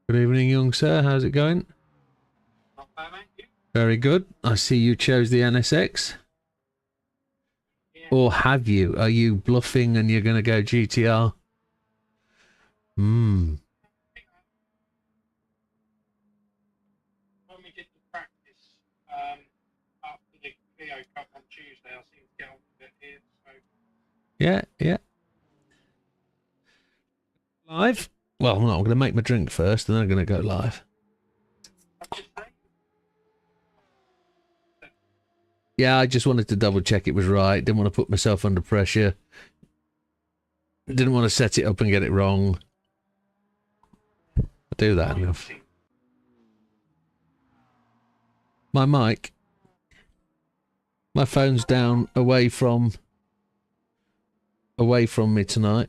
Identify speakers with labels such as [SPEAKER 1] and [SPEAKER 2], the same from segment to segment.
[SPEAKER 1] Good evening, young sir. How's it going?
[SPEAKER 2] Not bad, mate. You?
[SPEAKER 1] Very good. I see you chose the NSX.
[SPEAKER 2] Yeah.
[SPEAKER 1] Or have you? Are you bluffing and you're going to go GTR?
[SPEAKER 2] When we did the practice after the Clio Cup on Tuesday, I seemed to get on with it here. So
[SPEAKER 1] Yeah. Live? Well, no, I'm going to make my drink first and then I'm going to go live. Yeah, I just wanted to double check it was right. Didn't want to put myself under pressure. Didn't want to set it up and get it wrong. I do that enough. My mic. My phone's down away from me tonight.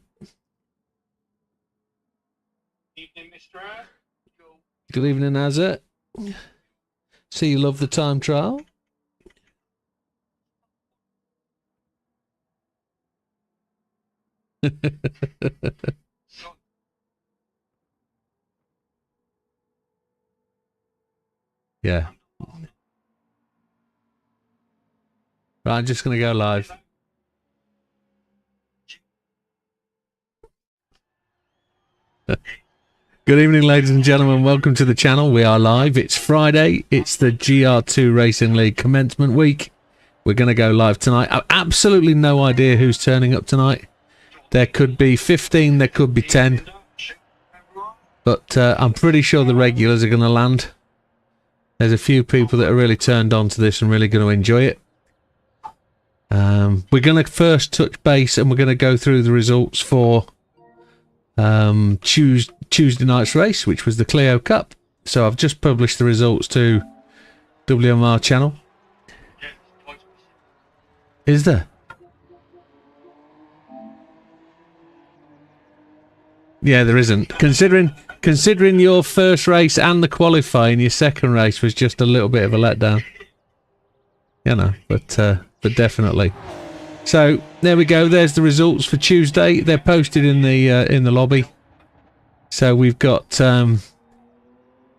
[SPEAKER 2] evening, Mr. Ad.
[SPEAKER 1] Good evening, Azza. See you love the time trial. Yeah. Right, I'm just going to go live. Good evening, ladies and gentlemen. Welcome to the channel. We are live. It's Friday. It's the Gr2 Racing League commencement week. We're going to go live tonight. I've absolutely no idea who's turning up tonight. There could be 15, there could be 10. But I'm pretty sure the regulars are going to land. There's a few people that are really turned on to this and really going to enjoy it. We're going to first touch base and we're going to go through the results for Tuesday night's race, which was the Clio Cup. So I've just published the results to WMR channel. Is there? Yeah, there isn't. Considering your first race and the qualifying, your second race was just a little bit of a letdown. You know, but definitely. So there we go. There's the results for Tuesday. They're posted in the lobby. So we've got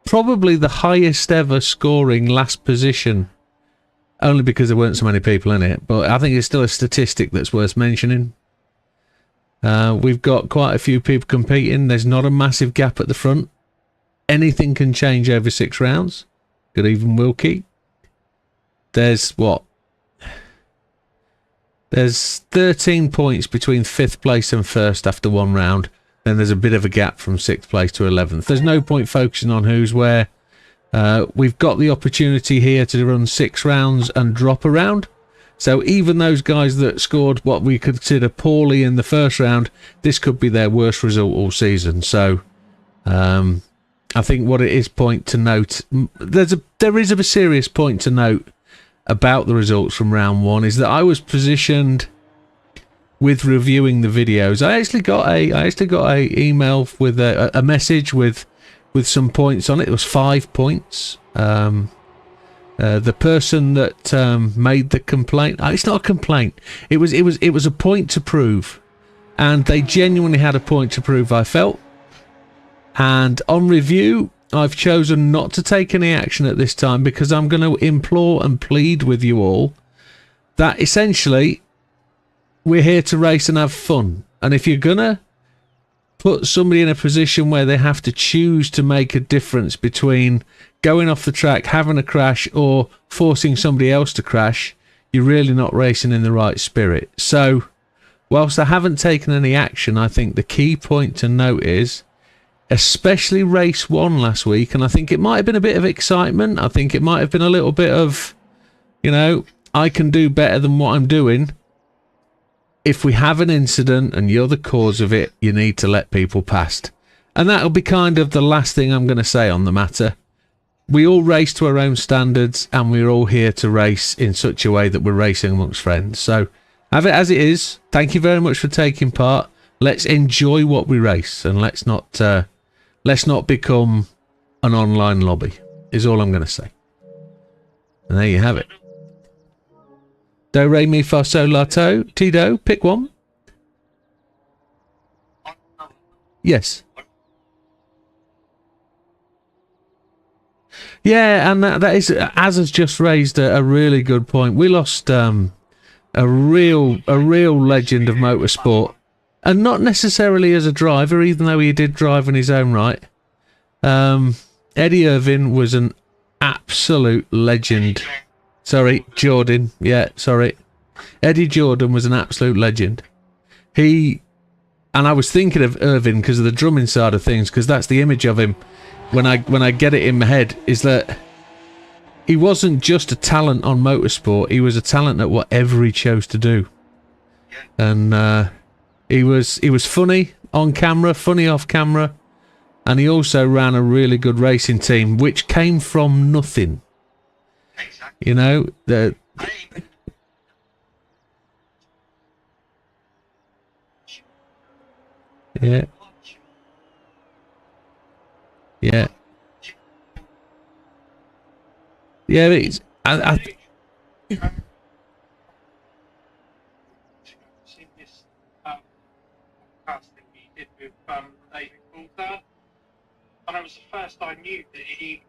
[SPEAKER 1] probably the highest ever scoring last position, only because there weren't so many people in it. But I think it's still a statistic that's worth mentioning. We've got quite a few people competing. There's not a massive gap at the front. Anything can change over 6 rounds. Good evening, Wilkie. There's what? There's 13 points between 5th place and 1st after 1 round. Then there's a bit of a gap from 6th place to 11th. There's no point focusing on who's where. We've got the opportunity here to run 6 rounds and drop a round. So even those guys that scored what we consider poorly in the first round, this could be their worst result all season. So I think what it is point to note, there is a serious point to note about the results from round 1 is that I was positioned with reviewing the videos. I actually got a email with a message with some points on it. It was 5 points. The person that made the complaint, it's not a complaint. It was a point to prove, and they genuinely had a point to prove, I felt. And on review, I've chosen not to take any action at this time because I'm going to implore and plead with you all that essentially we're here to race and have fun. And if you're going to put somebody in a position where they have to choose to make a difference between going off the track, having a crash, or forcing somebody else to crash, you're really not racing in the right spirit. So, whilst I haven't taken any action, I think the key point to note is, especially race 1 last week, and I think it might have been a bit of excitement, I think it might have been a little bit of, you know, I can do better than what I'm doing. If we have an incident and you're the cause of it, you need to let people past. And that'll be kind of the last thing I'm going to say on the matter. We all race to our own standards, and we're all here to race in such a way that we're racing amongst friends. So have it as it is. Thank you very much for taking part. Let's enjoy what we race, and let's not become an online lobby, is all I'm going to say. And there you have it. Do, re, mi, fa, sol, la, to. Tito, pick one. Yes. Yeah, and that is, Az has just raised a really good point. We lost a real legend of motorsport, and not necessarily as a driver, even though he did drive in his own right. Eddie Irvine was an absolute legend. Sorry, Jordan. Yeah, sorry. Eddie Jordan was an absolute legend. And I was thinking of Irvine because of the drumming side of things, because that's the image of him when I get it in my head, is that he wasn't just a talent on motorsport, he was a talent at whatever he chose to do. And he was funny on camera, funny off camera, and he also ran a really good racing team, which came from nothing. You know, yeah. Yeah. Yeah, it's,
[SPEAKER 2] Seen this casting he did with David Coulthard, and it was the first I knew that he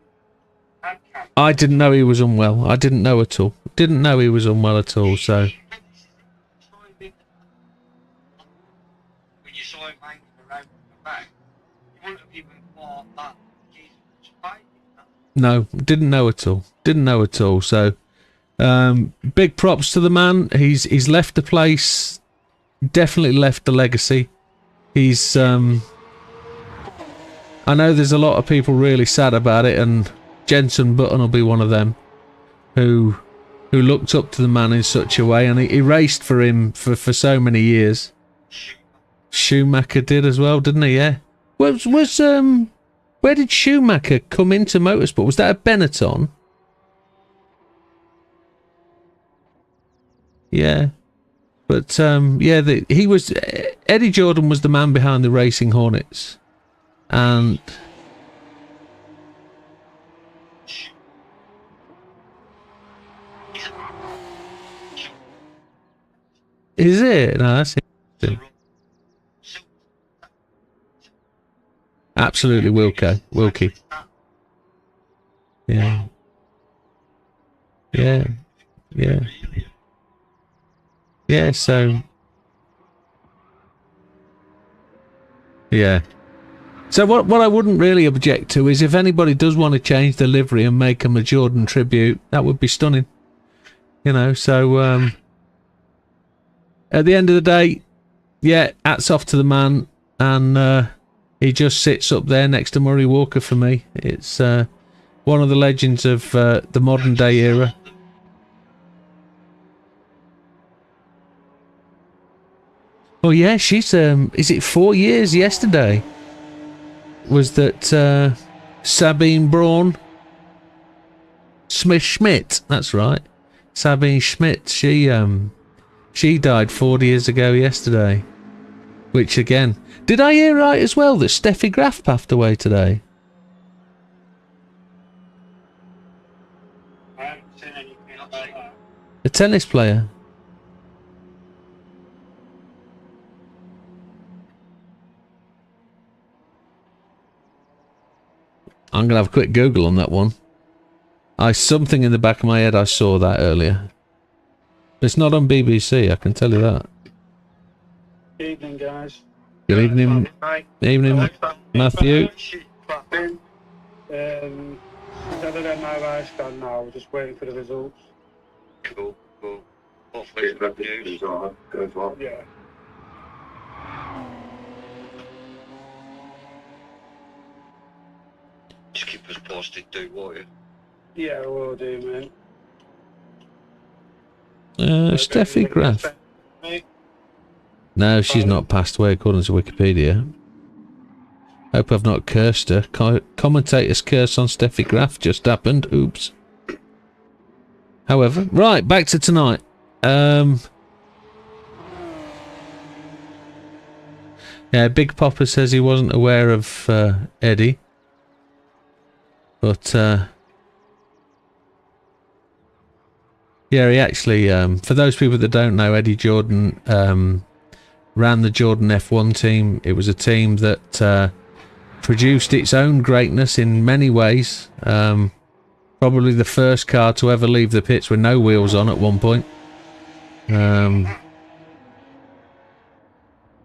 [SPEAKER 2] had cancer.
[SPEAKER 1] I didn't know he was unwell. I didn't know at all. Didn't know he was unwell at all, so...
[SPEAKER 3] When you saw him hanging around the back, you wouldn't have even thought that Jesus was fighting that.
[SPEAKER 1] No, didn't know at all. Didn't know at all, so... big props to the man. He's left the place. Definitely left the legacy. He's... I know there's a lot of people really sad about it, and Jenson Button will be one of them who looked up to the man in such a way, and he raced for him for so many years. Schumacher did as well, didn't he? Yeah. Where did Schumacher come into motorsport? Was that a Benetton? Yeah. But yeah, he was Eddie Jordan was the man behind the Racing Hornets, and is it? No, that's it. Absolutely, Wilkie. Yeah. Yeah. Yeah. Yeah, so... Yeah. So what I wouldn't really object to is if anybody does want to change the livery and make him a Jordan tribute, that would be stunning. You know, so... at the end of the day, yeah, hats off to the man, and he just sits up there next to Murray Walker for me. It's one of the legends of the modern day era. Oh yeah, she's is it 4 years yesterday? Was that Sabine Braun Smith-Schmidt? That's right, Sabine Schmidt. She died 40 years ago yesterday. Which again, did I hear right as well that Steffi Graf passed away today?
[SPEAKER 2] I haven't seen anything about that.
[SPEAKER 1] A tennis player. I'm going to have a quick Google on that one. Something in the back of my head, I saw that earlier. It's not on BBC, I can tell you that.
[SPEAKER 2] Evening, guys.
[SPEAKER 1] Good evening, evening, Matthew.
[SPEAKER 2] Saturday Night Live's done now, we're just waiting for the results.
[SPEAKER 3] Cool. Hopefully it's good news.
[SPEAKER 2] Yeah.
[SPEAKER 3] Just keep us posted, won't you?
[SPEAKER 2] Yeah, we'll do, mate.
[SPEAKER 1] Steffi Graf. No, she's not passed away according to Wikipedia. Hope I've not cursed her. Commentator's curse on Steffi Graf just happened. Oops. However, right, back to tonight. Yeah, Big Popper says he wasn't aware of Eddie. But, yeah, he actually, for those people that don't know, Eddie Jordan ran the Jordan F1 team. It was a team that produced its own greatness in many ways. Probably the first car to ever leave the pits with no wheels on at one point.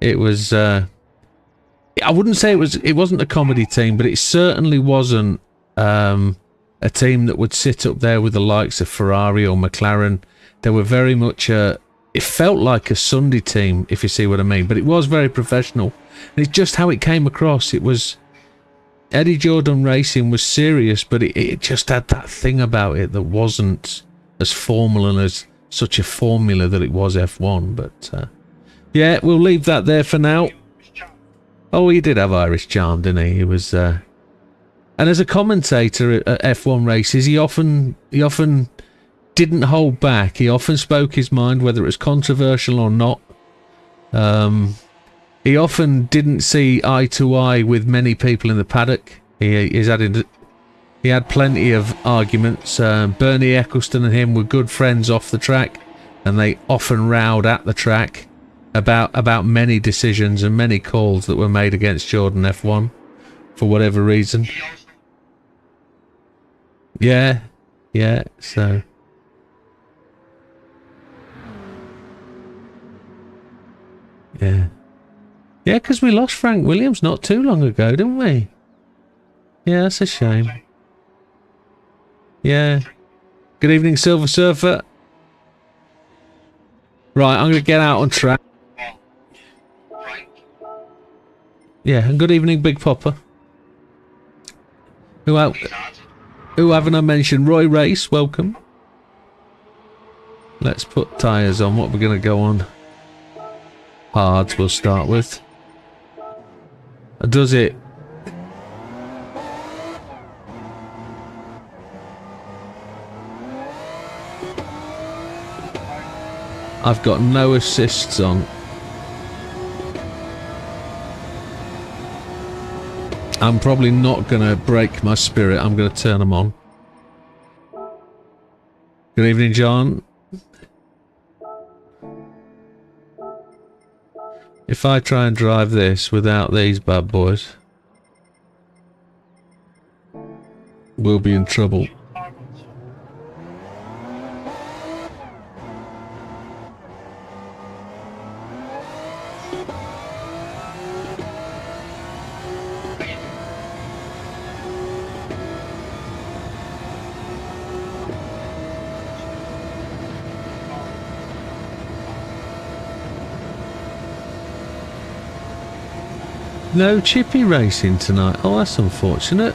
[SPEAKER 1] It was... I wouldn't say it wasn't a comedy team, but it certainly wasn't a team that would sit up there with the likes of Ferrari or McLaren. They were very much it felt like a Sunday team, if you see what I mean, but it was very professional. And it's just how it came across. It was... Eddie Jordan Racing was serious, but it just had that thing about it that wasn't as formal and as such a formula that it was F1. But yeah, we'll leave that there for now. Oh, he did have Irish charm, didn't he? He was, and as a commentator at F1 races, he often didn't hold back. He often spoke his mind, whether it was controversial or not. He often didn't see eye to eye with many people in the paddock. He had plenty of arguments. Bernie Eccleston and him were good friends off the track, and they often rowed at the track about many decisions and many calls that were made against Jordan F1 for whatever reason. Yeah, so... Yeah. Yeah, because we lost Frank Williams not too long ago, didn't we? Yeah, that's a shame. Yeah. Good evening, Silver Surfer. Right, I'm going to get out on track. Yeah, and good evening, Big Popper. Who haven't I mentioned? Roy Race, welcome. Let's put tyres on. What we're going to go on? Hards we'll start with. Does it? I've got no assists on. I'm probably not going to break my spirit. I'm going to turn them on. Good evening, John. If I try and drive this without these bad boys, we'll be in trouble. No chippy racing tonight. Oh, that's unfortunate.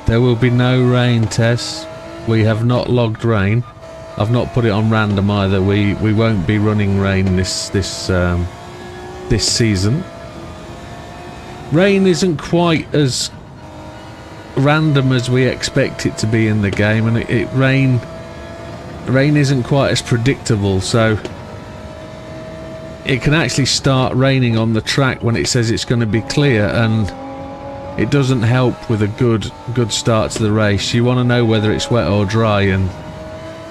[SPEAKER 1] There will be no rain, Tess. We have not logged rain. I've not put it on random either. We won't be running rain this season. Rain isn't quite as random as we expect it to be in the game, and rain isn't quite as predictable. So it can actually start raining on the track when it says it's going to be clear, and it doesn't help with a good start to the race. You want to know whether it's wet or dry, and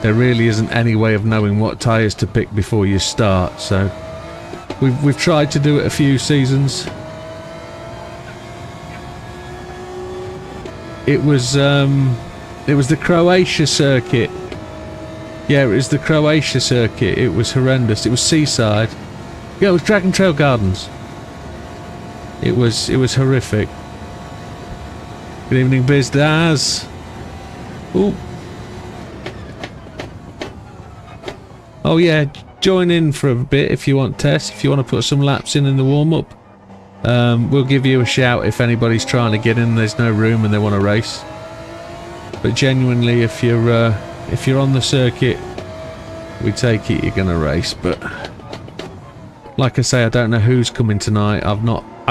[SPEAKER 1] there really isn't any way of knowing what tyres to pick before you start. So we've tried to do it a few seasons. It was the Croatia circuit. Yeah, it was the Croatia circuit. It was horrendous. It was Seaside. Yeah, it was Dragon Trail Gardens. It was horrific. Good evening, Biz Daz. Ooh. Oh yeah, join in for a bit if you want, Tess. If you want to put some laps in the warm-up, we'll give you a shout if anybody's trying to get in. There's no room and they want to race. But genuinely, if you're on the circuit, we take it you're gonna race. But like I say, I don't know who's coming tonight. I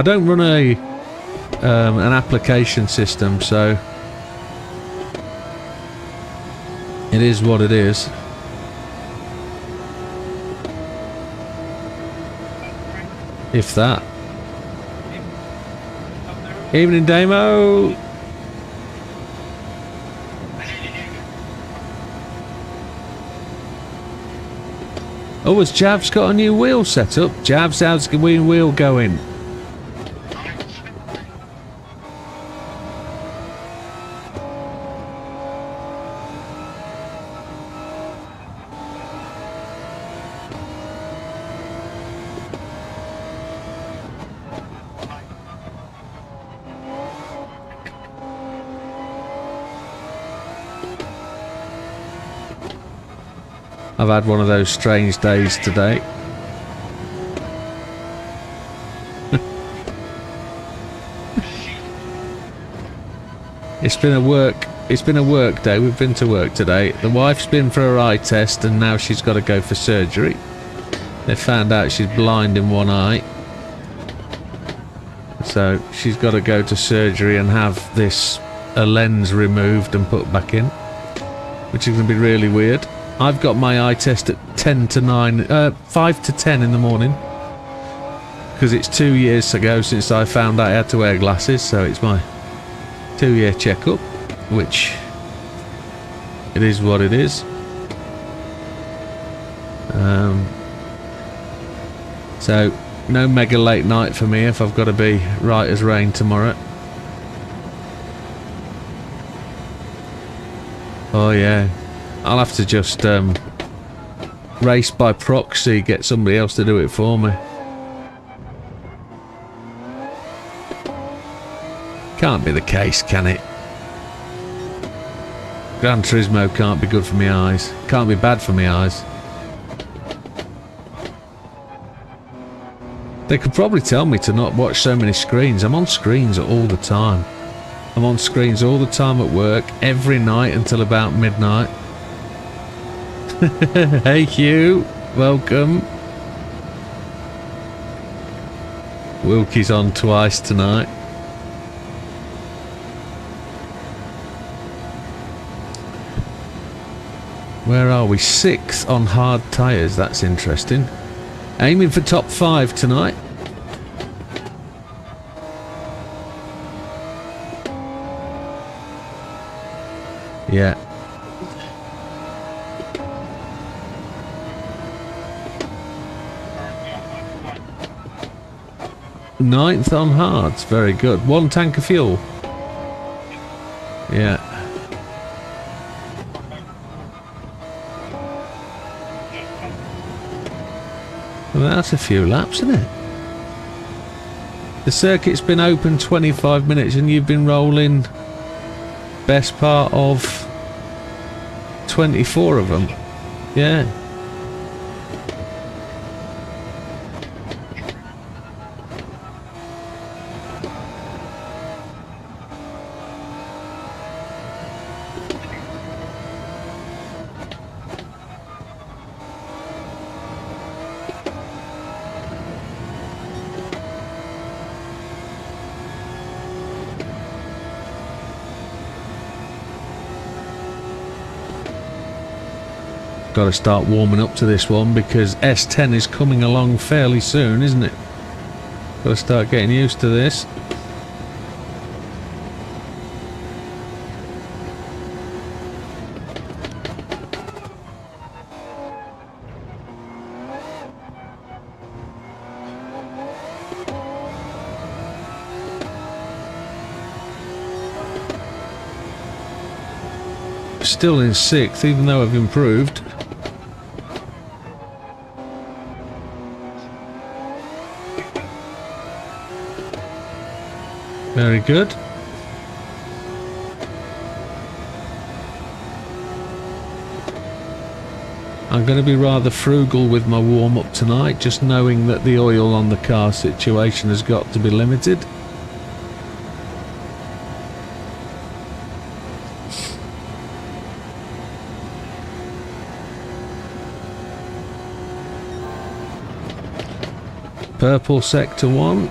[SPEAKER 1] don't run an application system, so it is what it is. If that.
[SPEAKER 2] Up there.
[SPEAKER 1] Evening, Damo. Oh, has Jav's got a new wheel set up? Jav's, how's the wheel going? I've had one of those strange days today. It's been a work day. We've been to work today. The wife's been for her eye test and now she's got to go for surgery. They found out she's blind in one eye. So she's got to go to surgery and have a lens removed and put back in, which is going to be really weird. I've got my eye test at 5 to 10 in the morning, because it's 2 years ago since I found out I had to wear glasses, so it's my 2-year checkup, which it is what it is. So no mega late night for me if I've got to be right as rain tomorrow. Oh yeah, I'll have to just race by proxy, get somebody else to do it for me. Can't be the case, can it? Gran Turismo can't be good for my eyes. Can't be bad for my eyes. They could probably tell me to not watch so many screens. I'm on screens all the time. I'm on screens all the time at work, every night until about midnight. Hey Hugh, welcome. Wilkie's on twice tonight. Where are we? 6th on hard tyres. That's interesting. Aiming for top 5 tonight. Yeah. Ninth on hards. Very good. 1 tank of fuel. Yeah. Well, that's a few laps, isn't it? The circuit's been open 25 minutes and you've been rolling best part of 24 of them. Yeah. Got to start warming up to this one because S10 is coming along fairly soon, isn't it? Got to start getting used to this. Still in 6th, even though I've improved. Very good. I'm going to be rather frugal with my warm-up tonight, just knowing that the oil on the car situation has got to be limited. Purple sector 1.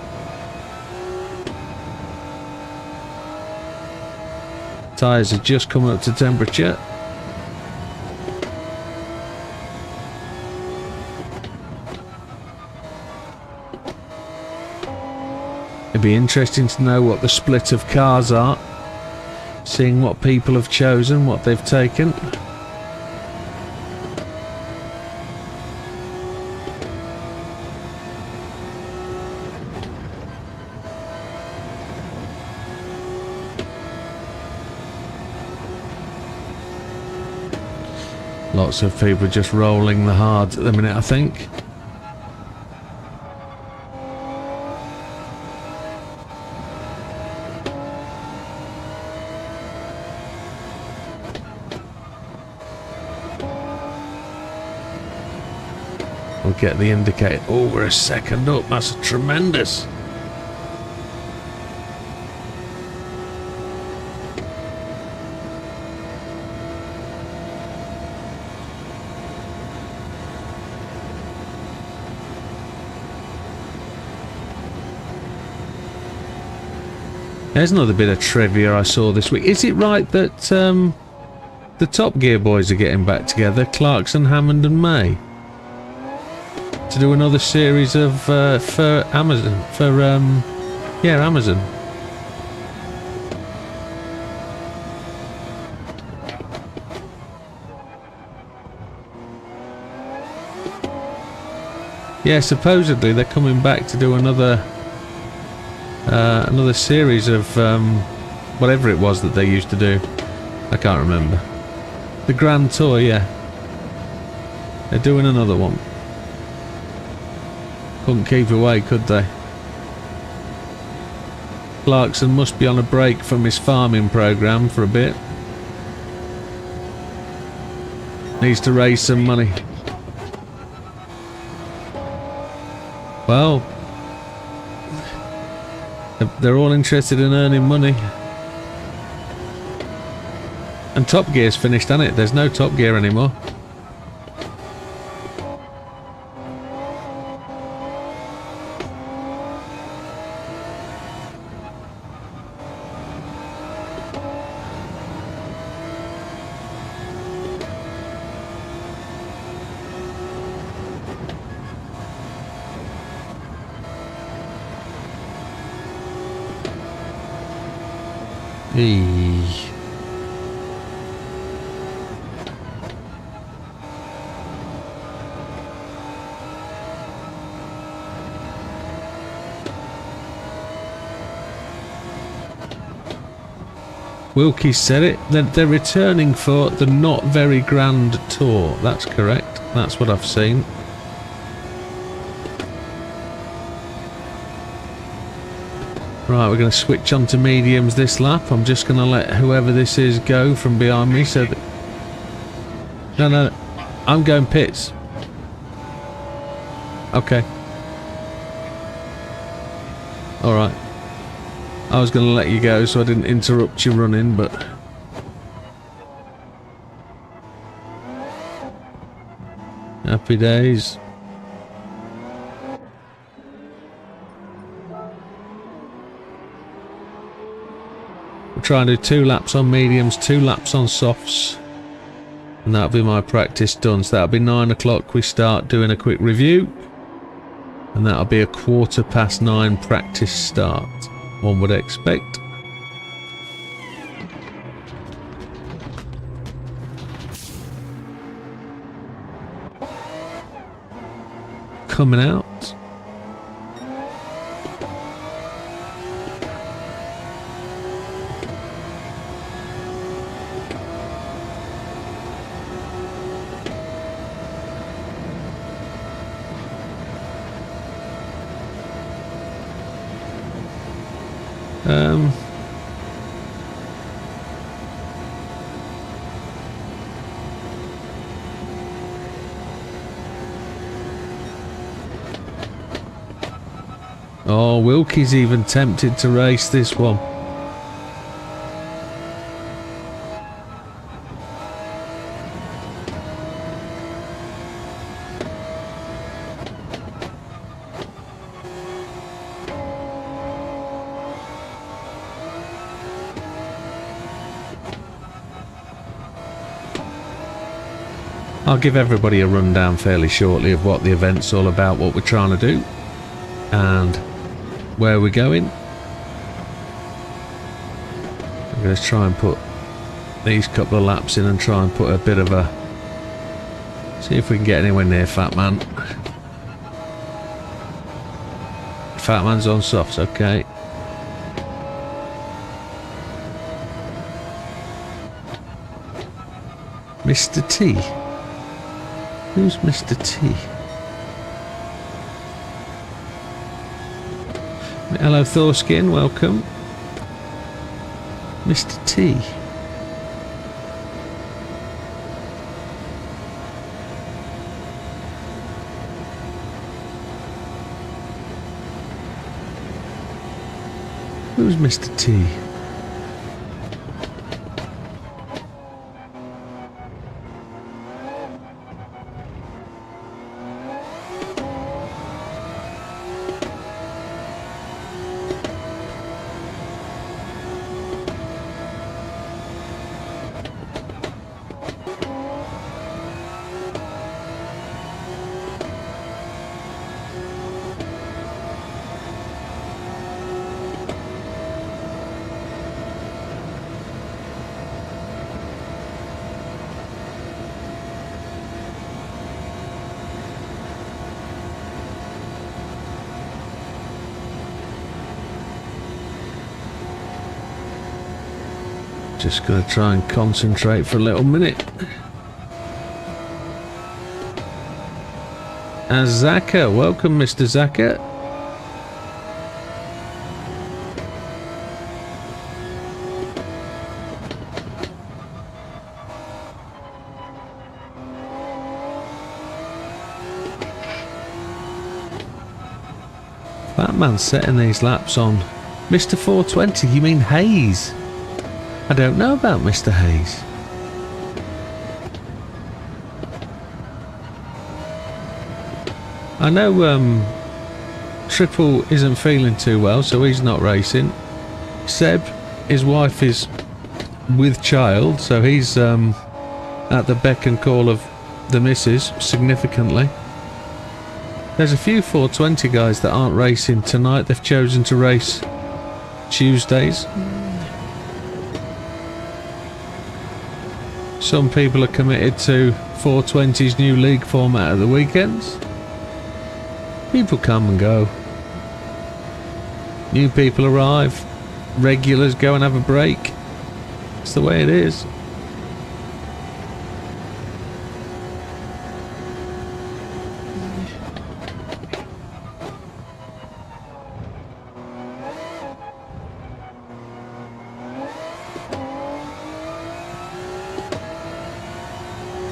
[SPEAKER 1] Tyres are just coming up to temperature. It'd be interesting to know what the split of cars are. Seeing what people have chosen, what they've taken. Lots of people just rolling the hards at the minute, I think. We'll get the indicator. Oh, we're a second up. That's tremendous. There's another bit of trivia I saw this week. Is it right that the Top Gear boys are getting back together? Clarkson, Hammond and May? To do another series of for Amazon. Yeah, Amazon. Yeah, supposedly they're coming back to do another series of whatever it was that they used to do. I can't remember. The Grand Tour, yeah. They're doing another one. Couldn't keep away, could they? Clarkson must be on a break from his farming programme for a bit. Needs to raise some money. Well, they're all interested in earning money. And Top Gear's finished, hasn't it? There's no Top Gear anymore. Eee. Wilkie said it. They're returning for the Not Very Grand Tour. That's correct. That's what I've seen. Right, we're going to switch on to mediums this lap. I'm just going to let whoever this is go from behind me so that... No, I'm going pits. Okay. Alright. I was going to let you go so I didn't interrupt you running, but... Happy days. Try and do 2 laps on mediums, 2 laps on softs, and that'll be my practice done. So that'll be 9 o'clock we start doing a quick review, and that'll be a 9:15 practice start, one would expect. Coming out. Oh, Wilkie's even tempted to race this one. I'll give everybody a rundown fairly shortly of what the event's all about, what we're trying to do, and where we're going. going to try and put these couple of laps in and try and put a bit of a... See if we can get anywhere near Fat Man. Fat Man's on softs, okay. Mr. T. Who's Mr. T? Hello Thorskin, welcome. Mr. T. Who's Mr. T? Just going to try and concentrate for a little minute. Zaka, welcome Mr. Zaka. That man's setting these laps on Mr. 420, you mean Hayes? I don't know about Mr. Hayes. I know Triple isn't feeling too well, so he's not racing. Seb, his wife is with child, so he's at the beck and call of the missus significantly. There's a few 420 guys that aren't racing tonight. They've chosen to race Tuesdays. Some people are committed to 420's new league format at the weekends. People come and go. New people arrive. Regulars go and have a break. It's the way it is.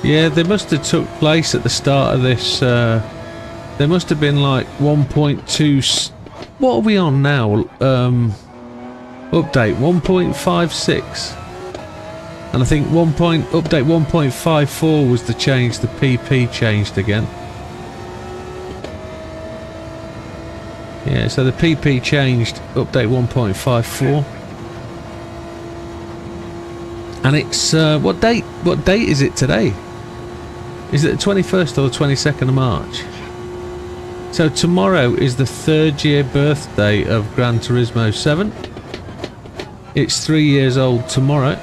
[SPEAKER 1] Yeah, they must have took place at the start of this. There must have been like 1.2. What are we on now? Update 1.56, and I think update 1.54 was the change. The PP changed again. Yeah, so the PP changed. Update 1.54. And it's what date? What date is it today? Is it the 21st or the 22nd of March? So tomorrow is the 3rd year birthday of Gran Turismo 7. It's 3 years old tomorrow.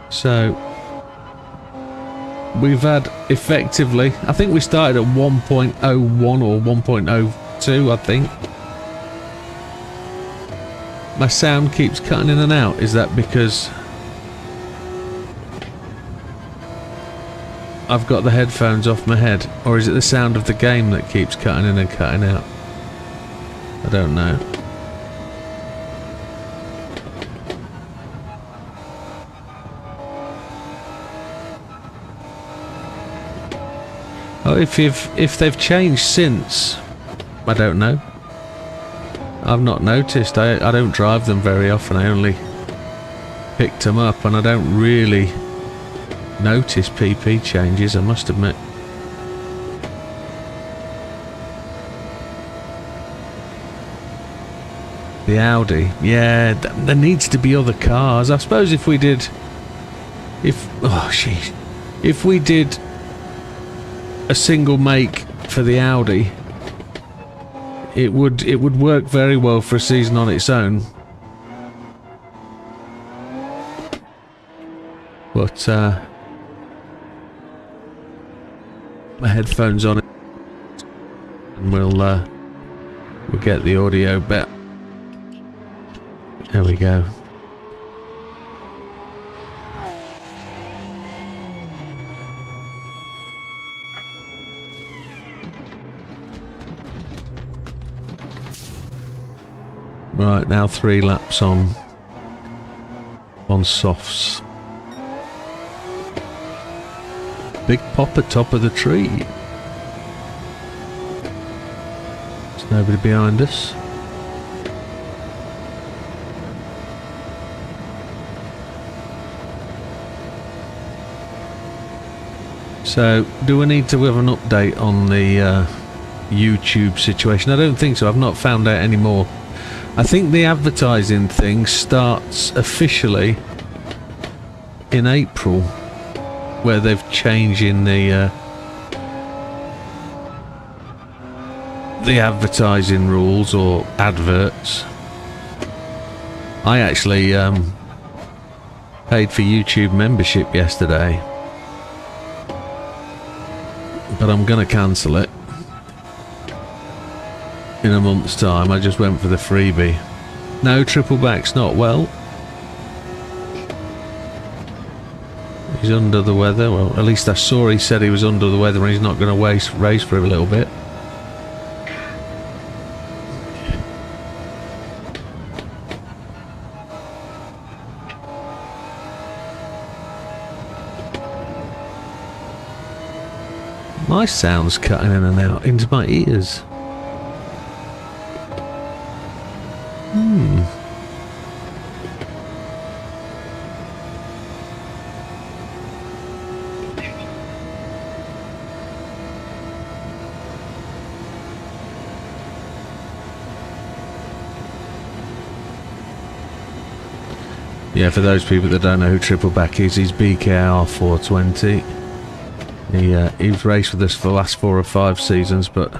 [SPEAKER 1] So we've had effectively, I think we started at 1.01 or 1.02, I think. My sound keeps cutting in and out. Is that because I've got the headphones off my head, or is it the sound of the game that keeps cutting in and cutting out? I don't know. Oh, if they've changed since, I don't know. I've not noticed. I don't drive them very often. I only picked them up, and I don't really notice PP changes, I must admit. The Audi, yeah, there needs to be other cars. I suppose if we did if we did a single make for the Audi, it would work very well for a season on its own. But my headphones on it, and we'll get the audio bit. There we go. Right, now 3 laps on softs. Big popper top of the tree. There's nobody behind us. So, do we need to have an update on the YouTube situation? I don't think so. I've not found out any more. I think the advertising thing starts officially in April, where they've changed in the advertising rules or adverts. I actually paid for YouTube membership yesterday, but I'm gonna cancel it in a month's time. I just went for the freebie. No, Trippleback's not well. He's under the weather. Well, at least I saw he said he was under the weather and he's not going to race for a little bit. My sound's cutting in and out into my ears. Yeah, for those people that don't know who Trippleback is, he's BKR 420. He's raced with us for the last 4 or 5 seasons, but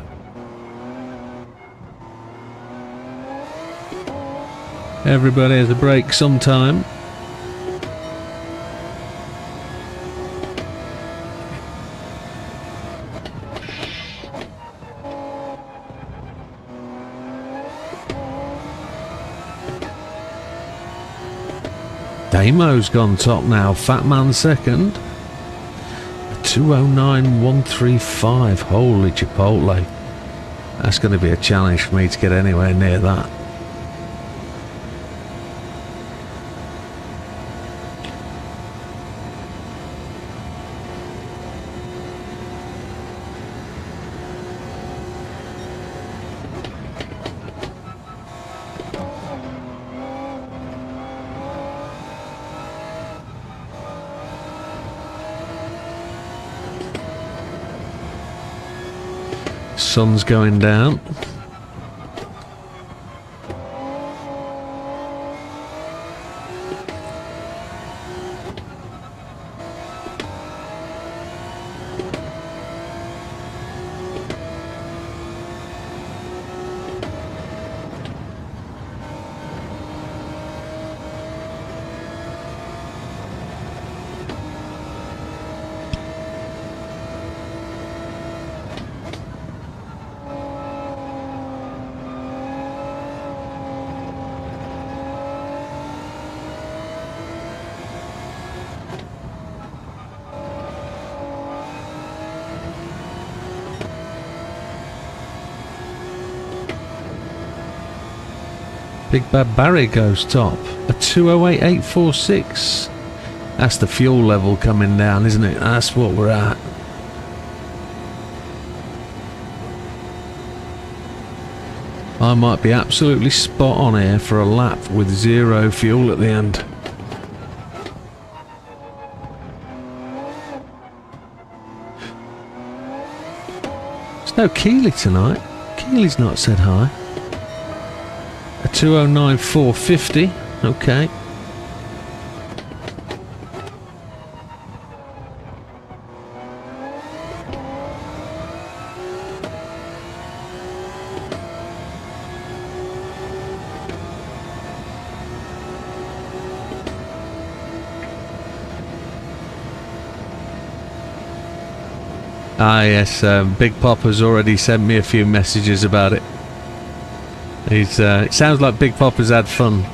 [SPEAKER 1] everybody has a break sometime. Damo's gone top now. Fat Man second. 209.135. Holy Chipotle. That's going to be a challenge for me to get anywhere near that. Sun's going down. Big Bad Barry goes top. A 208.846. That's the fuel level coming down, isn't it? That's what we're at. I might be absolutely spot on here for a lap with 0 fuel at the end. There's no Keeley tonight. Keeley's not said hi. A 209.450. Okay. Ah, yes, Big Pop has already sent me a few messages about it. He's, it sounds like Big Pop has had fun.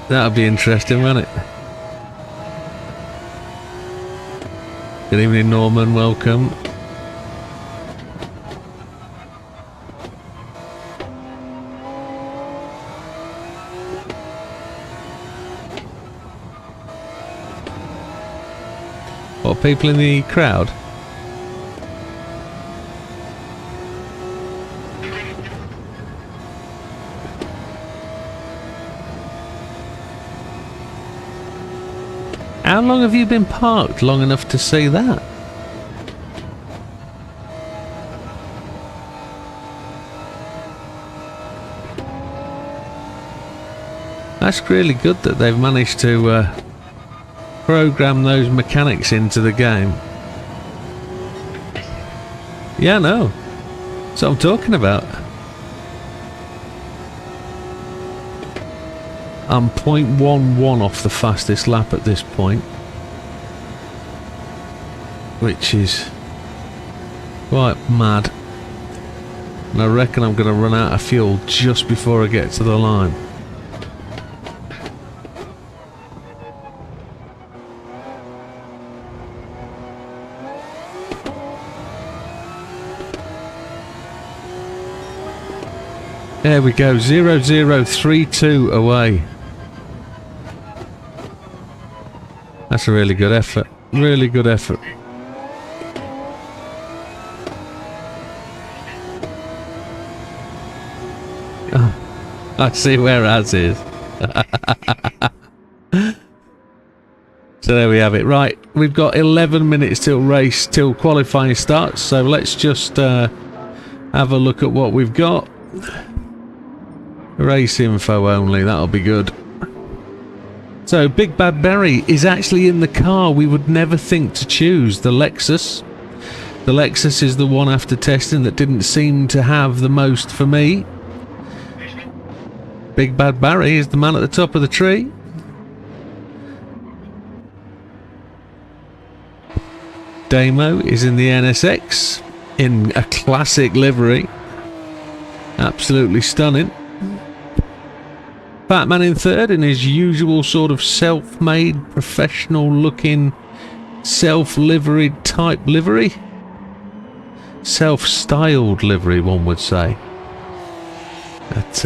[SPEAKER 1] That'll be interesting, won't it? Good evening, Norman. Welcome. What, people in the crowd? How long have you been parked? Long enough to see that? That's really good that they've managed to program those mechanics into the game. Yeah, no. That's what I'm talking about. I'm 0.11 off the fastest lap at this point, which is quite mad. And I reckon I'm going to run out of fuel just before I get to the line. There we go, 0032 away. That's a really good effort. Really good effort. Oh, I see where Az is. So there we have it. Right, we've got 11 minutes till qualifying starts. So let's just have a look at what we've got. Race info only, that'll be good. So Big Bad Berry is actually in the car we would never think to choose, the Lexus. The Lexus is the one after testing that didn't seem to have the most for me. Big Bad Barry is the man at the top of the tree. Damo is in the NSX in a classic livery. Absolutely stunning. Batman in third in his usual sort of self-made, professional-looking, self-liveried type livery. Self-styled livery, one would say. But,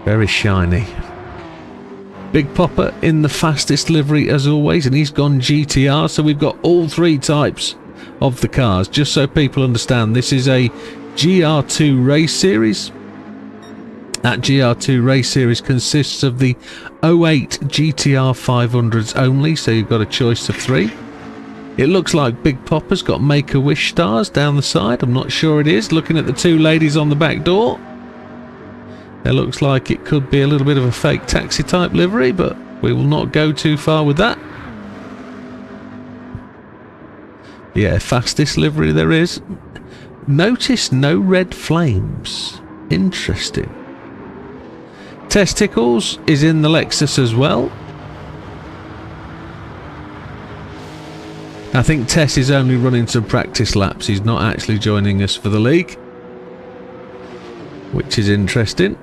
[SPEAKER 1] very shiny. Big Popper in the fastest livery as always, and he's gone GTR, so we've got all three types of the cars. Just so people understand, this is a Gr2 race series. That Gr2 race series consists of the 08 GTR 500s only, so you've got a choice of three. It looks like Big Popper's got Make-A-Wish stars down the side. I'm not sure it is. Looking at the two ladies on the back door, it looks like it could be a little bit of a fake taxi type livery, but we will not go too far with that. Yeah, fastest livery there is. Notice no red flames. Interesting. Testicles is in the Lexus as well. I think Tess is only running some practice laps. He's not actually joining us for the league, which is interesting.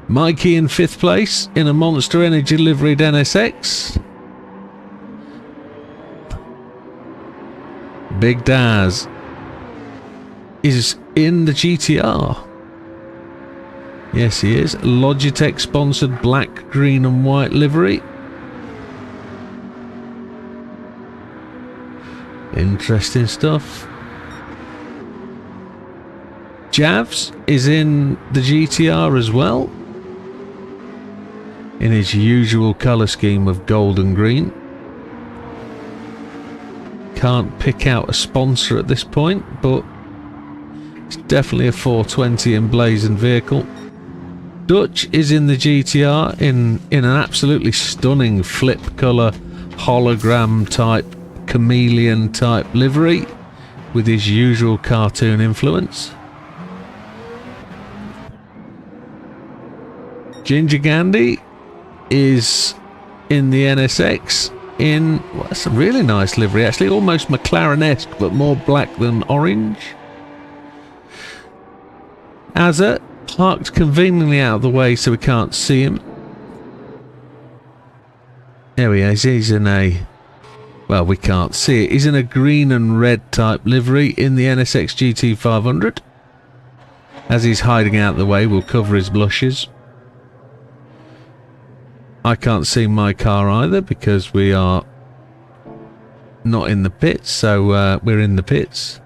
[SPEAKER 1] Mikey in 5th place in a Monster Energy liveried NSX. Big Daz is in the GTR. Yes, he is. Logitech sponsored black, green and white livery. Interesting stuff. Javs is in the GTR as well, in his usual colour scheme of gold and green. Can't pick out a sponsor at this point, but it's definitely a 420 emblazoned vehicle. Dutch is in the GTR in an absolutely stunning flip colour hologram type chameleon type livery with his usual cartoon influence. Ginger Gandhi is in the NSX in, well, that's a really nice livery actually, almost McLaren-esque but more black than orange. Azza parked conveniently out of the way so we can't see him. There he is, he's in a, well, we can't see it, he's in a green and red type livery in the NSX GT500. As he's hiding out of the way, we'll cover his blushes. I can't see my car either because we are not in the pits, so we're in the pits.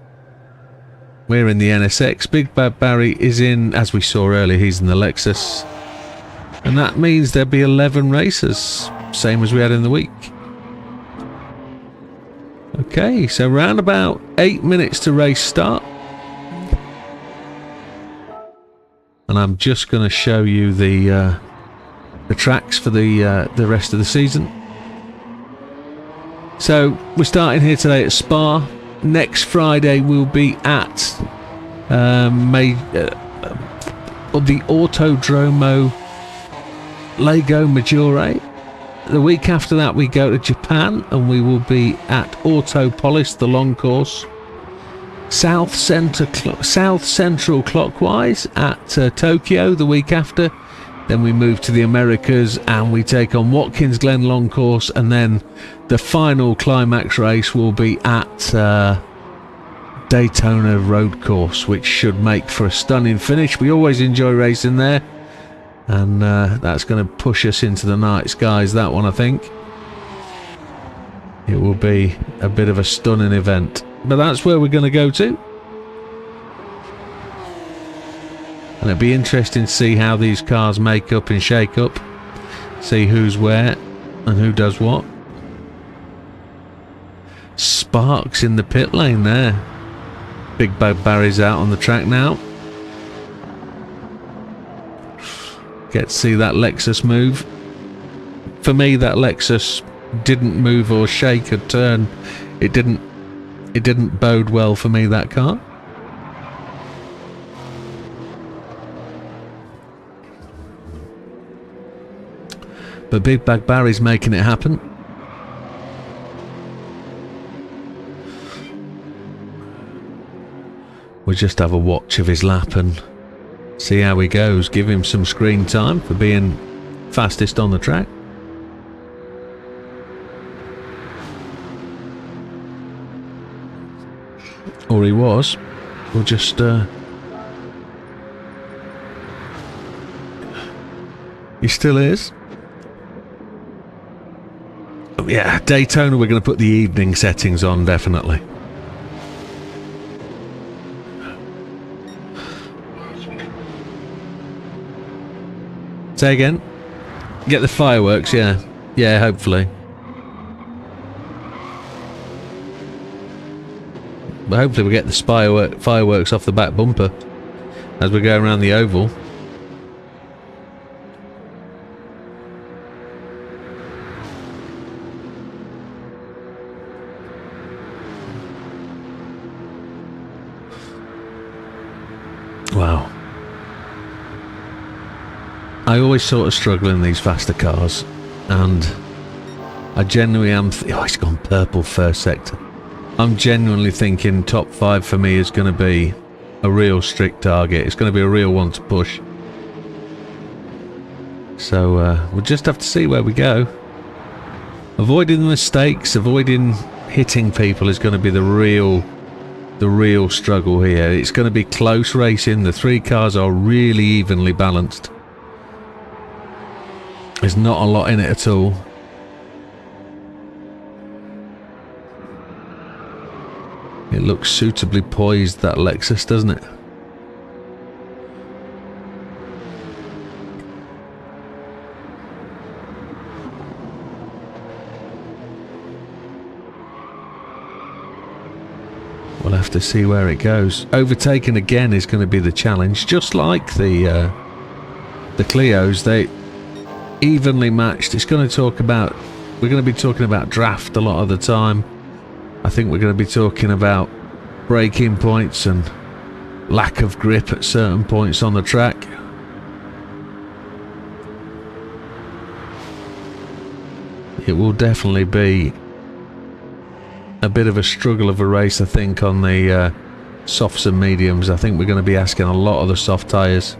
[SPEAKER 1] We're in the NSX. Big Bad Barry is in, as we saw earlier, he's in the Lexus. And that means there'll be 11 races, same as we had in the week. Okay, so round about 8 minutes to race start. And I'm just going to show you the tracks for the rest of the season. So we're starting here today at Spa. Next Friday we'll be at the Autodromo Lago Maggiore. The week after that we go to Japan and we will be at Autopolis, the long course. South Central clockwise at Tokyo the week after. Then we move to the Americas and we take on Watkins Glen long course, and then the final climax race will be at Daytona road course, which should make for a stunning finish. We always enjoy racing there, and that's going to push us into the night skies, that one I think. It will be a bit of a stunning event, but that's where we're going to go to. And it'll be interesting to see how these cars make up and shake up. See who's where and who does what. Sparks in the pit lane there. Big Bad Barry's out on the track now. Get to see that Lexus move. For me, that Lexus didn't move or shake or turn. It didn't bode well for me, that car. But Big Bad Barry's making it happen. We'll just have a watch of his lap and see how he goes. Give him some screen time for being fastest on the track. Or he was. We'll just... he still is. Yeah, Daytona we're going to put the evening settings on, definitely. Say again? Get the fireworks, yeah. Yeah, hopefully. But hopefully we'll get the fireworks off the back bumper as we go around the oval. Wow. I always sort of struggle in these faster cars, and I genuinely am... oh, it's gone purple first sector. I'm genuinely thinking top 5 for me is going to be a real strict target. It's going to be a real one to push. So we'll just have to see where we go. Avoiding the mistakes, avoiding hitting people is going to be the real struggle here. It's going to be close racing. The 3 cars are really evenly balanced. There's not a lot in it at all. It looks suitably poised, that Lexus, doesn't it? We'll have to see where it goes. Overtaking again is going to be the challenge, just like the Clios. They evenly matched. It's going to talk about... we're going to be talking about draft a lot of the time. I think we're going to be talking about braking points and lack of grip at certain points on the track. It will definitely be a bit of a struggle of a race, I think, on the softs and mediums. I think we're going to be asking a lot of the soft tyres.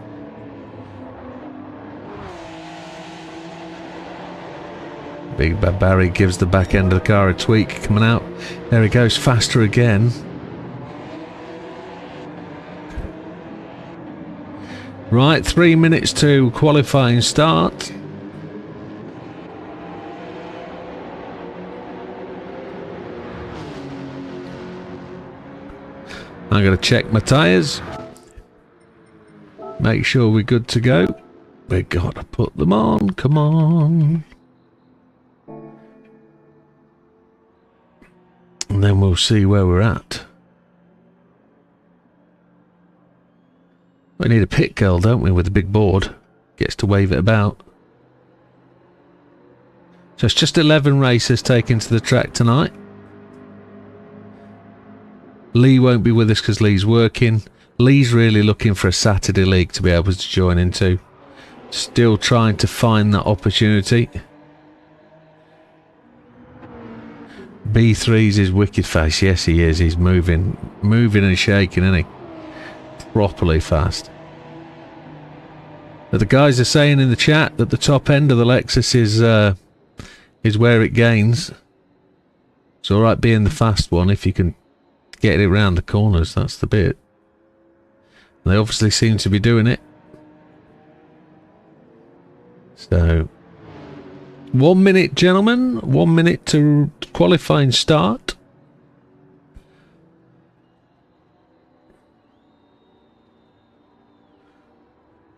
[SPEAKER 1] Big Bad Barry gives the back end of the car a tweak coming out. There he goes, faster again. Right, 3 minutes to qualifying start. I'm going to check my tyres. Make sure we're good to go. We've got to put them on. Come on. And then we'll see where we're at. We need a pit girl, don't we, with a big board. Gets to wave it about. So it's just 11 racers taken to the track tonight. Lee won't be with us because Lee's working. Lee's really looking for a Saturday league to be able to join into. Still trying to find that opportunity. B3's his wicked face. Yes, he is. He's moving and shaking, isn't he? Properly fast. But the guys are saying in the chat that the top end of the Lexus is where it gains. It's all right being the fast one if you can get it round the corners. That's the bit. They obviously seem to be doing it. So 1 minute, gentlemen. 1 minute to qualifying start.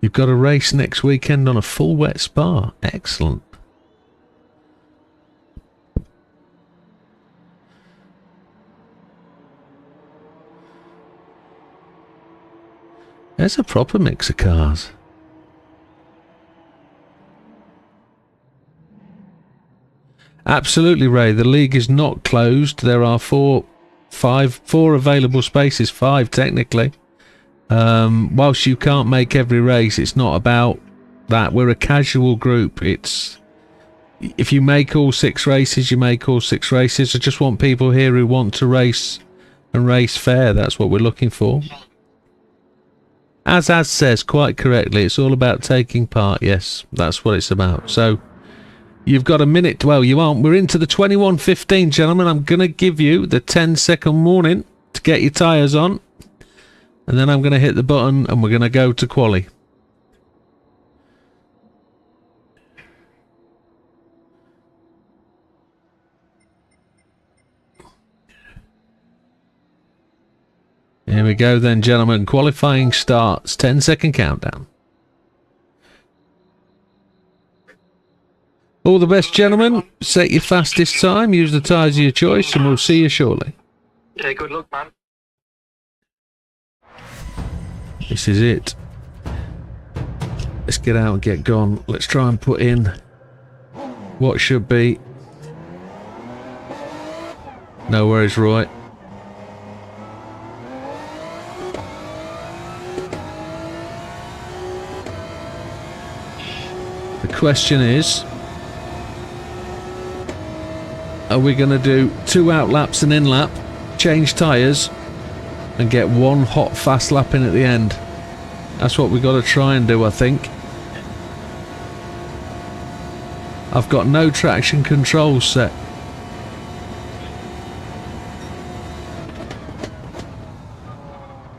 [SPEAKER 1] You've got a race next weekend on a full wet spa. Excellent. There's a proper mix of cars. Absolutely, Ray. The league is not closed. There are four available spaces, 5 technically. Whilst you can't make every race, it's not about that. We're a casual group. It's if you make all 6 races, you make all 6 races. I just want people here who want to race and race fair. That's what we're looking for. As says quite correctly, it's all about taking part. Yes, that's what it's about. So you've got a minute. Well, you aren't. We're into the 21:15, gentlemen. I'm going to give you the 10-second warning to get your tyres on. And then I'm going to hit the button and we're going to go to quali. Here we go then, gentlemen. Qualifying starts. 10-second countdown. All the best, gentlemen. Set your fastest time. Use the tyres of your choice and we'll see you shortly.
[SPEAKER 3] Yeah, good luck, man.
[SPEAKER 1] This is it. Let's get out and get gone. Let's try and put in what should be. No worries, Roy. The question is, are we going to do 2 out laps and in lap, change tyres, and get 1 hot fast lap in at the end? That's what we've got to try and do, I think. I've got no traction control set.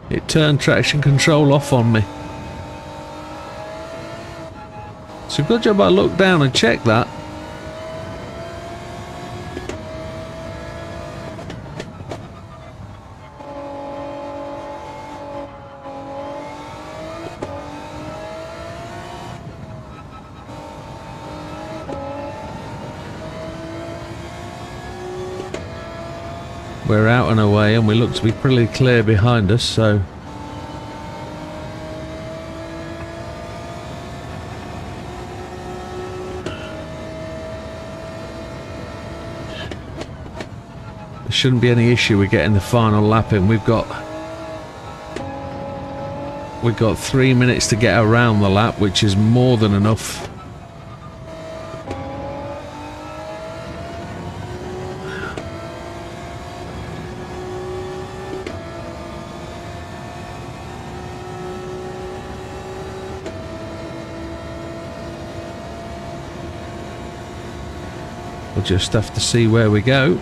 [SPEAKER 1] It turned traction control off on me. So good job I looked down and checked that. We're out and away and we look to be pretty clear behind us, so Shouldn't be any issue with getting the final lap in. We've got 3 minutes to get around the lap, which is more than enough. We'll just have to see where we go.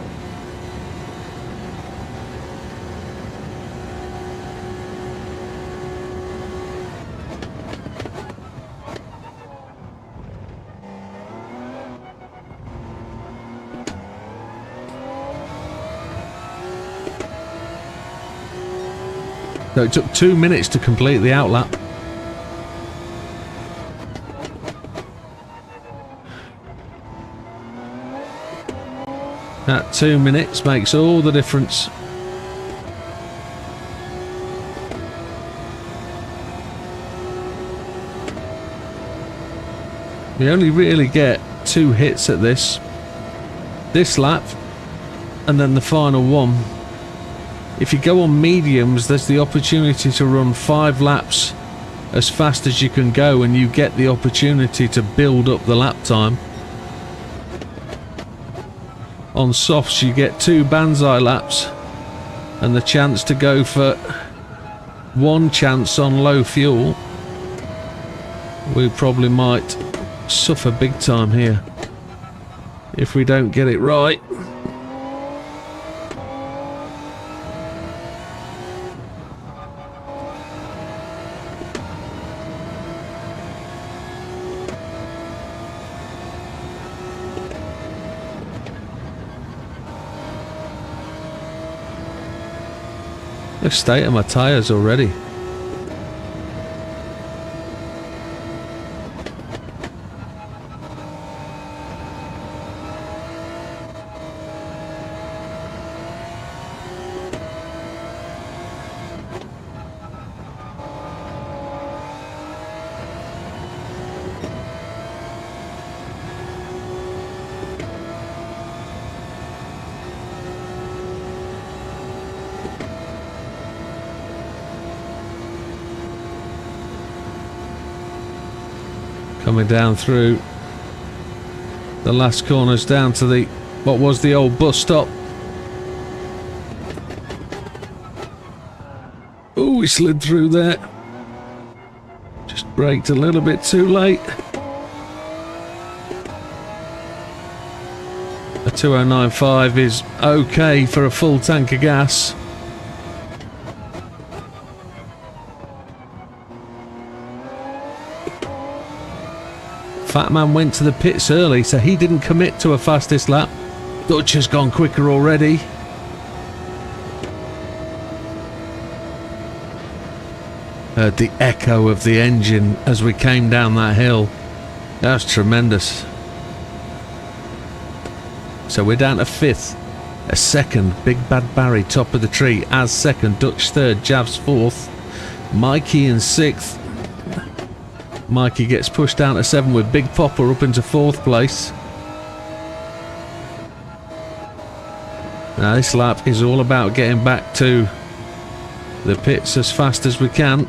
[SPEAKER 1] So it took 2 minutes to complete the outlap. That 2 minutes makes all the difference. We only really get 2 hits at this lap and then the final one. If you go on mediums, there's the opportunity to run 5 laps as fast as you can go, and you get the opportunity to build up the lap time. On softs you get 2 banzai laps and the chance to go for 1 chance on low fuel. We probably might suffer big time here if we don't get it right. The state of my tyres already. Coming down through the last corners down to the what was the old bus stop. Oh, we slid through there. Just braked a little bit too late. A 2095 is okay for a full tank of gas. Fat Man went to the pits early, so he didn't commit to a fastest lap. Dutch has gone quicker already. Heard the echo of the engine as we came down that hill. That's tremendous. So we're down to 5th. A second, Big Bad Barry top of the tree as second, Dutch third, Javs 4th, Mikey in 6th. Mikey gets pushed down to 7 with Big Popper up into 4th place. Now this lap is all about getting back to the pits as fast as we can.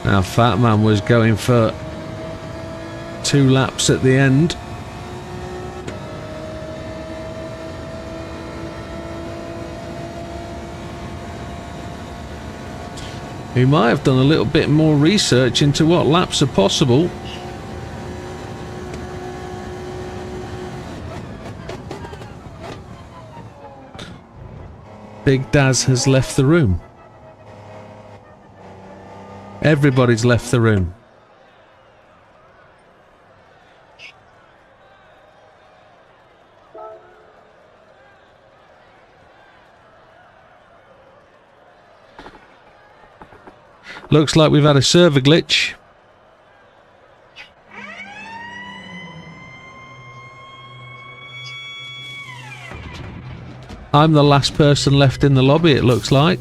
[SPEAKER 1] Now Fat Man was going for 2 laps at the end. He might have done a little bit more research into what laps are possible. Big Daz has left the room. Everybody's left the room. Looks like we've had a server glitch. I'm the last person left in the lobby, it looks like.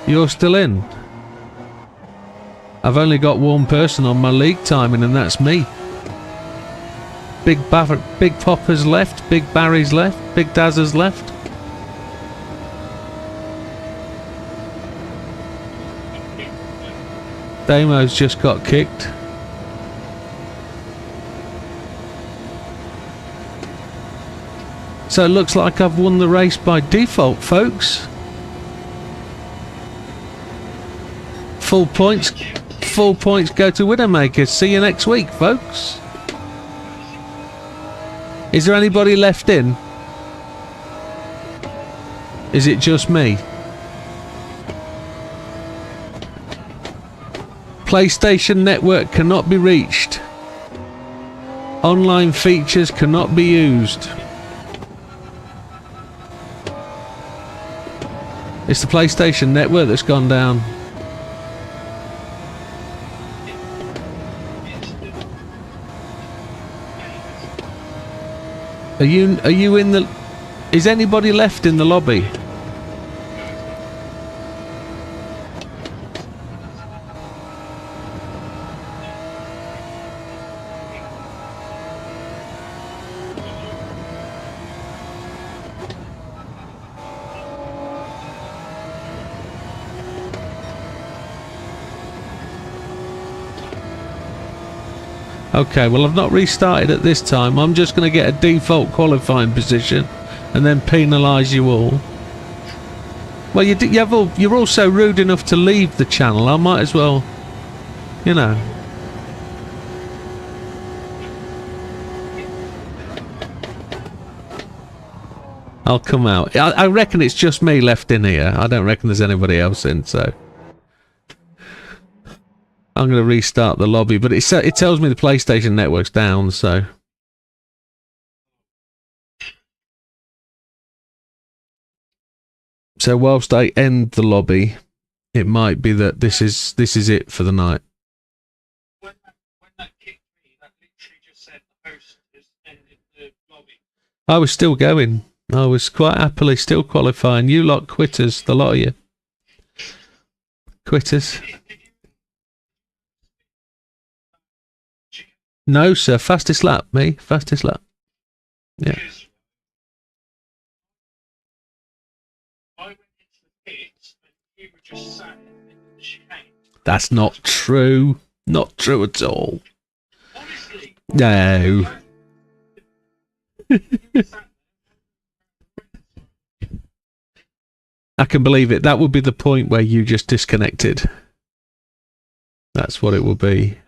[SPEAKER 1] You're still in. I've only got one person on my league timing, and that's me. Big Popper's left, Big Barry's left, Big Daz has left. Damo's just got kicked. So it looks like I've won the race by default, folks. Full points go to Widdowmaker. See you next week, folks. Is there anybody left in? Is it just me? PlayStation Network cannot be reached. Online features cannot be used. It's the PlayStation Network that's gone down. Are you in the... Is anybody left in the lobby? Okay, well I've not restarted at this time. I'm just going to get a default qualifying position and then penalise you all. Well, you're also rude enough to leave the channel. I might as well, you know. I'll come out. I reckon it's just me left in here. I don't reckon there's anybody else in, so... I'm going to restart the lobby, but it tells me the PlayStation Network's down, so... So whilst I end the lobby, it might be that this is it for the night.
[SPEAKER 2] When that kicked me, that literally just said the host has ended the lobby.
[SPEAKER 1] I was still going. I was quite happily still qualifying. You lot quitters, the lot of you. Quitters. No, sir. Fastest lap, me. Fastest lap. Yeah.
[SPEAKER 2] I went into the pits and you were just sat in the chicane.
[SPEAKER 1] That's not true. Not true at all.
[SPEAKER 2] Honestly.
[SPEAKER 1] No. I can believe it. That would be the point where you just disconnected. That's what it will be.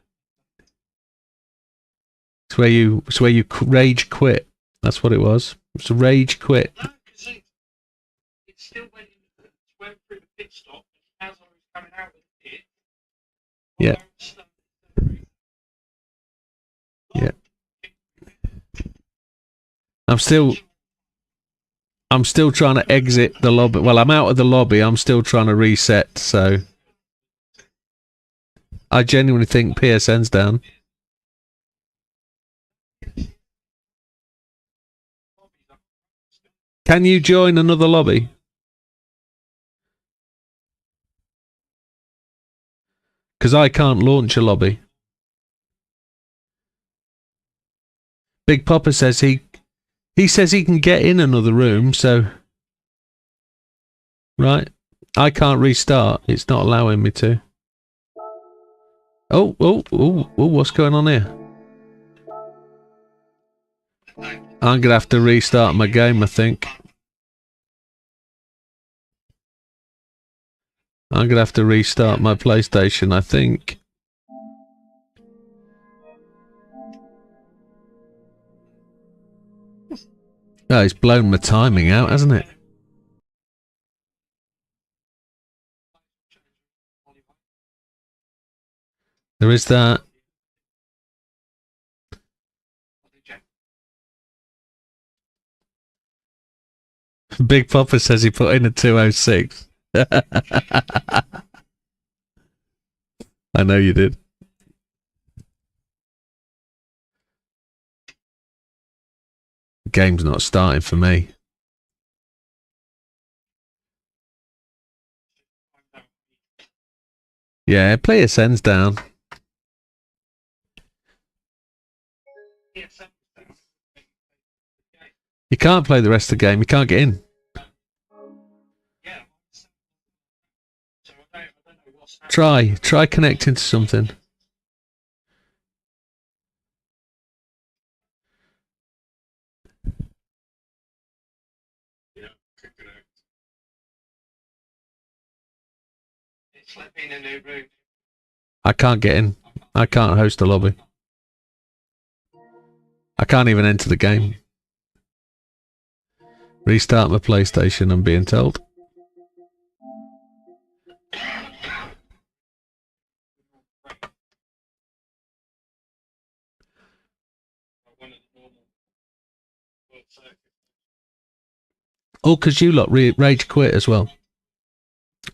[SPEAKER 1] It's where you rage quit. That's what it was. It's a rage quit.
[SPEAKER 2] No, because it still went through the pit stop, and as I was coming out of the pit,
[SPEAKER 1] Yeah. Yeah. I'm still trying to exit the lobby. Well, I'm out of the lobby. I'm still trying to reset, so I genuinely think PSN's down. Can you join another lobby? Because I can't launch a lobby. Big Papa says he says he can get in another room, so... Right. I can't restart. It's not allowing me to. Oh, what's going on here? I'm going to have to restart my game, I think. I'm going to have to restart my PlayStation, I think. Oh, it's blown my timing out, hasn't it? There is that. Big Papa says he put in a 206. I know you did. The game's not starting for me. Yeah, player sends down. You can't play the rest of the game. You can't get in. Try connecting to something. I can't get in. I can't host a lobby. I can't even enter the game. Restart my PlayStation, I'm being told. Oh, because you lot rage quit as well.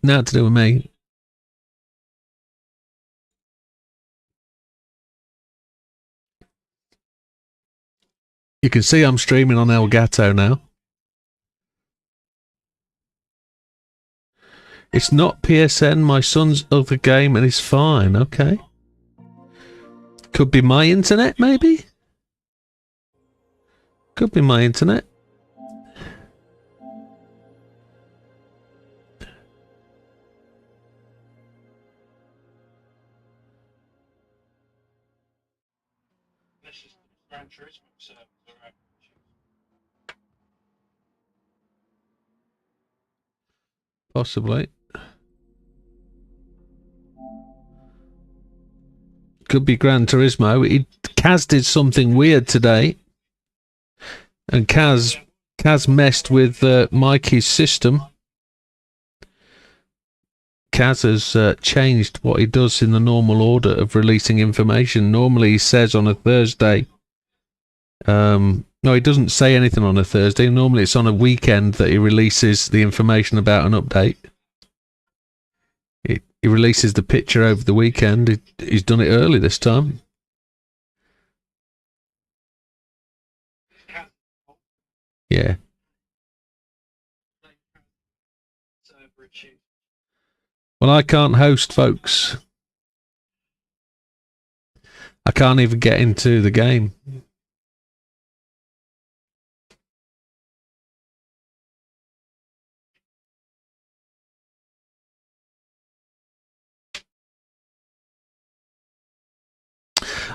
[SPEAKER 1] Nothing to do with me. You can see I'm streaming on Elgato now. It's not PSN, my son's other game, and it's fine, okay. Could be my internet, maybe? Could be my internet. Possibly. Could be Gran Turismo. Kaz did something weird today. And Kaz messed with Mikey's system. Kaz has changed what he does in the normal order of releasing information. Normally he says on a Thursday. No, he doesn't say anything on a Thursday. Normally it's on a weekend that he releases the information about an update. He releases the picture over the weekend. He's done it early this time. Yeah. Well, I can't host, folks. I can't even get into the game.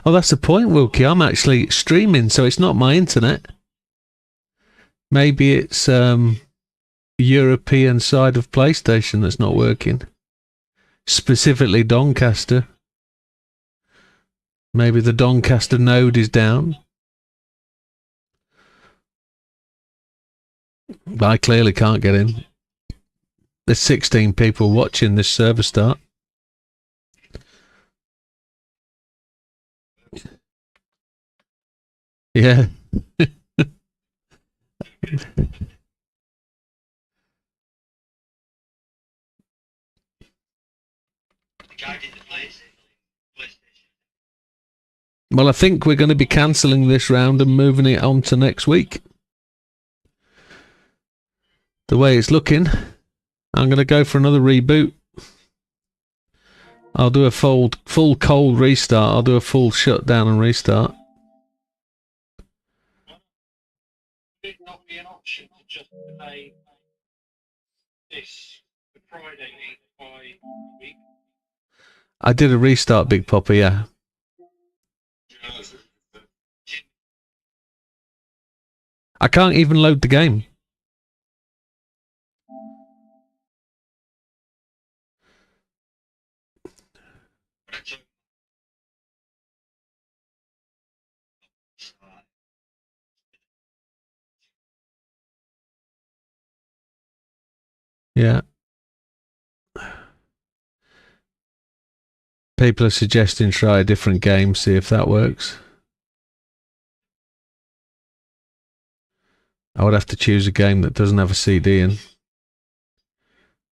[SPEAKER 1] Oh, that's the point, Wilkie. I'm actually streaming, so it's not my internet. Maybe it's European side of PlayStation that's not working. Specifically Doncaster. Maybe the Doncaster node is down. But I clearly can't get in. There's 16 people watching this server start. Yeah. Well, I think we're going to be cancelling this round and moving it on to next week. The way it's looking, I'm going to go for another reboot. I'll do a full cold restart. I'll do a full shutdown and restart.
[SPEAKER 2] Would it not be an option to just delay this the Friday by a week?
[SPEAKER 1] I did a restart, Big Papa, yeah. I can't even load the game. Yeah. People are suggesting try a different game, see if that works. I would have to choose a game that doesn't have a CD in.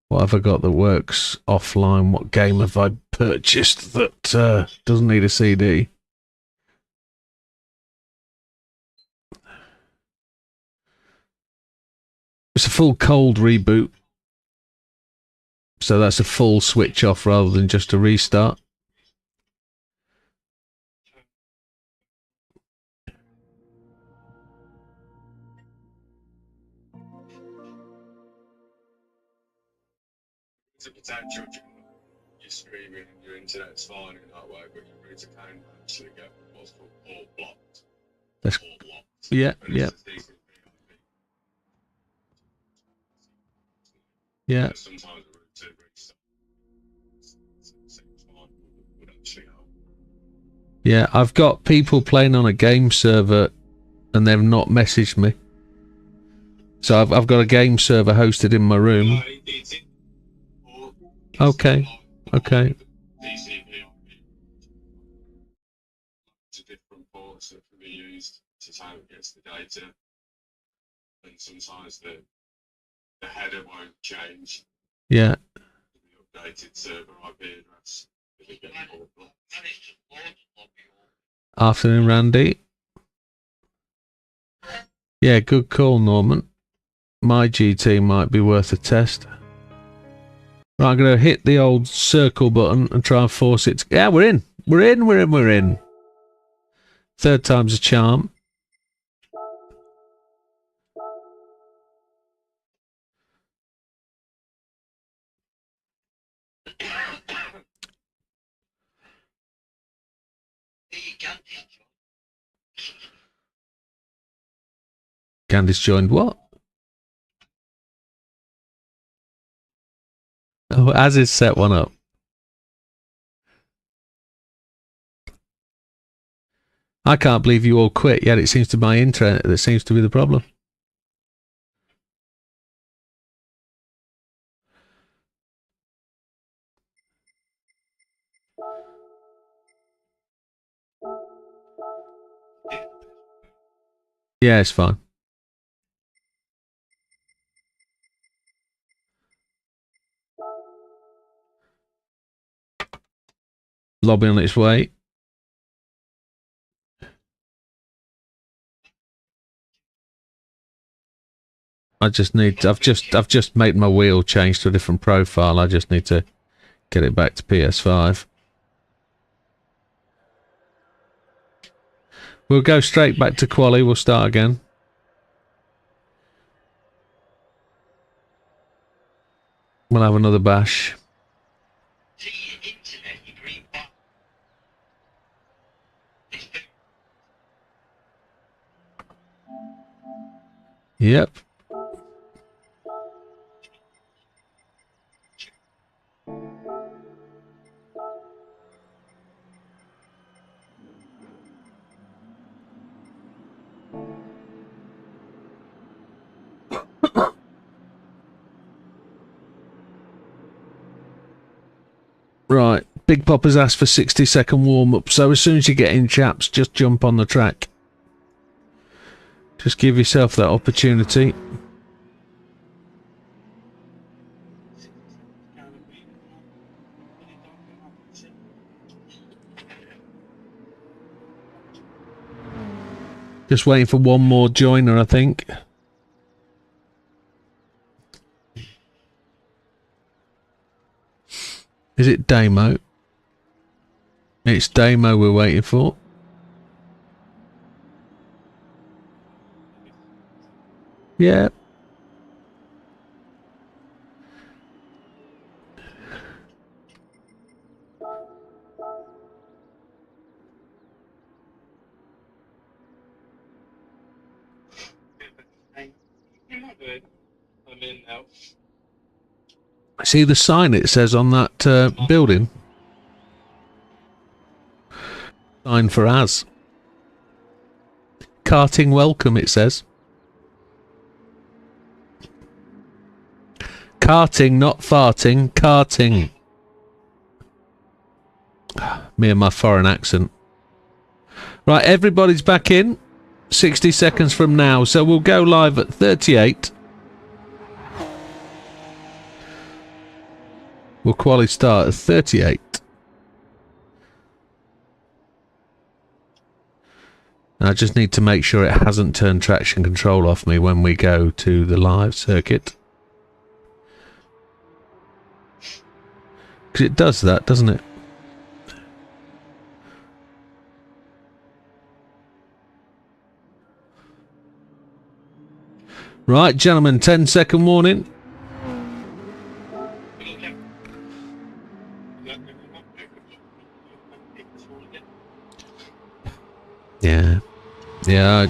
[SPEAKER 1] What have I got that works offline? What game have I purchased that doesn't need a CD? It's a full cold reboot. So that's a full switch off rather than just a restart.
[SPEAKER 4] It's a potential you're streaming and your internet's fine in that way, but your root account actually get what's called port blocked.
[SPEAKER 1] That's,
[SPEAKER 4] Port blocked.
[SPEAKER 1] yeah,
[SPEAKER 4] And
[SPEAKER 1] yeah,
[SPEAKER 4] it's a decent VIP.
[SPEAKER 1] yeah.
[SPEAKER 4] Sometimes the root to restart would actually help.
[SPEAKER 1] Yeah, I've got people playing on a game server and they've not messaged me. So I've got a game server hosted in my room. Okay, okay.
[SPEAKER 4] To different ports that can be used to how it gets the data, and sometimes the header won't change.
[SPEAKER 1] Yeah.
[SPEAKER 4] The updated server IP address. If you get port blocked.
[SPEAKER 1] Afternoon, Randy. Yeah, good call, Norman. My GT might be worth a test. Right, I'm going to hit the old circle button and try and force it to... Yeah, we're in. We're in, we're in, we're in. Third time's a charm. Candice joined what? Oh, as is set one up. I can't believe you all quit, yet it seems to be my internet that seems to be the problem. Yeah, it's fine. Lobby on its way. I just need... I've just made my wheel change to a different profile. I just need to get it back to PS5. We'll go straight back to quali. We'll start again. We'll have another bash. Yep. Right, Big Popper's asked for 60-second warm-up, so as soon as you get in, chaps, just jump on the track. Just give yourself that opportunity. Just waiting for one more joiner, I think. Is it Damo? It's Damo we're waiting for. Yeah.
[SPEAKER 2] I'm in now.
[SPEAKER 1] See the sign it says on that building? Sign for Az. Karting welcome, it says. Karting, not farting. Karting. Me and my foreign accent. Right, everybody's back in. 60 seconds from now, so we'll go live at 38. We'll quality start at 38. I just need to make sure it hasn't turned traction control off me when we go to the live circuit. Because it does that, doesn't it? Right, gentlemen, 10-second warning. Yeah. Yeah,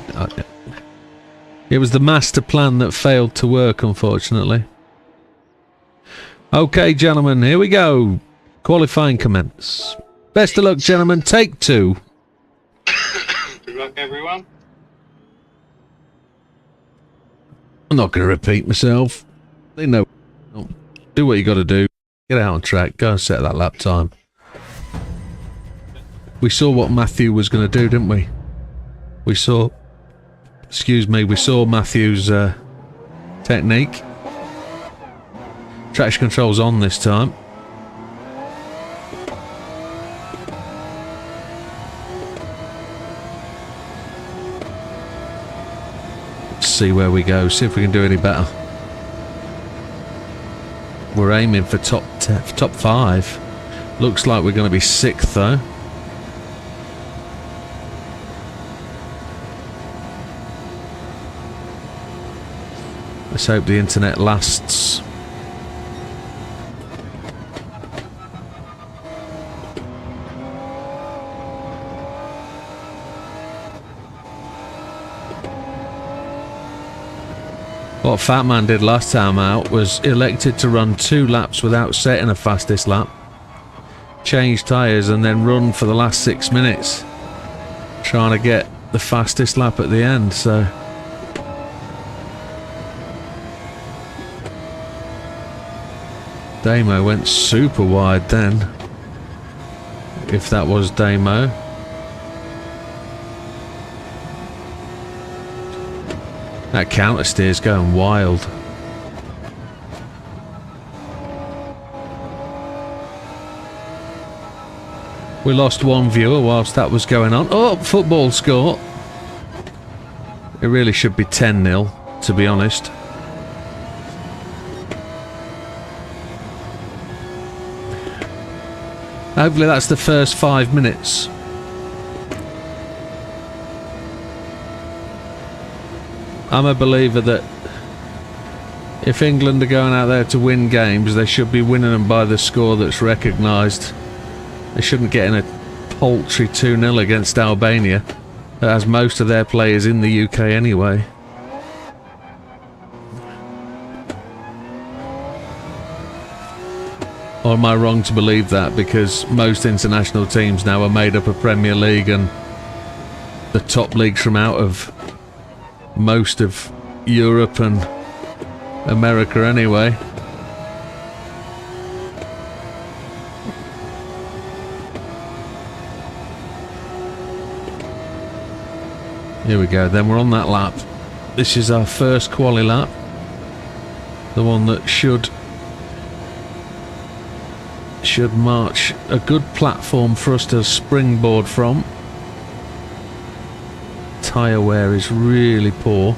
[SPEAKER 1] it was the master plan that failed to work, unfortunately. Okay, gentlemen, here we go. Qualifying commence. Best of luck, gentlemen. Take 2.
[SPEAKER 2] Good luck, everyone.
[SPEAKER 1] I'm not going to repeat myself. They know. Do what you got to do. Get out on track. Go and set that lap time. We saw what Matthew was going to do, didn't we? We saw... Excuse me, we saw Matthew's technique. Traction control's on this time. Let's see where we go, see if we can do any better. We're aiming for top 5. Looks like we're going to be 6th though. Let's hope the internet lasts. What Fat Man did last time out was elected to run 2 laps without setting a fastest lap, change tyres and then run for the last 6 minutes trying to get the fastest lap at the end. So Damo went super wide then, if that was Damo. That counter steer's going wild. We lost one viewer whilst that was going on. Oh, football score. It really should be 10-0, to be honest. Hopefully that's the first 5 minutes. I'm a believer that if England are going out there to win games, they should be winning them by the score that's recognised. They shouldn't get in a paltry 2-0 against Albania, that has most of their players in the UK anyway. Or am I wrong to believe that? Because most international teams now are made up of Premier League and the top leagues from out of most of Europe and America anyway. Here we go, then we're on that lap. This is our first quali lap. The one that should march a good platform for us to springboard from. Tyre wear is really poor.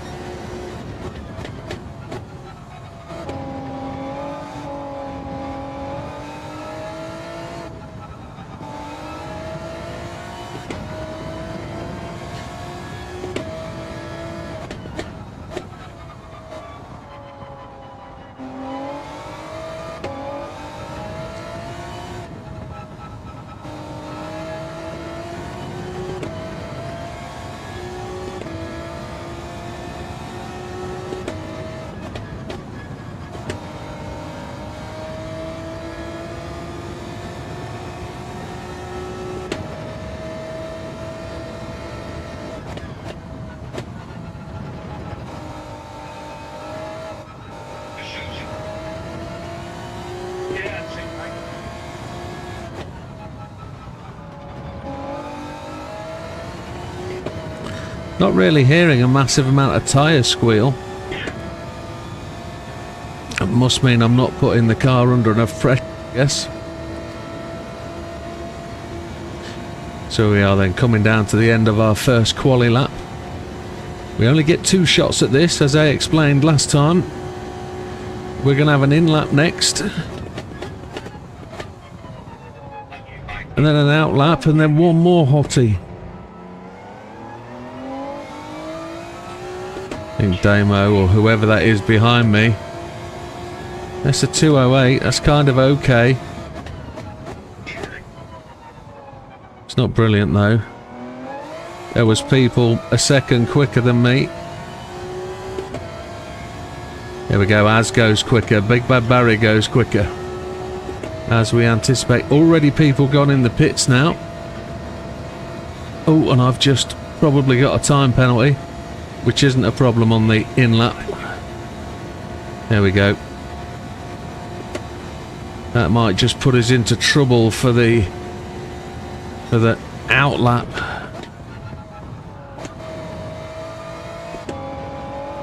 [SPEAKER 1] Not really hearing a massive amount of tyre squeal. It must mean I'm not putting the car under enough pressure, I guess. So we are then coming down to the end of our first quali lap. We only get 2 shots at this, as I explained last time. We're going to have an in lap next. And then an out lap, and then one more hottie. I think Damo, or whoever that is behind me. That's a 2:08, that's kind of okay. It's not brilliant though. There was people a second quicker than me. There we go, Az goes quicker, Big Bad Barry goes quicker. As we anticipate, already people gone in the pits now. Oh, and I've just probably got a time penalty, which isn't a problem on the in lap. There we go. That might just put us into trouble for the out lap.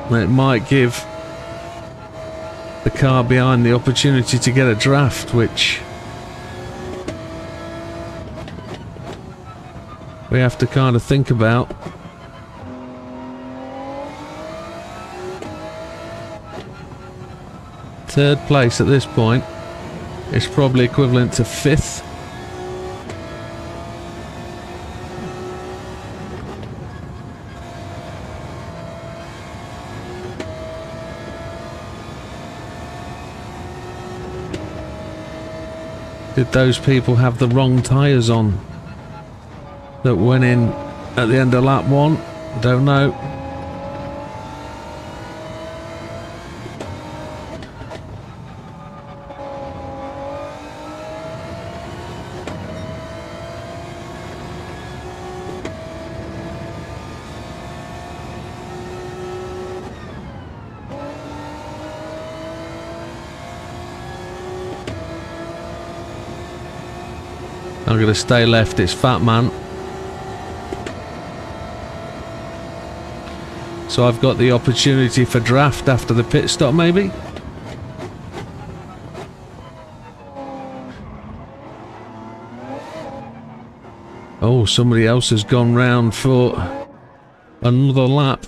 [SPEAKER 1] It might give the car behind the opportunity to get a draft, which we have to kind of think about. Third place at this point is probably equivalent to 5th. Did those people have the wrong tyres on that went in at the end of lap 1? Don't know. I'm going to stay left, it's Fat Man. So I've got the opportunity for draft after the pit stop, maybe? Oh, somebody else has gone round for another lap.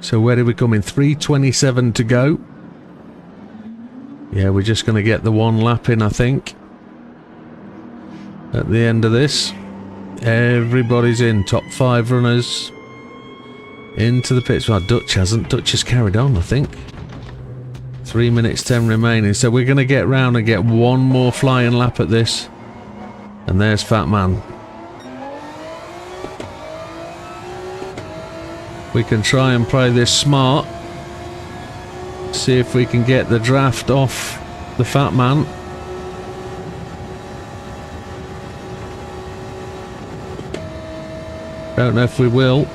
[SPEAKER 1] So where did we come in? 3:27 to go. Yeah, we're just going to get the one lap in, I think. At the end of this. Everybody's in. Top 5 runners. Into the pits. Well, Dutch hasn't. Dutch has carried on, I think. 3 minutes 10 remaining. So we're going to get round and get one more flying lap at this. And there's Fat Man. We can try and play this smart. See if we can get the draft off the Fat Man. Don't know if we will.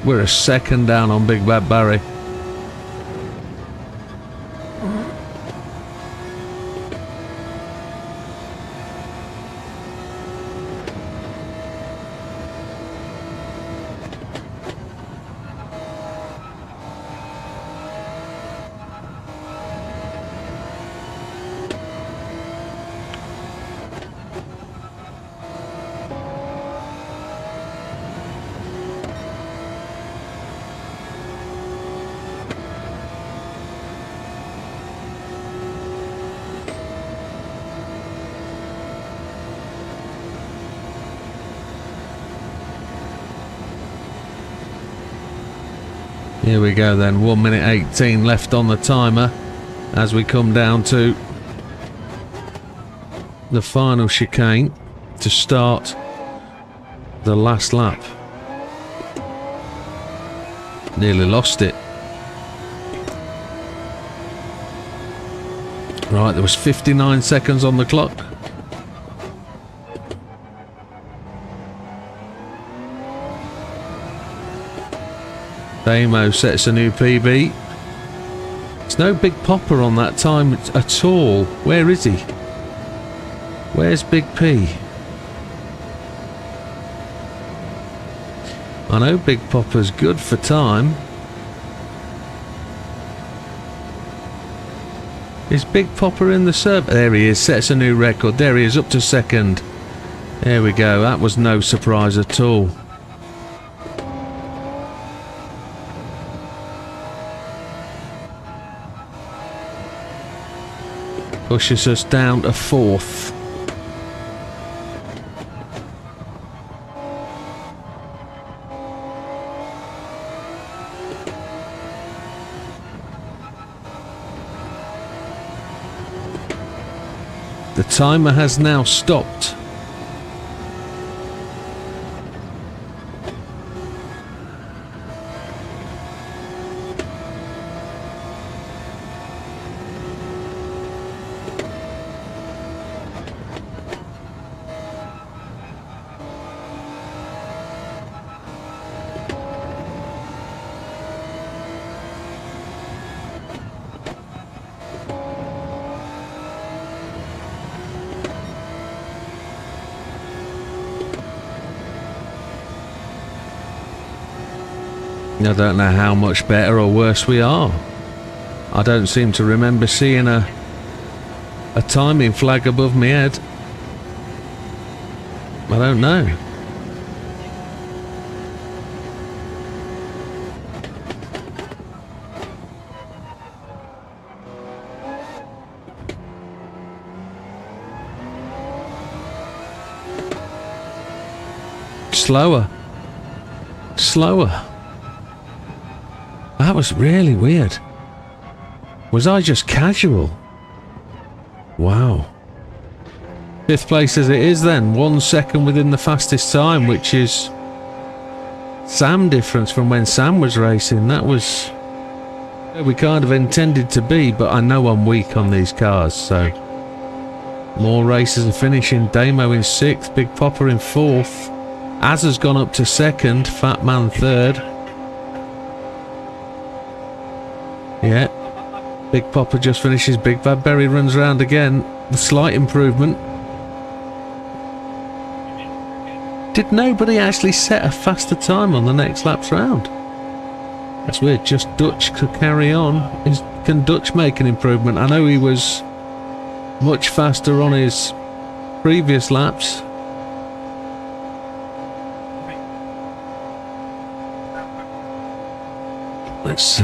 [SPEAKER 1] We're a second down on Big Bad Barry. Here we go then, 1 minute 18 left on the timer as we come down to the final chicane to start the last lap. Nearly lost it. Right, there was 59 seconds on the clock. Damo sets a new PB. It's no Big Popper on that time at all. Where is he? Where's Big P? I know Big Popper's good for time. Is Big Popper in the server? There he is, sets a new record. There he is, up to second. There we go, that was no surprise at all. Pushes us down to fourth. The timer has now stopped. I don't know how much better or worse we are. I don't seem to remember seeing a timing flag above my head. I don't know. Slower. Slower. That was really weird. Was I just casual? Wow. Fifth place as it is then. 1 second within the fastest time, which is Sam difference from when Sam was racing. That was where we kind of intended to be, but I know I'm weak on these cars, so more races are finishing. Damo in 6th, Big Popper in 4th. Az has gone up to 2nd, Fat Man 3rd. Yeah, Big Popper just finishes. Big Bad Berry runs round again. The slight improvement. Did nobody actually set a faster time on the next laps round? That's weird. Just Dutch could carry on. Can Dutch make an improvement? I know he was much faster on his previous laps. Let's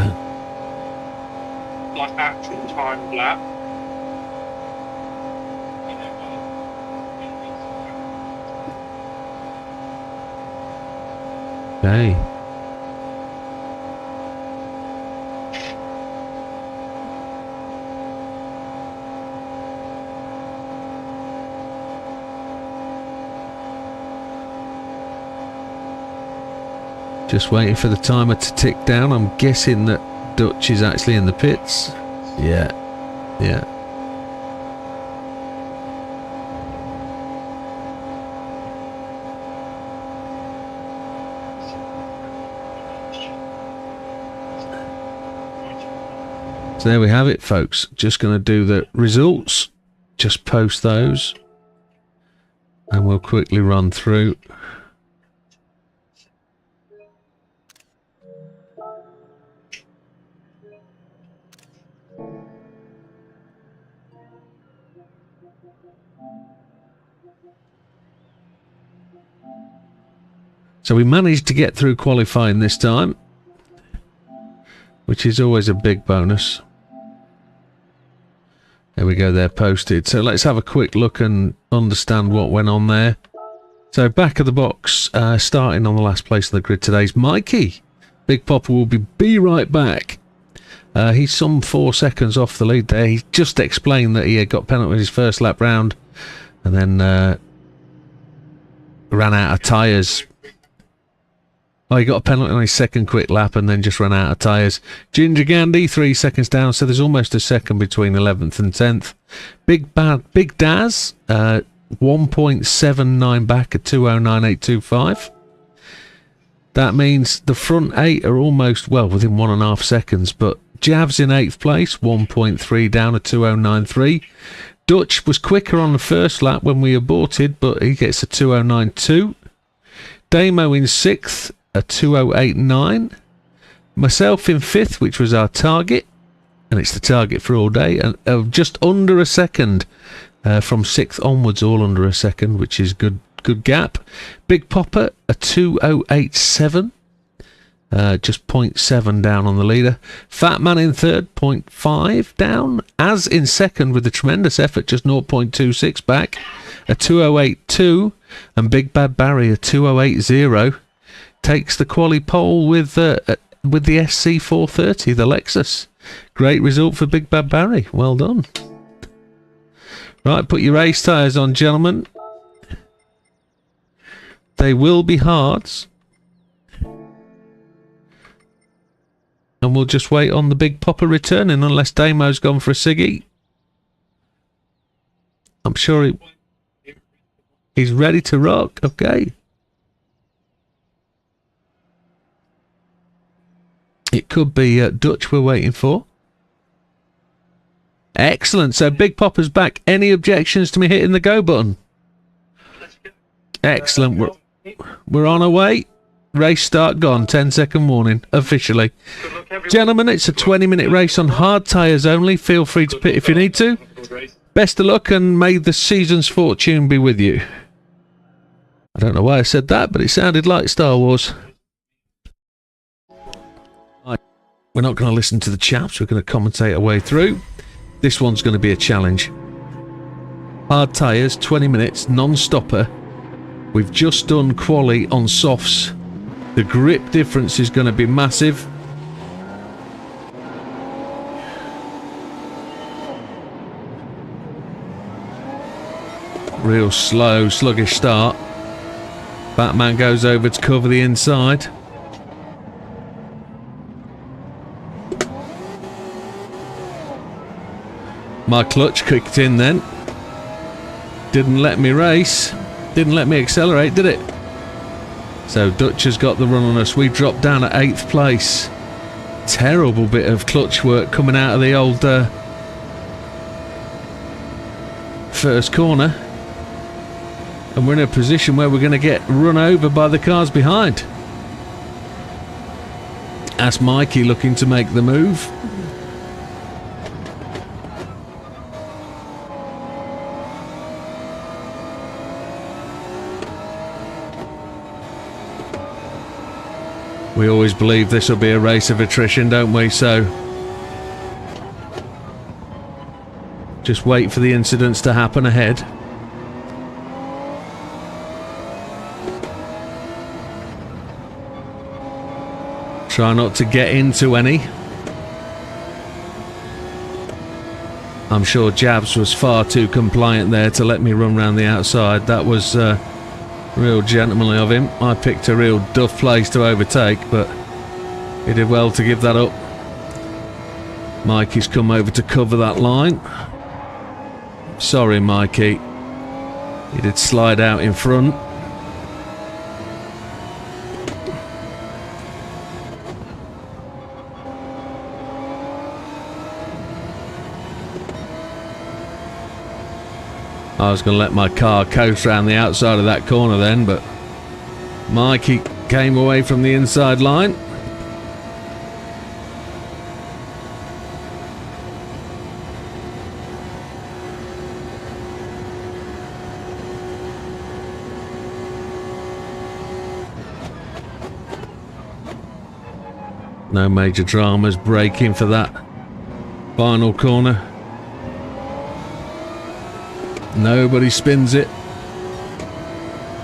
[SPEAKER 2] like actual time lap.
[SPEAKER 1] okay. Just waiting for the timer to tick down. I'm guessing that Dutch is actually in the pits. Yeah. Yeah. So there we have it, folks. Just going to do the results. Just post those. And we'll quickly run through. So we managed to get through qualifying this time, which is always a big bonus. There we go, they're posted. So let's have a quick look and understand what went on there. So back of the box, starting on the last place of the grid today is Mikey. Big Popper will be right back. He's some 4 seconds off the lead there. He just explained that he had got penalty in his first lap round and then ran out of tyres. Oh, he got a penalty on his second quick lap and then just ran out of tyres. Ginger Gandhi, 3 seconds down, so there's almost a second between 11th and 10th. Big Daz, 1.79 back at 209.825. That means the front 8 are almost, well, within 1.5 seconds, but Jav's in 8th place, 1.3 down at 209.3. Dutch was quicker on the first lap when we aborted, but he gets a 209.2. Damo in 6th, a 208.9. Myself in 5th, which was our target, and it's the target for all day, and just under a second from 6th onwards, all under a second, which is good gap. Big Popper, a 208.7. Just 0.7 down on the leader. Fat Man in 3rd, 0.5 down. As in 2nd with a tremendous effort, just 0.26 back. A 208.2. And Big Bad Barry, a 208.0. Takes the quali pole with the SC430, the Lexus. Great result for Big Bad Barry. Well done. Right, put your race tyres on, gentlemen. They will be hards. And we'll just wait on the Big Popper returning unless Damo's gone for a ciggy. I'm sure he's ready to rock. Okay. It could be Dutch we're waiting for. Excellent. So Big Popper's back. Any objections to me hitting the go button? Excellent. We're on our way. Race start gone. 10-second warning officially. Gentlemen, it's a 20-minute race on hard tyres only. Feel free to pit if you need to. Best of luck and may the season's fortune be with you. I don't know why I said that, but it sounded like Star Wars. We're not going to listen to the chaps. We're going to commentate our way through. This one's going to be a challenge. Hard tyres, 20 minutes, non-stopper. We've just done quali on softs. The grip difference is going to be massive. Real slow, sluggish start. Batman goes over to cover the inside. My clutch kicked in then. Didn't let me race. Didn't let me accelerate, did it? So Dutch has got the run on us. We dropped down at 8th place. Terrible bit of clutch work coming out of the old first corner. And we're in a position where we're going to get run over by the cars behind. That's Mikey looking to make the move. We always believe this will be a race of attrition, don't we? So just wait for the incidents to happen ahead. Try not to get into any. I'm sure Jabs was far too compliant there to let me run round the outside. That was real gentlemanly of him. I picked a real duff place to overtake, but he did well to give that up. Mikey's come over to cover that line. Sorry, Mikey. He did slide out in front. I was going to let my car coast around the outside of that corner then, but Mikey came away from the inside line. No major dramas, braking for that final corner. Nobody spins it.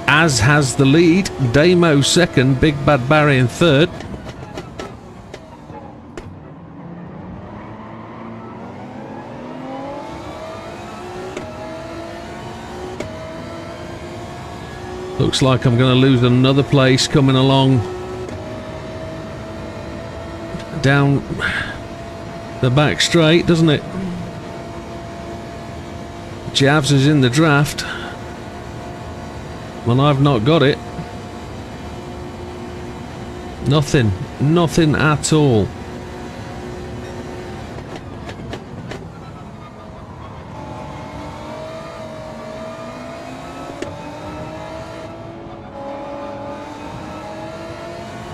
[SPEAKER 1] As has the lead. Damo second, Big Bad Barry in third. Looks like I'm going to lose another place coming along down the back straight, doesn't it? Javs is in the draft. Well, I've not got it. Nothing. Nothing at all.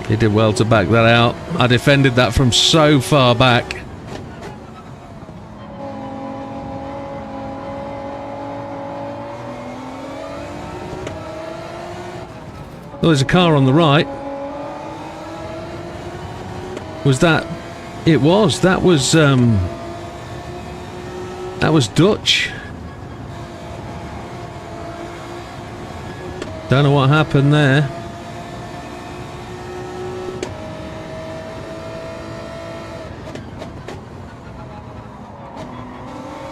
[SPEAKER 1] He did well to back that out. I defended that from so far back. Oh, there's a car on the right. Was that... It was. That was Dutch. Don't know what happened there.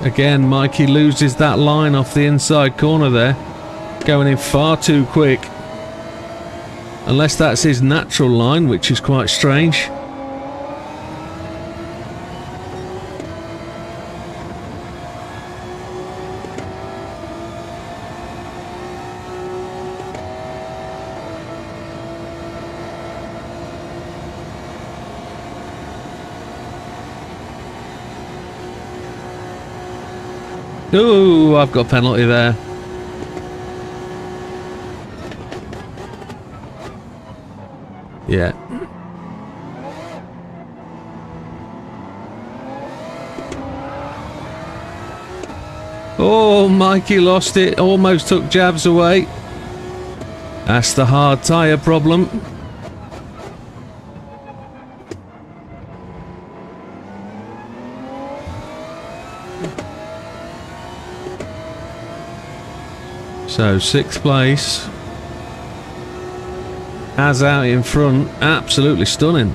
[SPEAKER 1] Again, Mikey loses that line off the inside corner there. Going in far too quick. Unless that's his natural line, which is quite strange. Ooh, I've got a penalty there. Yeah. Oh, Mikey lost it. Almost took Javs away. That's the hard tyre problem. So, 6th place. As out in front, absolutely stunning.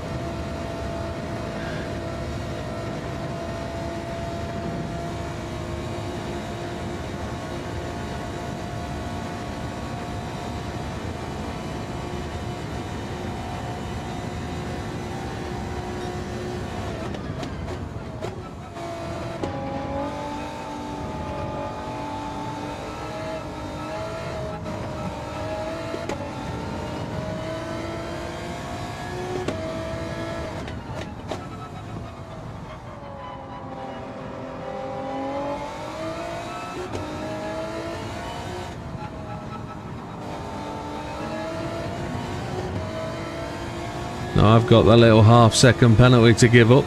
[SPEAKER 1] Now I've got that little half-second penalty to give up.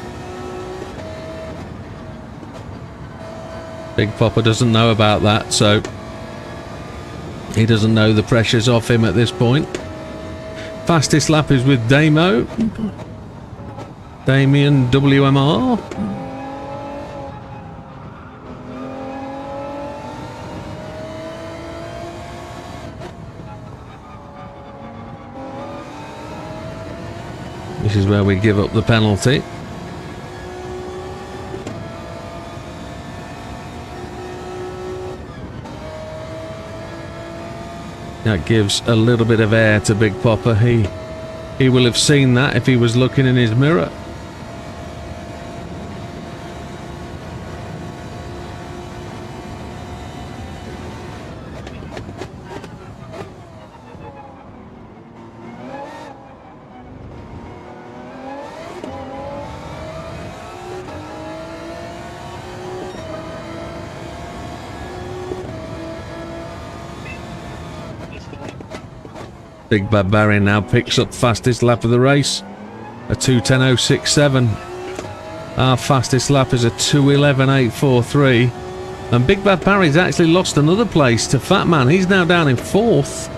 [SPEAKER 1] Big Papa doesn't know about that, so he doesn't know the pressure's off him at this point. Fastest lap is with Damo. Damien WMR. This is where we give up the penalty. That gives a little bit of air to Big Papa. He will have seen that if he was looking in his mirror. Big Bad Barry now picks up fastest lap of the race, a 2:10.067. Our fastest lap is a 2:11.843. And Big Bad Barry's actually lost another place to Fat Man. He's now down in 4th.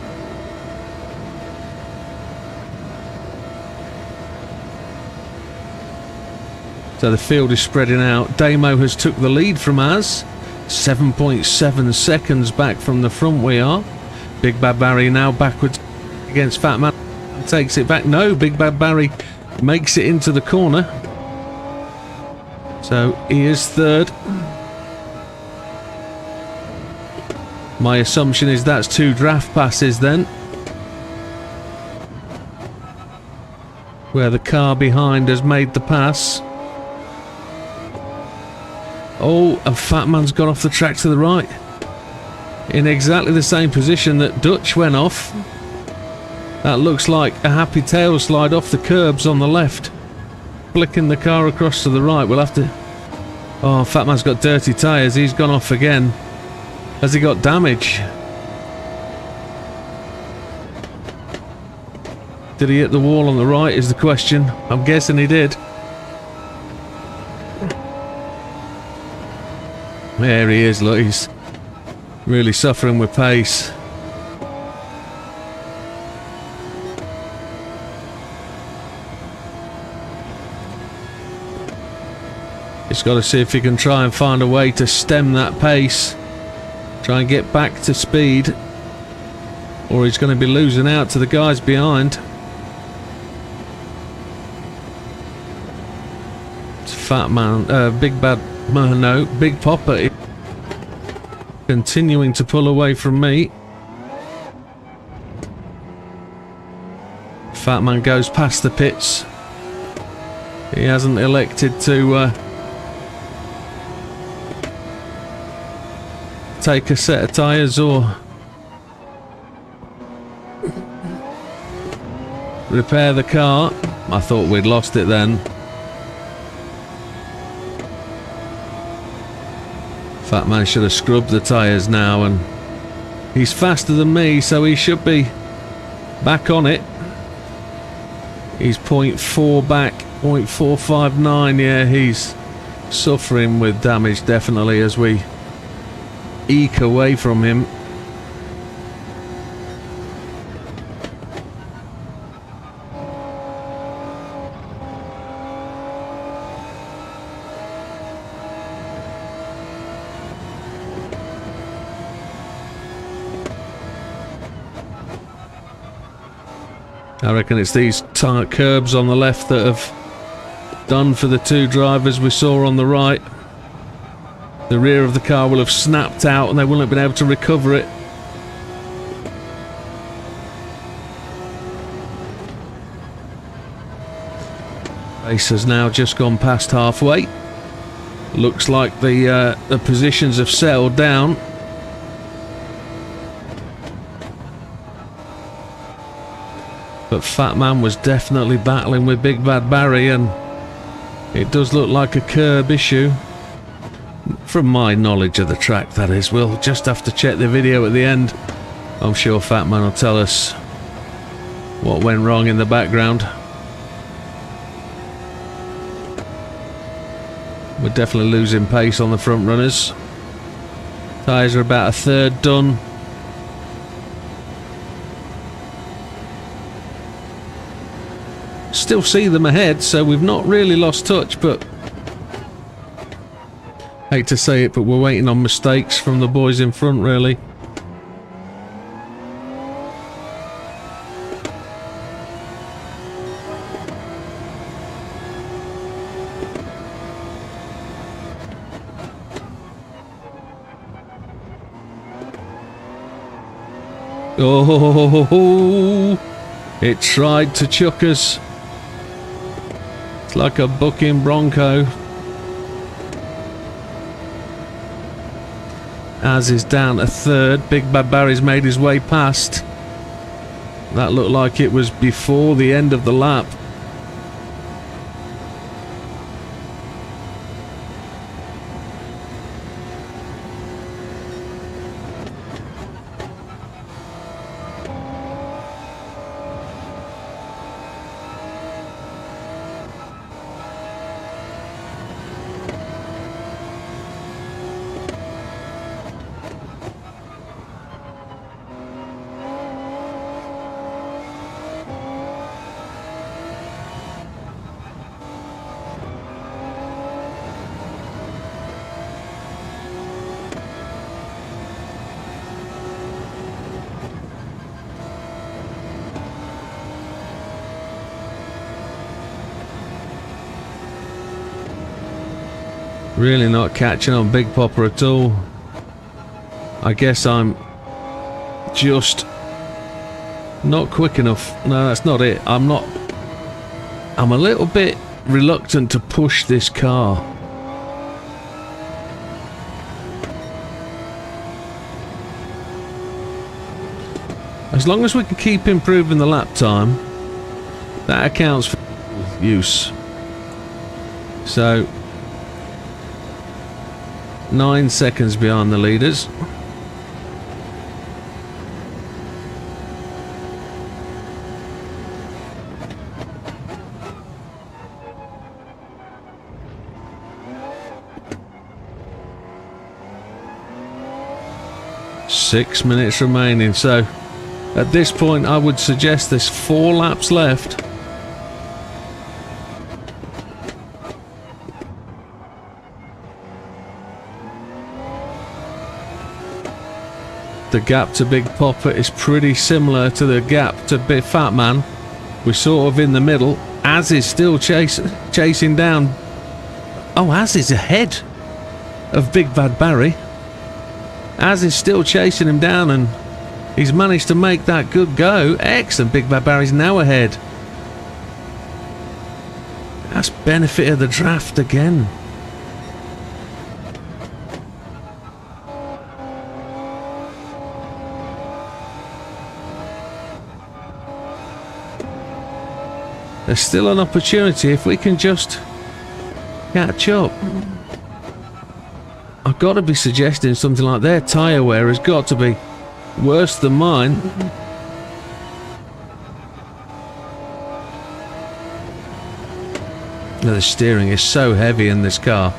[SPEAKER 1] So the field is spreading out. Damo has took the lead from us. 7.7 seconds back from the front we are. Big Bad Barry now backwards against Fat Man. Takes it back. No, Big Bad Barry makes it into the corner. So he is 3rd. My assumption is that's 2 draft passes then. where the car behind has made the pass. Oh, and Fat Man's gone off the track to the right. In exactly the same position that Dutch went off. That looks like a happy tail slide off the curbs on the left. Flicking the car across to the right. We'll have to... Oh, Fat Man's got dirty tyres. He's gone off again. Has he got damage? Did he hit the wall on the right is the question. I'm guessing he did. There he is, look, he's really suffering with pace. He's got to see if he can try and find a way to stem that pace. Try and get back to speed. Or he's going to be losing out to the guys behind. It's Fat Man, Big Bad, no, Big Popper. Continuing to pull away from me. Fat Man goes past the pits. He hasn't elected to take a set of tyres or repair the car. I thought we'd lost it then. Fat Man should have scrubbed the tyres now, and he's faster than me, so he should be back on it. He's 0.4 back, 0.459. Yeah, he's suffering with damage definitely as we eke away from him. I reckon it's these tight curbs on the left that have done for the two drivers we saw on the right. The rear of the car will have snapped out and they wouldn't have been able to recover it. Race has now just gone past halfway. Looks like the positions have settled down. But Fat Man was definitely battling with Big Bad Barry, and it does look like a curb issue. From my knowledge of the track, that is. We'll just have to check the video at the end. I'm sure Fat Man will tell us what went wrong in the background. We're definitely losing pace on the front runners. Tyres are about a third done. Still see them ahead, so we've not really lost touch, but hate to say it, but we're waiting on mistakes from the boys in front, really. Oh, it tried to chuck us. It's like a bucking bronco. As is down a third. Big Bad Barry's made his way past. That looked like it was before the end of the lap. Really not catching on Big Popper at all. I guess I'm just not quick enough. No, that's not it. I'm not I'm a little bit reluctant to push this car. As long as we can keep improving the lap time, that accounts for use. So 9 seconds behind the leaders. Six minutes remaining, so at this point I would suggest there's 4 laps left. The gap to Big Popper is pretty similar to the gap to Big Fat Man. We're sort of in the middle. Az is still chasing down. Oh, Az is ahead of Big Bad Barry. Az is still chasing him down, and he's managed to make that good go. Excellent. Big Bad Barry's now ahead. That's benefit of the draft again. There's still an opportunity if we can just catch up. I've got to be suggesting something like their tyre wear has got to be worse than mine. The steering is so heavy in this car.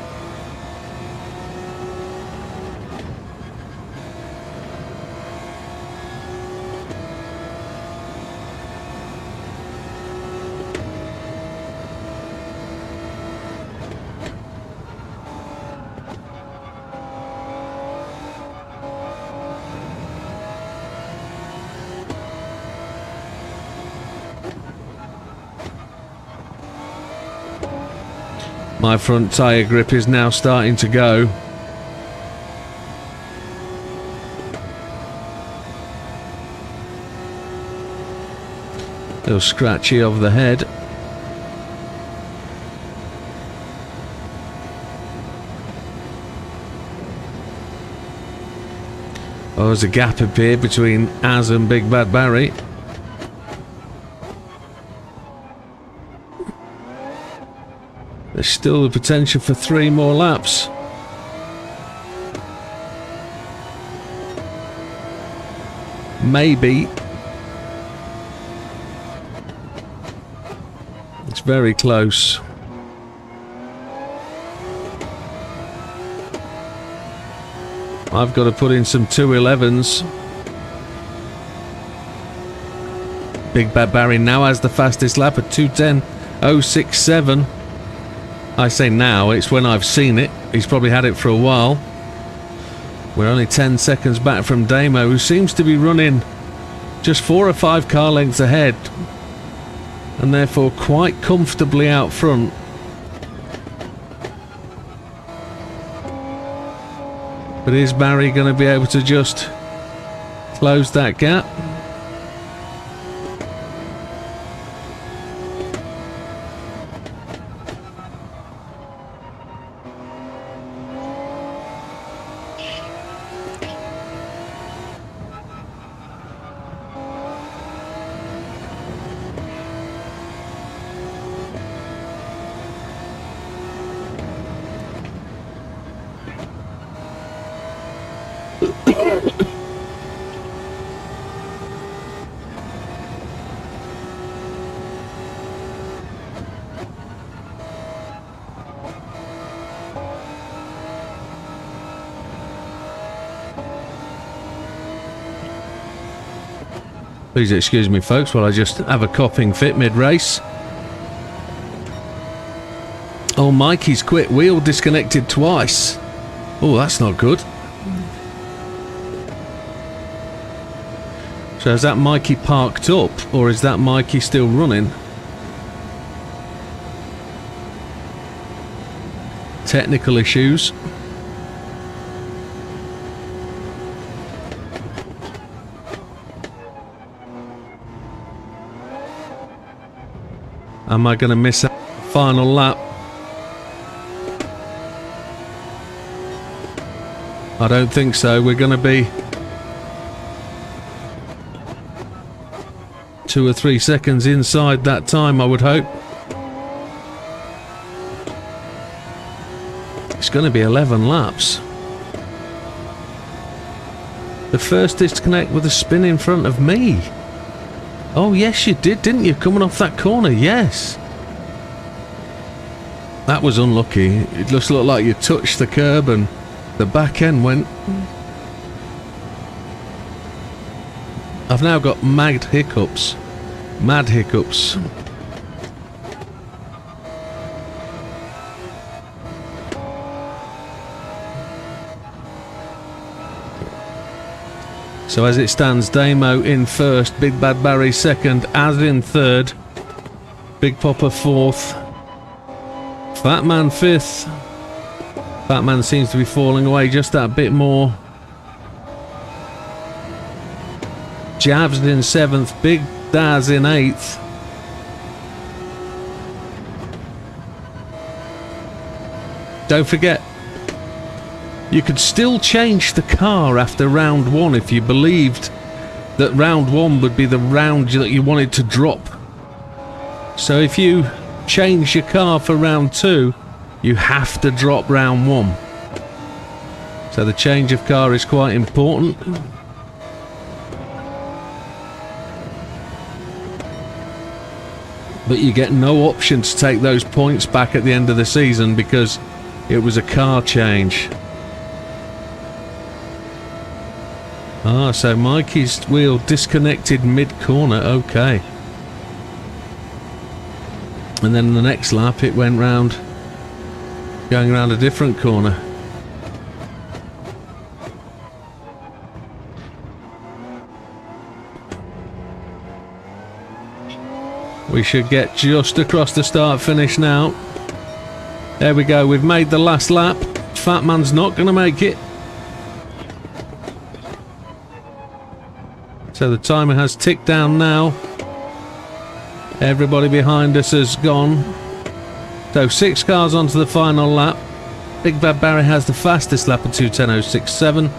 [SPEAKER 1] My front tyre grip is now starting to go. A little scratchy over the head. Oh, there's a gap appeared between Az and Big Bad Barry. There's still the potential for 3 more laps. Maybe. It's very close. I've got to put in some 2:11s. Big Bad Barry now has the fastest lap at 2:10.067. I say now, it's when I've seen it. He's probably had it for a while. We're only 10 seconds back from Damo, who seems to be running just 4 or 5 car lengths ahead, and therefore quite comfortably out front. But is Barry going to be able to just close that gap? Please excuse me, folks, while I just have a coughing fit mid-race. Oh, Mikey's quit wheel disconnected twice. Oh, that's not good. So is that Mikey parked up, or is that Mikey still running? Technical issues. Am I going to miss a final lap? I don't think so. We're going to be 2 or 3 seconds inside that time, I would hope. It's going to be 11 laps. The first disconnect with a spin in front of me. Oh yes, you did, didn't you? Coming off that corner, yes. That was unlucky. It just looked like you touched the curb and the back end went. I've now got mad hiccups. Mad hiccups. So as it stands, Damo in first, Big Bad Barry second, Az in third, Big Popper fourth, Fat Man fifth. Fat Man seems to be falling away just that bit more. Javs in seventh, Big Daz in eighth. Don't forget, you could still change the car after round one if you believed that round one would be the round that you wanted to drop. So if you change your car for round two, you have to drop round one. So the change of car is quite important. But you get no option to take those points back at the end of the season because it was a car change. Ah, so Mikey's wheel disconnected mid-corner, okay. And then the next lap it went round, going around a different corner. We should get just across the start finish now. There we go, we've made the last lap. Fat Man's not going to make it. So the timer has ticked down now. Everybody behind us has gone. So 6 cars onto the final lap. Big Bad Barry has the fastest lap at 2:10.067.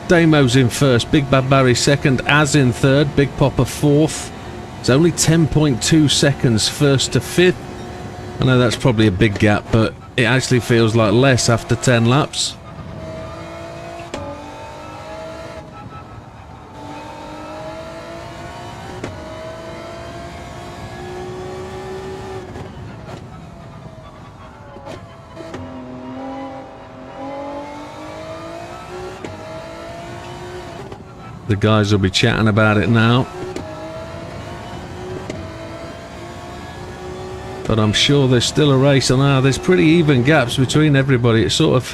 [SPEAKER 1] Damo's in first, Big Bad Barry second, Az in third, Big Popper fourth. It's only 10.2 seconds first to fifth. I know that's probably a big gap, but it actually feels like less after 10 laps. The guys will be chatting about it now. But I'm sure there's still a race on now. There's pretty even gaps between everybody. It sort of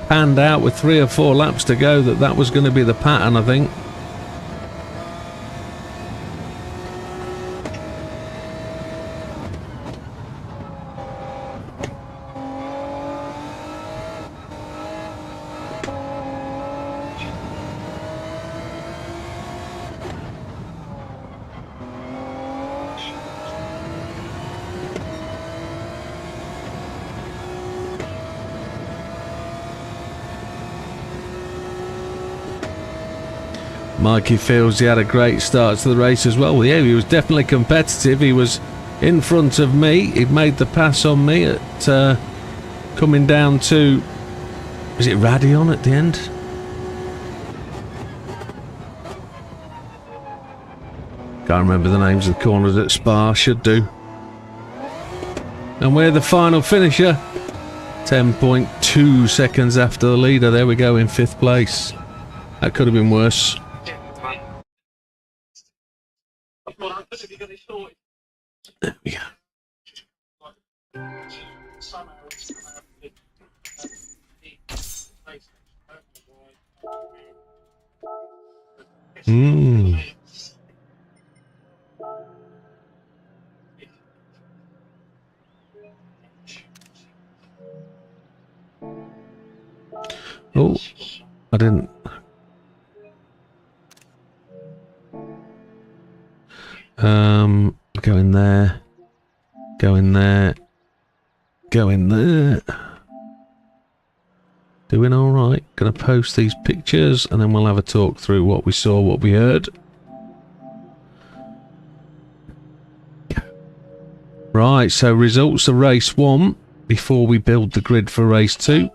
[SPEAKER 1] panned out with 3 or 4 laps to go that was going to be the pattern, I think. Mikey feels he had a great start to the race as well. Yeah, he was definitely competitive. He was in front of me. He made the pass on me at coming down to, is it Radion at the end? Can't remember the names of the corners at Spa, should do. And we're the final finisher. 10.2 seconds after the leader. There we go in 5th place. That could have been worse. There we go. I didn't. Go in there. Go in there. Go in there. Doing alright. Gonna post these pictures and then we'll have a talk through what we saw, what we heard. Right, so results of race 1 before we build the grid for race 2.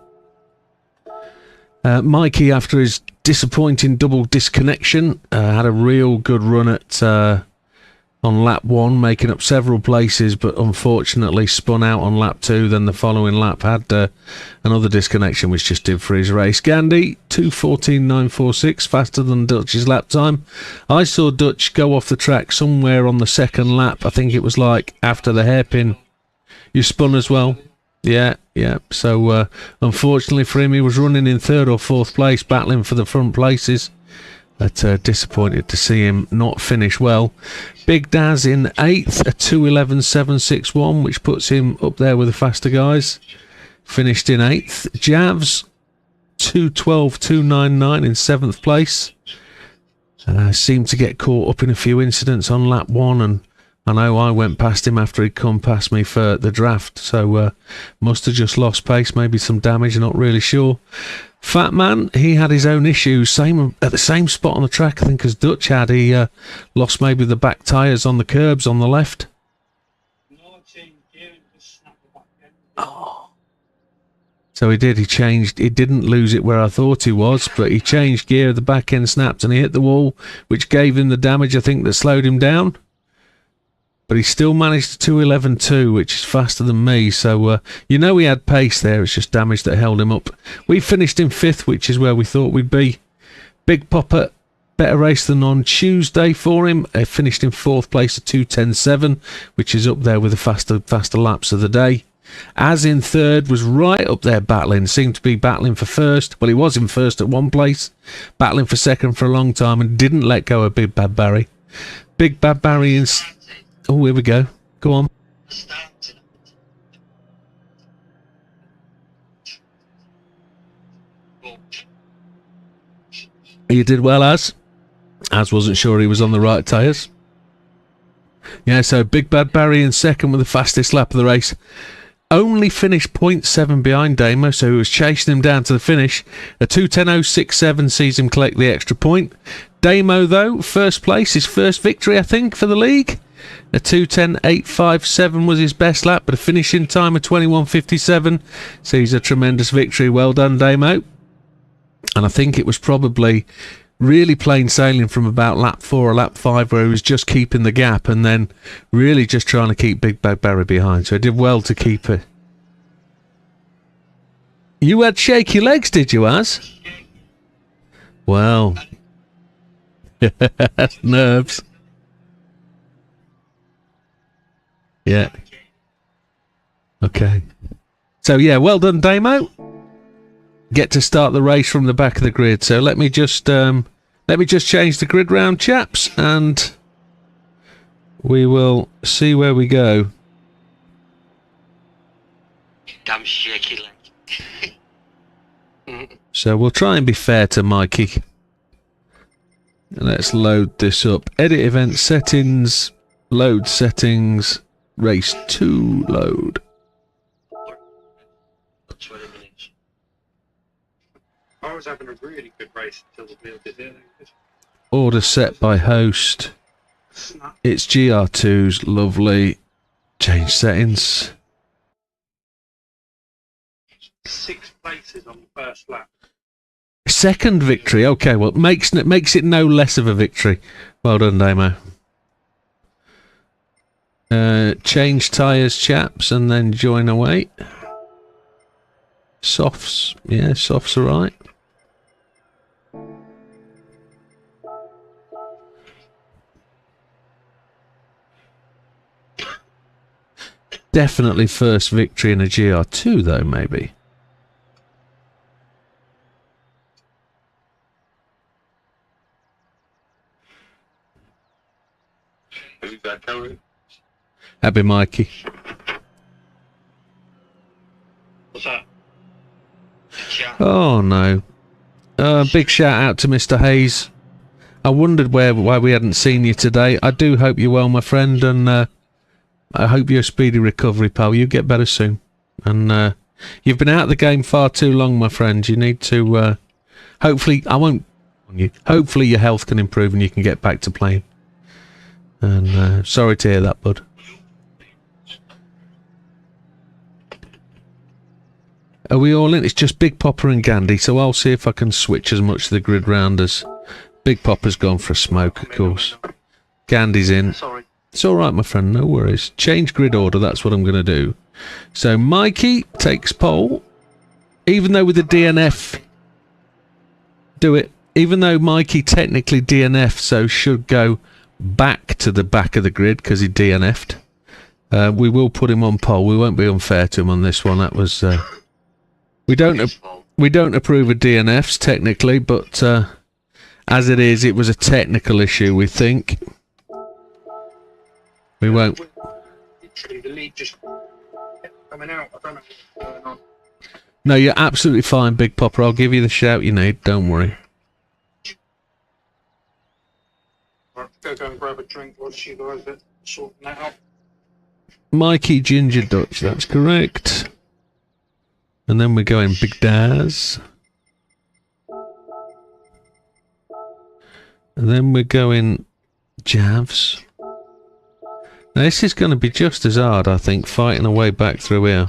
[SPEAKER 1] Mikey, after his disappointing double disconnection, had a real good run at on lap 1, making up several places, but unfortunately spun out on lap 2. Then the following lap had another disconnection, which just did for his race. Gandhi, 2:14.946, faster than Dutch's lap time. I saw Dutch go off the track somewhere on the second lap. I think it was like after the hairpin. You spun as well? Yeah. So unfortunately for him, he was running in 3rd or 4th place, battling for the front places. But disappointed to see him not finish well. Big Daz in 8th, a 2:11.761, which puts him up there with the faster guys. Finished in 8th. Javs, 2:12.299 in 7th place. Seemed to get caught up in a few incidents on lap 1, and I know I went past him after he'd come past me for the draft, so must have just lost pace, maybe some damage, not really sure. Fat Man, he had his own issues, at the same spot on the track I think as Dutch had. He lost maybe the back tyres on the curbs on the left. Oh. So he did, he didn't lose it where I thought he was, but he changed gear, the back end snapped and he hit the wall, which gave him the damage I think that slowed him down. But he still managed to 2:11.2, which is faster than me. So, you know he had pace there. It's just damage that held him up. We finished in 5th, which is where we thought we'd be. Big Popper, better race than on Tuesday for him. Finished in 4th place at 2:10.7, which is up there with the faster laps of the day. As in 3rd, was right up there battling. Seemed to be battling for 1st. Well, he was in 1st at one place. Battling for 2nd for a long time and didn't let go of Big Bad Barry. Big Bad Barry is... Oh, here we go. Go on. You did well, Az wasn't sure he was on the right tyres. Yeah, so Big Bad Barry in 2nd with the fastest lap of the race. Only finished 0.7 behind Damo, so he was chasing him down to the finish. A 2:10.067 sees him collect the extra point. Damo, though, 1st place, his first victory, I think, for the league. A 2:10.857 was his best lap, but a finishing time of 21:57 sees a tremendous victory. Well done, Damo. And I think it was probably really plain sailing from about lap 4 or lap 5, where he was just keeping the gap and then really just trying to keep Big Bad Barry behind. So he did well to keep it. You had shaky legs, did you, Az? Well, nerves. Yeah. Okay. So yeah, well done, Damo. Get to start the race from the back of the grid. So let me just change the grid round, chaps, and we will see where we go.
[SPEAKER 3] Damn shaky leg.
[SPEAKER 1] So we'll try and be fair to Mikey. Let's load this up. Edit event settings. Load settings. Race 2 load.
[SPEAKER 2] I was having a really good race until the wheel did it.
[SPEAKER 1] Order set by host. It's Gr2's. Lovely. Change settings.
[SPEAKER 2] 6 places on the first lap.
[SPEAKER 1] 2nd victory. Okay, well, makes it no less of a victory. Well done, Damo. Change tyres, chaps, and then join away. Softs. Yeah, softs are right. Definitely first victory in a GR2, though, maybe.
[SPEAKER 4] Who's that going?
[SPEAKER 1] Happy Mikey.
[SPEAKER 2] What's that?
[SPEAKER 1] Oh, no. Big shout out to Mr. Hayes. I wondered why we hadn't seen you today. I do hope you're well, my friend, and I hope you're a speedy recovery, pal. You get better soon. And you've been out of the game far too long, my friend. You need to... hopefully, I won't... on you. Hopefully your health can improve and you can get back to playing. And sorry to hear that, bud. Are we all in? It's just Big Popper and Gandhi, so I'll see if I can switch as much to the grid round as... Big Popper's gone for a smoke, of course. Gandhi's in.
[SPEAKER 3] Sorry.
[SPEAKER 1] It's alright, my friend, no worries. Change grid order, that's what I'm going to do. So Mikey takes pole. Even though with the DNF... Do it. Even though Mikey technically DNF'd, so should go back to the back of the grid because he DNF'd. We will put him on pole. We won't be unfair to him on this one. That was... We don't approve of DNFs technically, but as it is, it was a technical issue. We think we won't.
[SPEAKER 2] Literally, the lead just kept coming out. I don't know what's going on.
[SPEAKER 1] No, you're absolutely fine, Big Popper. I'll give you the shout you need. Don't worry.
[SPEAKER 2] Right, go and grab a drink whilst you guys are sorting that out.
[SPEAKER 1] Mikey Ginger Dutch. That's correct. And then we're going Big Daz. And then we're going Javs. Now this is going to be just as hard, I think, fighting a way back through here.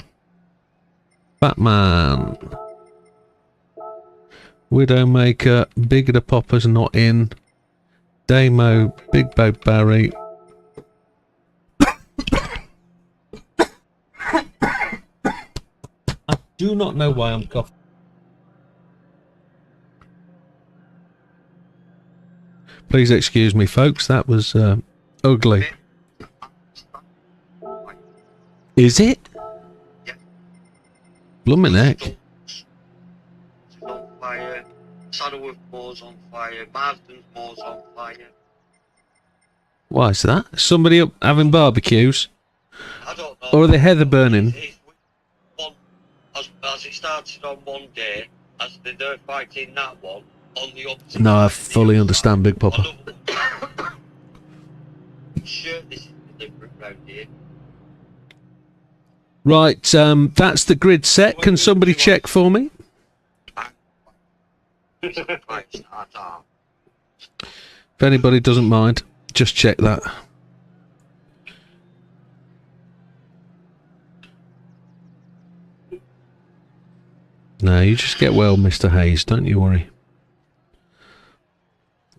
[SPEAKER 1] Batman. Widdowmaker. Big the Popper's not in. Damo. Big Boat Barry. I do not know why I'm coughing. Please excuse me, folks. That was ugly. Is it?
[SPEAKER 3] Yeah.
[SPEAKER 1] Bloomin' heck.
[SPEAKER 3] It's on fire. Saddleworth Moor's on fire. Marsden's Moor's on fire.
[SPEAKER 1] Why is that? Somebody up having barbecues?
[SPEAKER 3] I don't know.
[SPEAKER 1] Or are they heather burning?
[SPEAKER 3] As it started on one day, as they're fighting that one, on the opposite.
[SPEAKER 1] No, I
[SPEAKER 3] side,
[SPEAKER 1] fully
[SPEAKER 3] the other
[SPEAKER 1] understand,
[SPEAKER 3] side,
[SPEAKER 1] Big Popper.
[SPEAKER 3] Sure, this is different round here.
[SPEAKER 1] Right, that's the grid set. Can somebody check for me?
[SPEAKER 3] Right, start off.
[SPEAKER 1] If anybody doesn't mind, just check that. No, you just get well, Mr. Hayes. Don't you worry.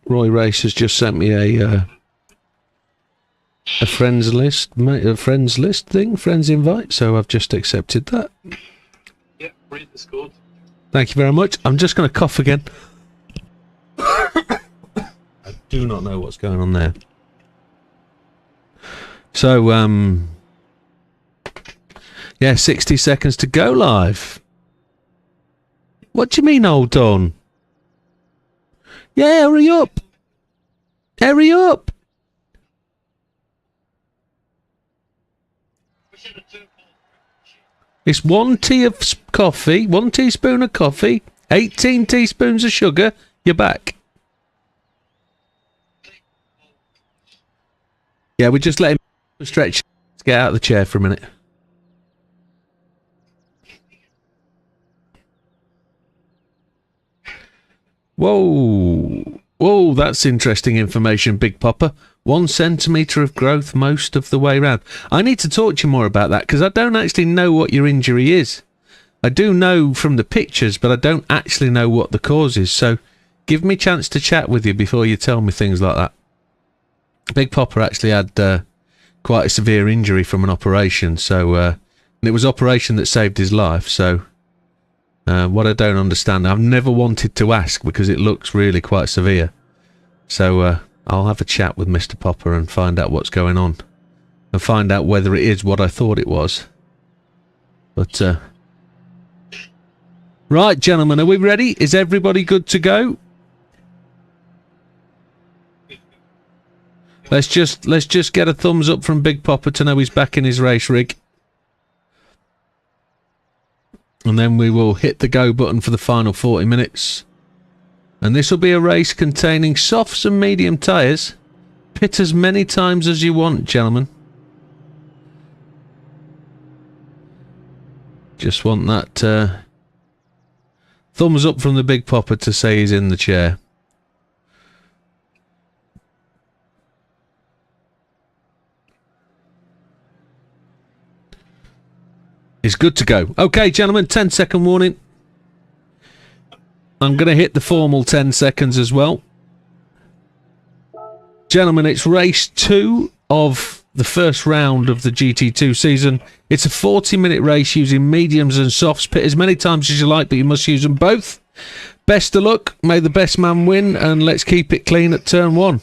[SPEAKER 1] Roy Race has just sent me a friends list, friends invite. So I've just accepted that.
[SPEAKER 2] Yeah, read the score.
[SPEAKER 1] Thank you very much. I'm just going to cough again. I do not know what's going on there. So yeah, 60 seconds to go live. What do you mean, hold on? Yeah, hurry up. Hurry up. It's 1 tea of coffee, 1 teaspoon of coffee, 18 teaspoons of sugar. You're back. Yeah, we just let him stretch. Let's get out of the chair for a minute. Whoa. Whoa, that's interesting information, Big Popper. 1 centimetre of growth most of the way round. I need to talk to you more about that, because I don't actually know what your injury is. I do know from the pictures, but I don't actually know what the cause is. So give me a chance to chat with you before you tell me things like that. Big Popper actually had quite a severe injury from an operation. So and it was operation that saved his life. So what I don't understand, I've never wanted to ask because it looks really quite severe. So I'll have a chat with Mr. Popper and find out what's going on. And find out whether it is what I thought it was. But, right, gentlemen, are we ready? Is everybody good to go? Let's just get a thumbs up from Big Popper to know he's back in his race rig. And then we will hit the go button for the final 40 minutes. And this will be a race containing softs and medium tyres. Pit as many times as you want, gentlemen. Just want that thumbs up from the Big Popper to say he's in the chair. He's good to go. Okay, gentlemen, 10-second warning. I'm going to hit the formal 10 seconds as well. Gentlemen, it's race 2 of the first round of the GT2 season. It's a 40-minute race using mediums and softs. Pit as many times as you like, but you must use them both. Best of luck. May the best man win, and let's keep it clean at turn 1.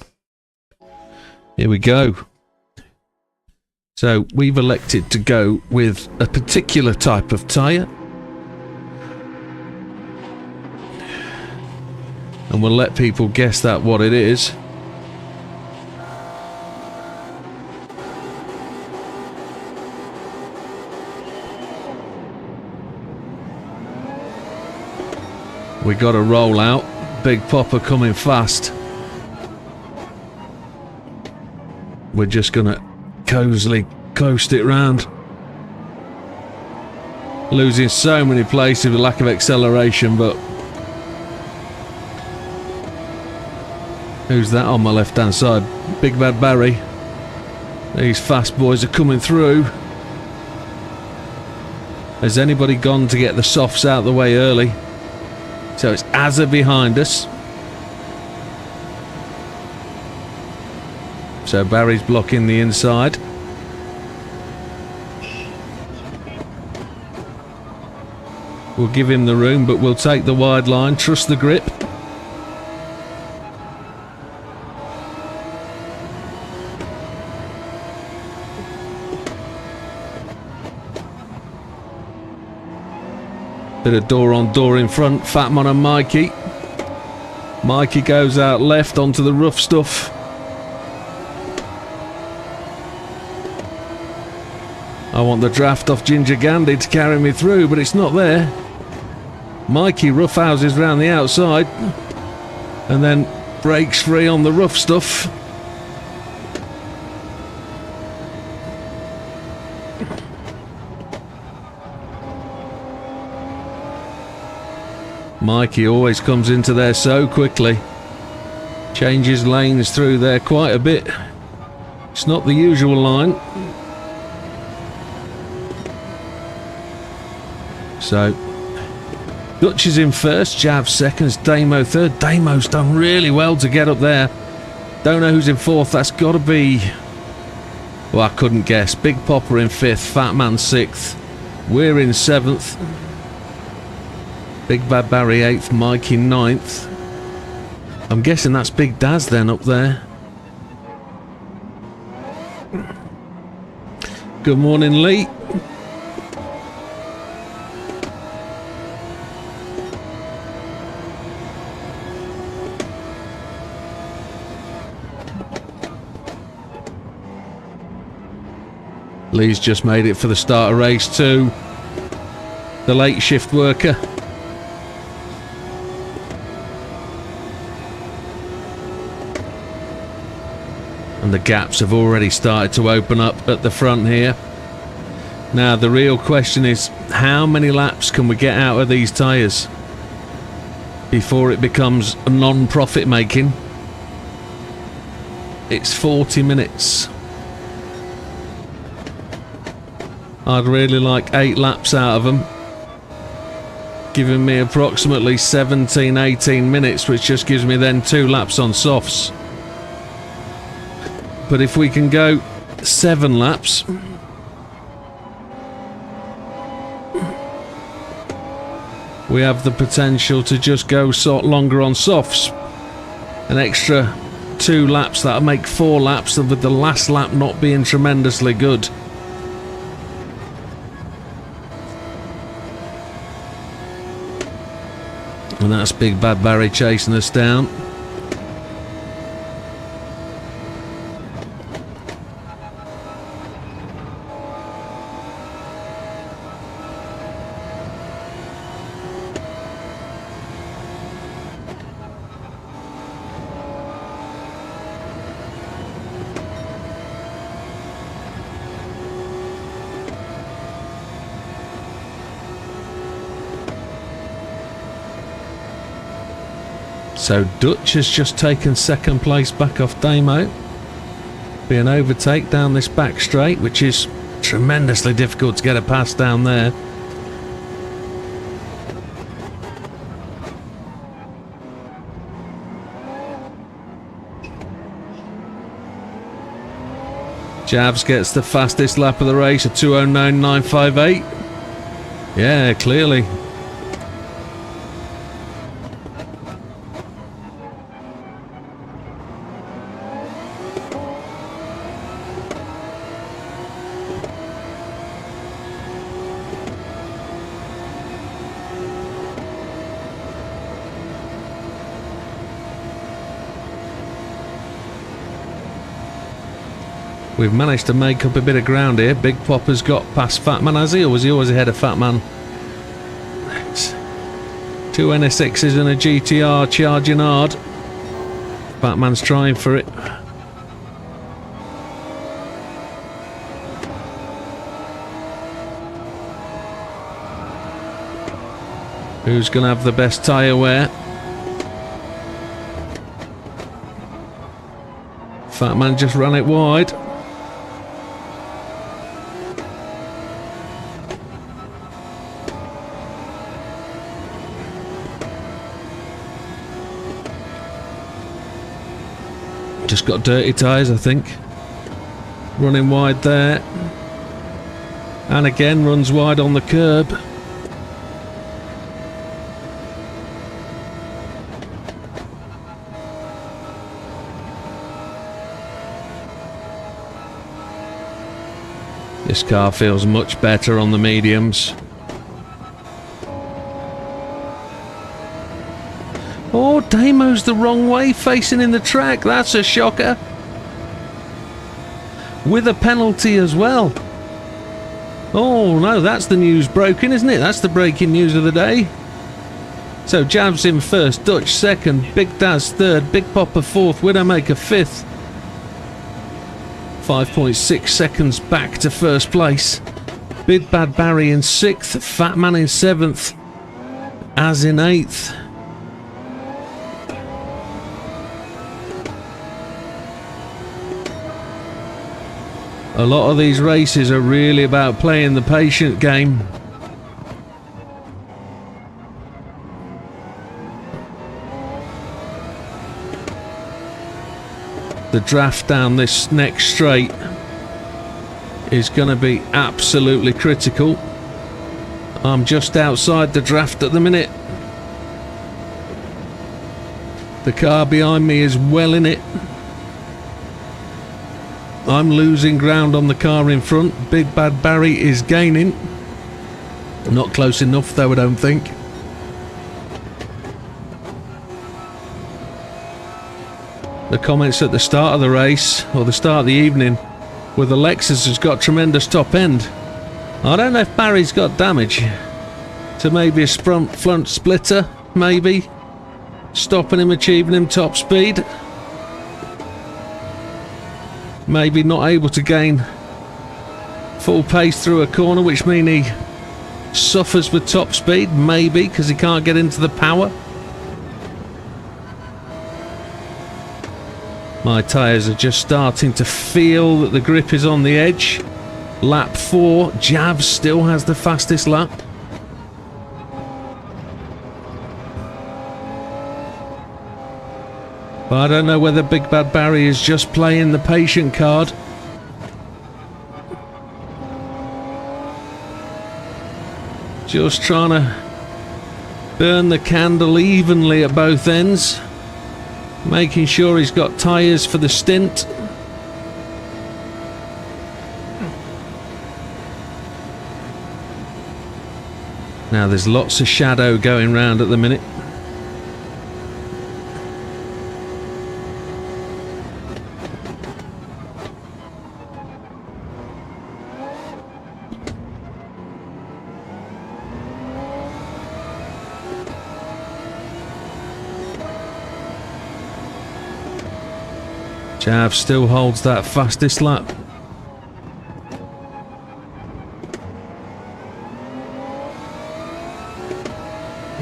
[SPEAKER 1] Here we go. So we've elected to go with a particular type of tyre. And we'll let people guess that what it is. We got a roll out. Big Popper coming fast. We're just gonna cozily coast it round. Losing so many places with lack of acceleration, but who's that on my left hand side? Big Bad Barry. These fast boys are coming through. Has anybody gone to get the softs out of the way early? So it's Azza behind us. So Barry's blocking the inside. We'll give him the room, but we'll take the wide line. Trust the grip. Bit of door on door in front. Fatman and Mikey. Mikey goes out left onto the rough stuff. I want the draft off Ginger Gandhi to carry me through, but it's not there. Mikey roughhouses round the outside and then breaks free on the rough stuff. Mikey always comes into there so quickly. Changes lanes through there quite a bit. It's not the usual line. So, Dutch is in first, Jav seconds, Damo third. Damo's done really well to get up there. Don't know who's in fourth, that's got to be... Well, I couldn't guess. Big Popper in fifth, Fat Man sixth. We're in seventh. Big Bad Barry eighth, Mikey ninth. I'm guessing that's Big Daz then up there. Good morning, Lee. Lee's just made it for the start of race 2. The late shift worker. And the gaps have already started to open up at the front here. Now the real question is, how many laps can we get out of these tyres before it becomes non-profit making? It's 40 minutes. I'd really like 8 laps out of them, giving me approximately 17-18 minutes, which just gives me then 2 laps on softs. But if we can go 7 laps, we have the potential to just go longer on softs. An extra 2 laps, that'll make 4 laps, with the last lap not being tremendously good. And that's Big Bad Barry chasing us down. So Dutch has just taken second place back off Damo. Be an overtake down this back straight, which is tremendously difficult to get a pass down there. Javs gets the fastest lap of the race, a 2:09.958. Yeah, clearly. We've managed to make up a bit of ground here. Big Popper's got past Fatman, has he? Or was he always ahead of Fatman? Two NSXs and a GTR charging hard. Fatman's trying for it. Who's going to have the best tyre wear? Fatman just ran it wide. Just got dirty tyres, I think. Running wide there. And again runs wide on the curb. This car feels much better on the mediums. Oh, Damo's the wrong way, facing in the track. That's a shocker. With a penalty as well. Oh, no, that's the news broken, isn't it? That's the breaking news of the day. So, Javs in first, Dutch second, Big Daz third, Big Popper fourth, Widdowmaker fifth. 5.6 seconds back to first place. Big Bad Barry in sixth, Fatman in seventh, Az in eighth. A lot of these races are really about playing the patient game. The draft down this next straight is going to be absolutely critical. I'm just outside the draft at the minute. The car behind me is well in it. I'm losing ground on the car in front. Big Bad Barry is gaining. Not close enough though, I don't think. The comments at the start of the race, or the start of the evening, were the Lexus has got tremendous top end. I don't know if Barry's got damage to maybe a front splitter, maybe stopping him, achieving him top speed. Maybe not able to gain full pace through a corner, which means he suffers with top speed, maybe, because he can't get into the power. My tyres are just starting to feel that the grip is on the edge. Lap 4, Javs still has the fastest lap. But I don't know whether Big Bad Barry is just playing the patient card. Just trying to burn the candle evenly at both ends. Making sure he's got tyres for the stint. Now there's lots of shadow going round at the minute. Jav still holds that fastest lap.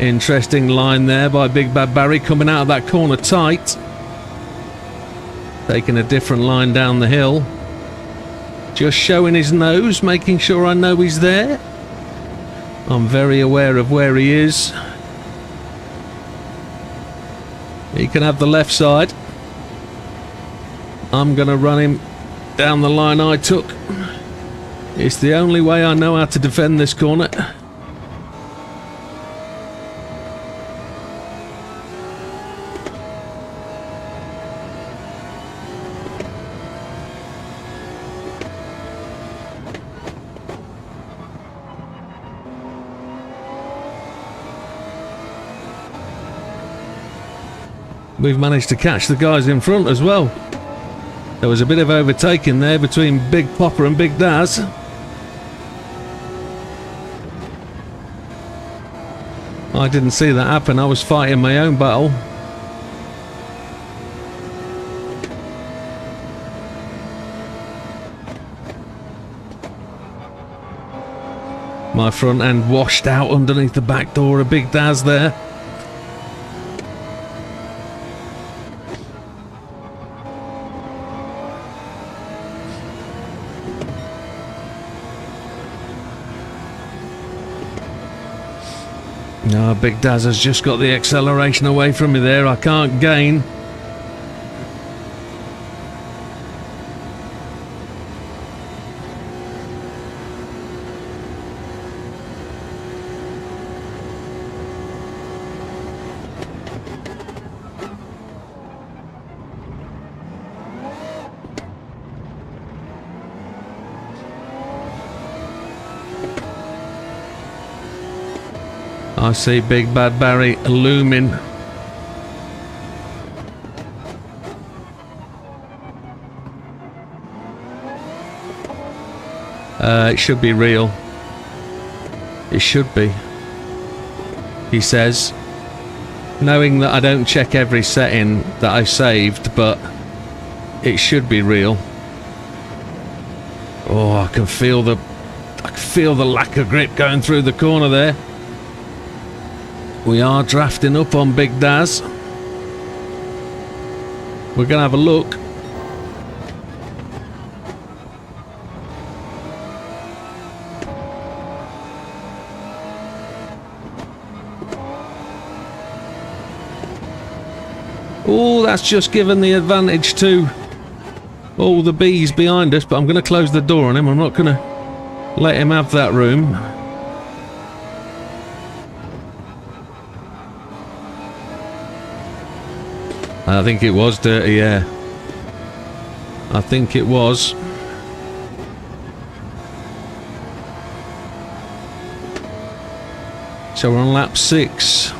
[SPEAKER 1] Interesting line there by Big Bad Barry coming out of that corner tight. Taking a different line down the hill. Just showing his nose, making sure I know he's there. I'm very aware of where he is. He can have the left side. I'm going to run him down the line I took. It's the only way I know how to defend this corner. We've managed to catch the guys in front as well. There was a bit of overtaking there between Big Popper and Big Daz. I didn't see that happen. I was fighting my own battle. My front end washed out underneath the back door of Big Daz there. No, Big Daz has just got the acceleration away from me there. I can't gain. I see Big Bad Barry looming. It should be real. It should be. He says. Knowing that I don't check every setting that I saved, but it should be real. Oh, I can feel the lack of grip going through the corner there. We are drafting up on Big Daz. We're going to have a look. Oh, that's just given the advantage to all the bees behind us, but I'm going to close the door on him. I'm not going to let him have that room. I think it was dirty, yeah. I think it was. So we're on lap 6.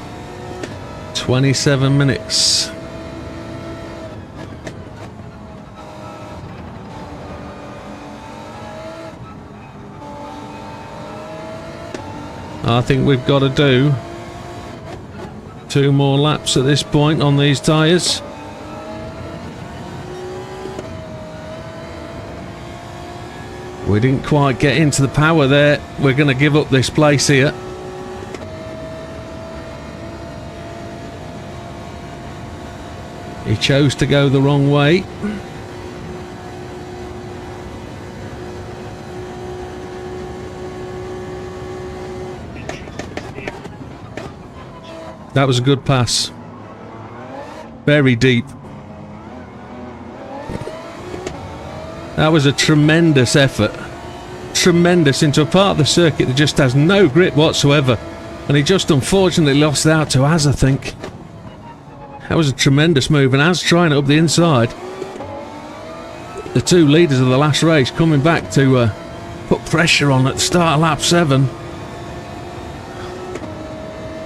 [SPEAKER 1] 27 minutes. I think we've got to do 2 more laps at this point on these tyres. We didn't quite get into the power there. We're going to give up this place here. He chose to go the wrong way. That was a good pass. Very deep. That was a tremendous effort. Tremendous into a part of the circuit that just has no grip whatsoever. And he just unfortunately lost out to Az, I think. That was a tremendous move, and Az trying it up the inside. The 2 leaders of the last race coming back to put pressure on at the start of lap 7.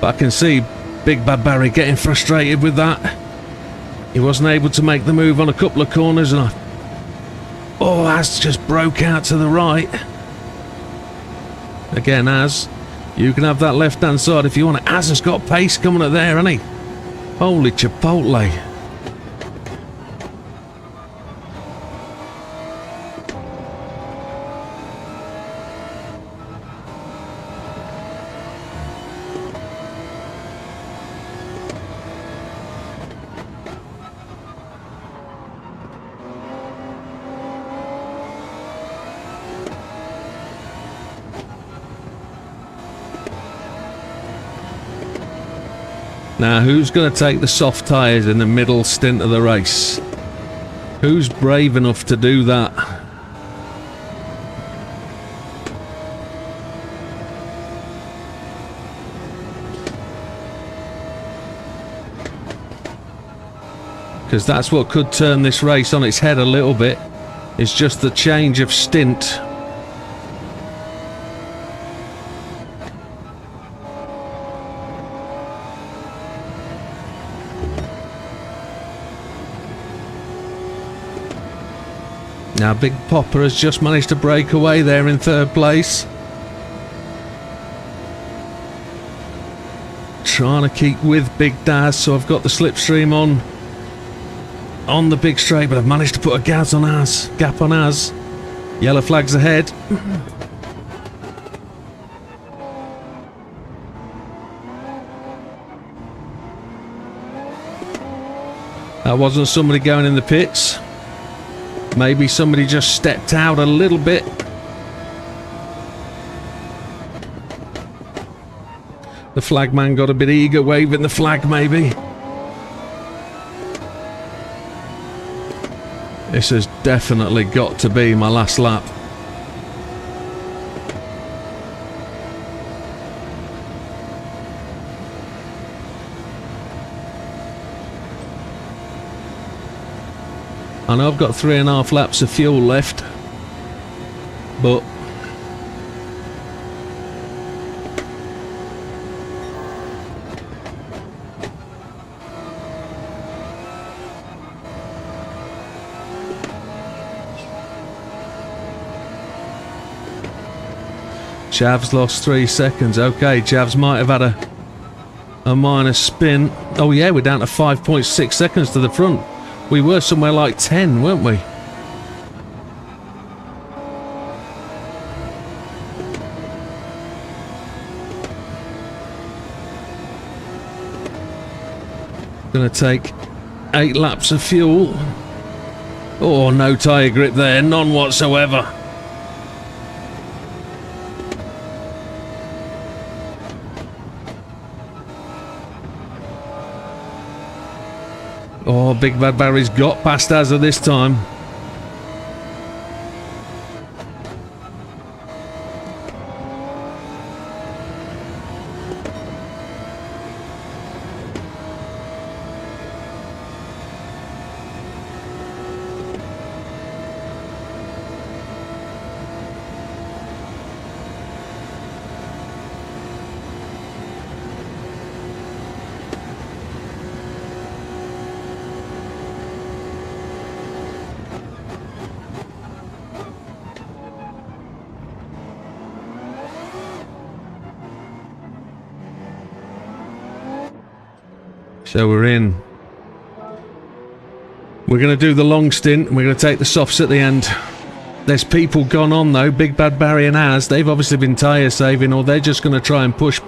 [SPEAKER 1] But I can see Big Bad Barry getting frustrated with that. He wasn't able to make the move on a couple of corners, and oh, Az just broke out to the right. Again, Az, you can have that left-hand side if you want it. Az has got pace coming up there, hasn't he? Holy chipotle. Now, who's going to take the soft tyres in the middle stint of the race? Who's brave enough to do that? Because that's what could turn this race on its head a little bit. It's just the change of stint. Now Big Popper has just managed to break away there in third place. Trying to keep with Big Daz, so I've got the slipstream on the big straight, but I've managed to put a gap on ours. Yellow flags ahead. That wasn't somebody going in the pits. Maybe somebody just stepped out a little bit. The flagman got a bit eager waving the flag, maybe. This has definitely got to be my last lap. I know I've got 3.5 laps of fuel left, but Jav's lost 3 seconds. Okay, Jav's might have had a minor spin. Oh yeah, we're down to 5.6 seconds to the front. We were somewhere like 10, weren't we? Gonna take 8 laps of fuel. Oh, no tyre grip there, none whatsoever. Oh, Big Bad Barry's got past Azza this time. So we're in. We're going to do the long stint and we're going to take the softs at the end. There's people gone on though. Big Bad Barry and Az, they've obviously been tyre saving, or they're just going to try and push.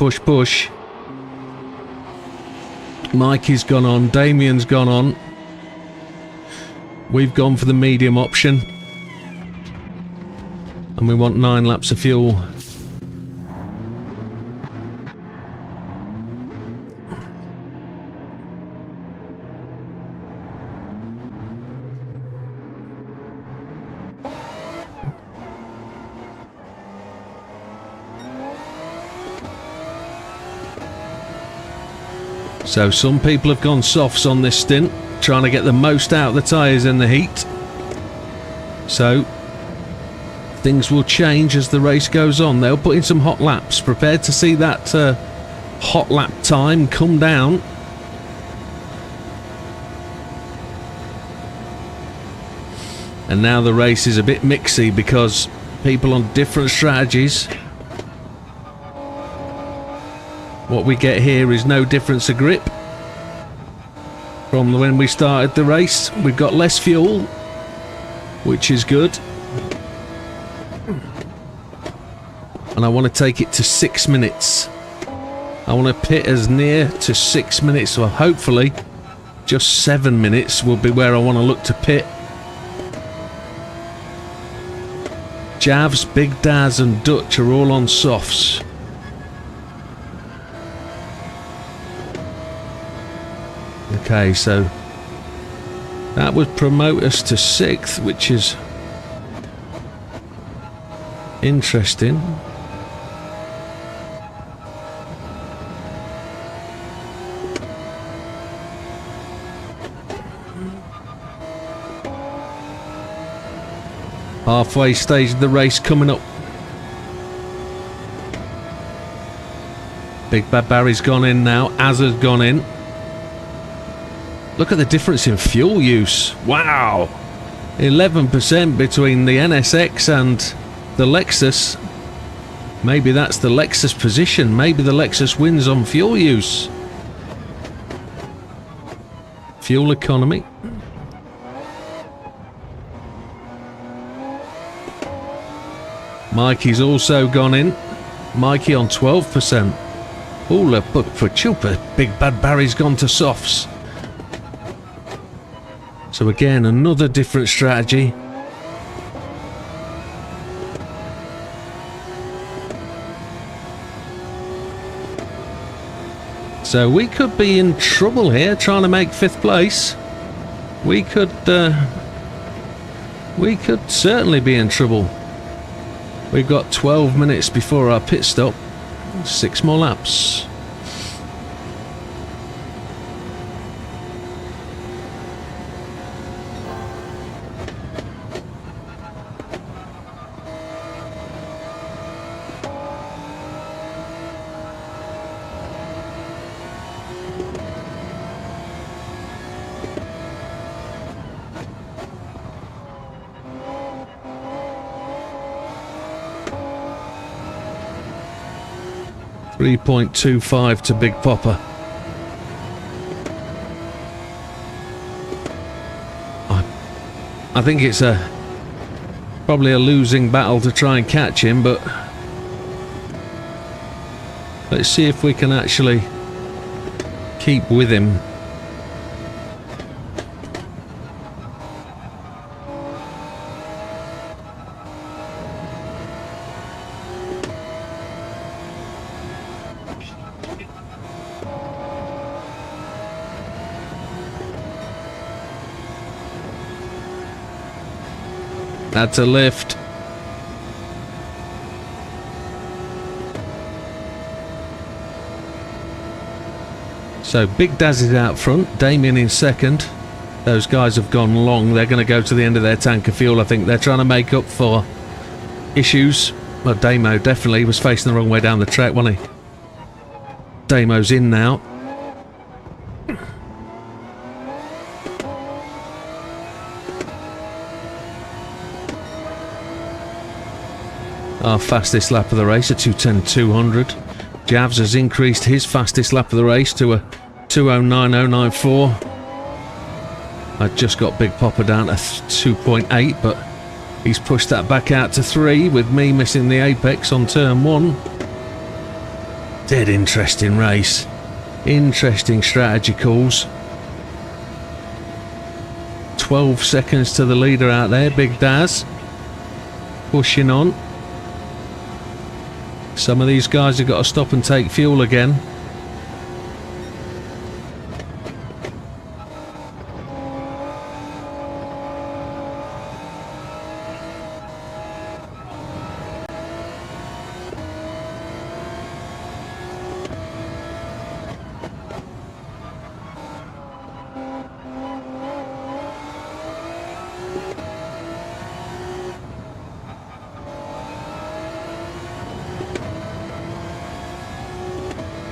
[SPEAKER 1] Mikey's gone on. Damien's gone on. We've gone for the medium option. And we want 9 laps of fuel. So some people have gone softs on this stint, trying to get the most out of the tyres in the heat. So things will change as the race goes on. They'll put in some hot laps. Prepared to see that hot lap time come down. And now the race is a bit mixy because people on different strategies. What we get here is no difference of grip from when we started the race. We've got less fuel, which is good. And I want to take it to 6 minutes. I want to pit as near to 6 minutes, so hopefully just 7 minutes will be where I want to look to pit. Javs, Big Daz and Dutch are all on softs. Okay, so that would promote us to 6th, which is interesting. Halfway stage of the race coming up. Big Bad Barry's gone in now, Az has gone in. Look at the difference in fuel use. Wow! 11% between the NSX and the Lexus. Maybe that's the Lexus position. Maybe the Lexus wins on fuel use. Fuel economy. Mikey's also gone in. Mikey on 12%. Oh, look, for Chupa, Big Bad Barry's gone to softs. So again, another different strategy. So we could be in trouble here trying to make 5th place. We could certainly be in trouble. We've got 12 minutes before our pit stop. 6 more laps. .25 to Big Popper. I think it's probably a losing battle to try and catch him, but let's see if we can actually keep with him. That's a lift. So Big Daz is out front, Damien in second. Those guys have gone long. They're going to go to the end of their tank of fuel. I think they're trying to make up for issues. Well, Damo definitely was facing the wrong way down the track, wasn't he? Damo's in now. Our fastest lap of the race, a 2:10.200. Javs has increased his fastest lap of the race to a 2:09.094. I just got Big Popper down to 2.8, but he's pushed that back out to 3 with me missing the apex on turn 1. Dead interesting race. Interesting strategy calls. 12 seconds to the leader out there, Big Daz. Pushing on. Some of these guys have got to stop and take fuel again.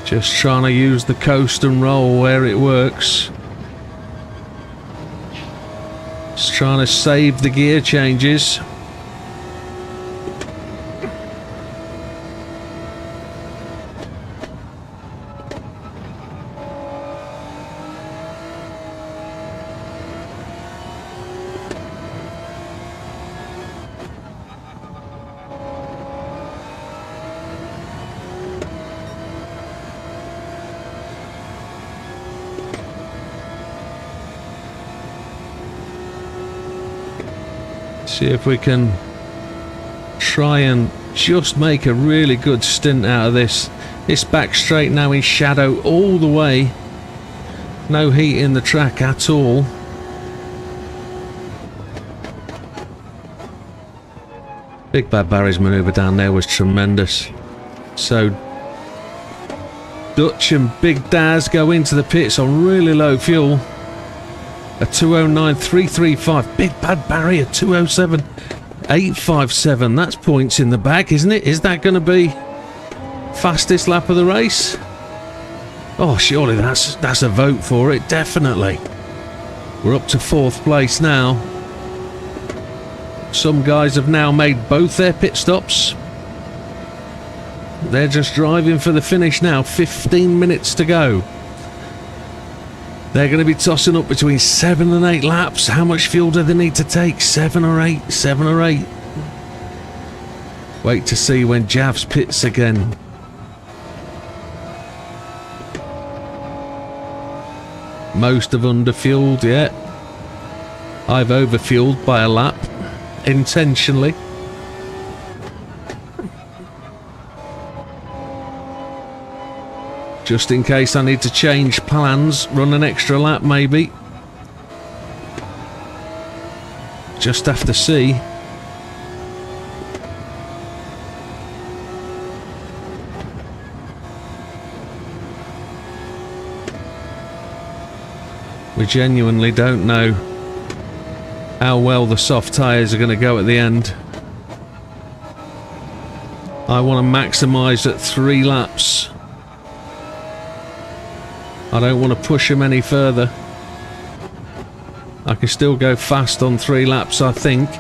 [SPEAKER 1] Just trying to use the coast and roll where it works. Just trying to save the gear changes. See if we can try and just make a really good stint out of this. This back straight now in shadow all the way. No heat in the track at all. Big Bad Barry's manoeuvre down there was tremendous. So Dutch and Big Daz go into the pits on really low fuel. A 209.335. Big Bad Barry a 207.857. That's points in the bag, isn't it? Is that going to be fastest lap of the race? Oh, surely that's a vote for it, definitely. We're up to 4th place now. Some guys have now made both their pit stops. They're just driving for the finish now. 15 minutes to go. They're going to be tossing up between 7 and 8 laps. How much fuel do they need to take? 7 or 8? 7 or 8. Wait to see when Javs pits again. Most have underfueled, yeah. I've overfueled by a lap. Intentionally. Just in case I need to change plans, run an extra lap maybe. Just have to see. We genuinely don't know how well the soft tyres are going to go at the end. I want to maximise at 3 laps. I don't want to push them any further. I can still go fast on 3 laps, I think.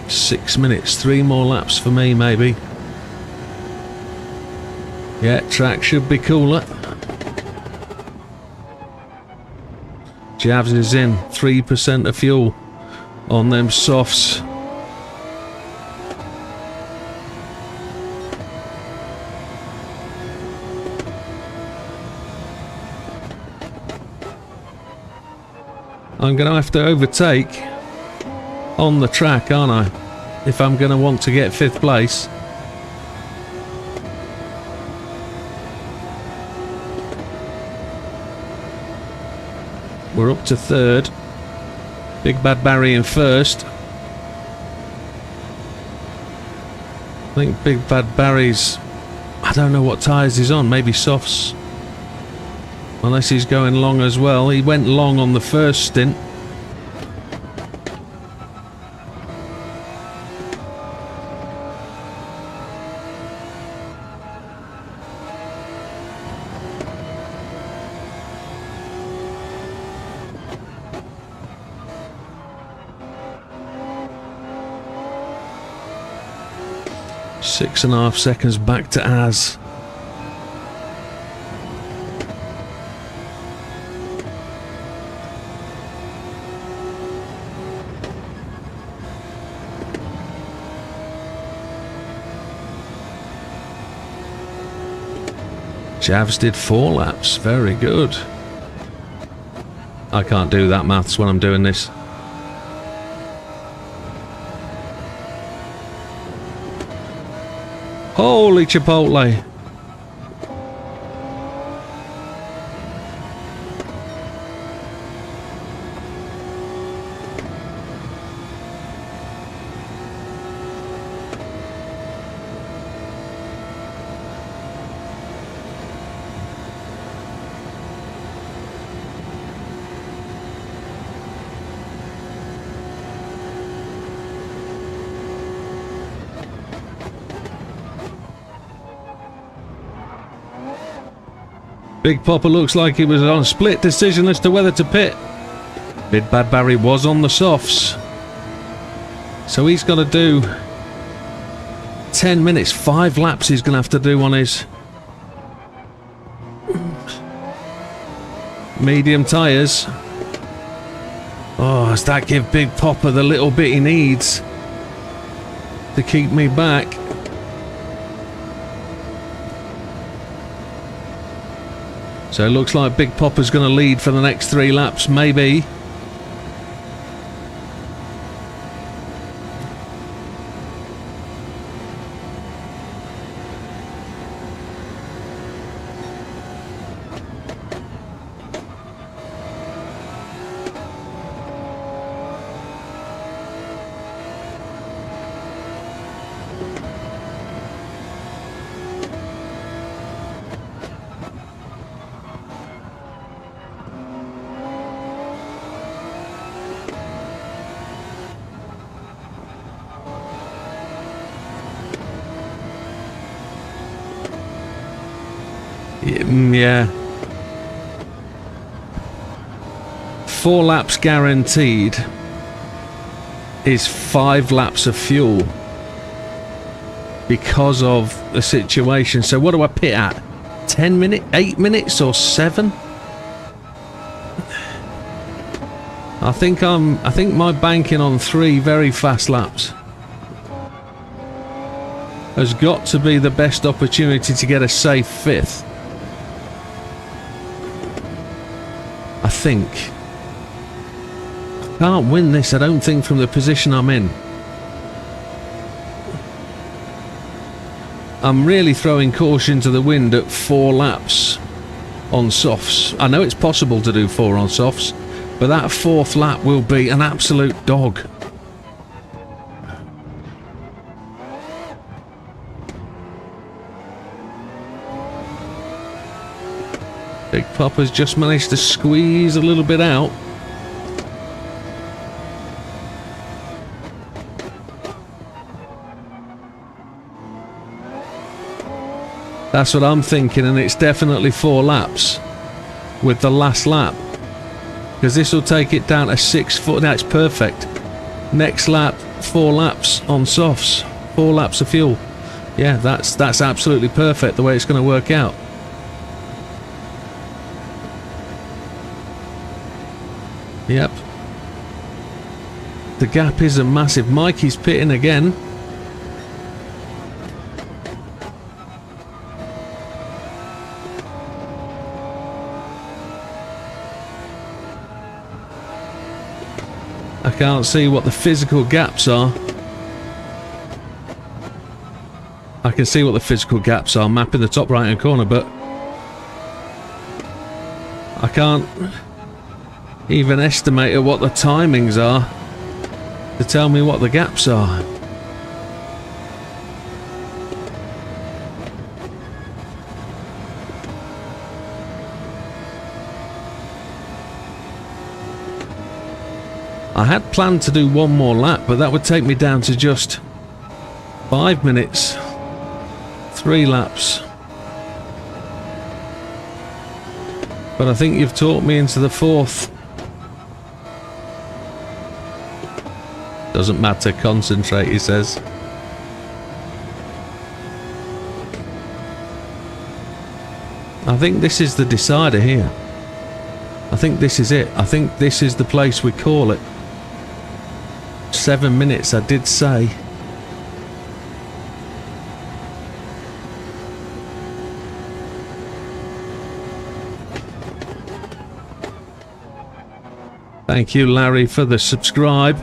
[SPEAKER 1] Six minutes, 3 more laps for me maybe. Yeah, track should be cooler. Javs is in 3% of fuel on them softs. I'm going to have to overtake on the track, aren't I? If I'm going to want to get 5th place. We're up to 3rd. Big Bad Barry in 1st. I think Big Bad Barry's... I don't know what tyres he's on. Maybe softs. Unless he's going long as well. He went long on the first stint. Six and a half seconds back to Az. Javs did 4 laps. Very good. I can't do that maths when I'm doing this. Holy Chipotle. Big Popper looks like he was on a split decision as to whether to pit. Big Bad Barry was on the softs. So he's got to do 10 minutes, 5 laps he's going to have to do on his medium tyres. Oh, does that give Big Popper the little bit he needs to keep me back? So it looks like Big Popper's going to lead for the next 3 laps, maybe. Yeah. 4 laps guaranteed is 5 laps of fuel because of the situation. So what do I pit at? 10 minutes, 8 minutes or 7? I think my banking on 3 very fast laps has got to be the best opportunity to get a safe 5th. I think. I can't win this, I don't think, from the position I'm in. I'm really throwing caution to the wind at 4 laps on softs. I know it's possible to do 4 on softs, but that 4th lap will be an absolute dog. Big Popper's just managed to squeeze a little bit out. That's what I'm thinking, and it's definitely 4 laps with the last lap. Because this will take it down to 6 foot. That's perfect. Next lap, 4 laps on softs. 4 laps of fuel. Yeah, that's absolutely perfect the way it's going to work out. Yep. The gap isn't massive. Mikey's pitting again. I can't see what the physical gaps are. I can see what the physical gaps are, map in the top right hand corner, but I can't even estimate what the timings are to tell me what the gaps are. I had planned to do 1 more lap, but that would take me down to just 5 minutes. 3 laps. But I think you've talked me into the 4th. Doesn't matter, concentrate, he says. I think this is the decider here. I think this is it. I think this is the place we call it. 7 minutes, I did say. Thank you, Larry, for the subscribe.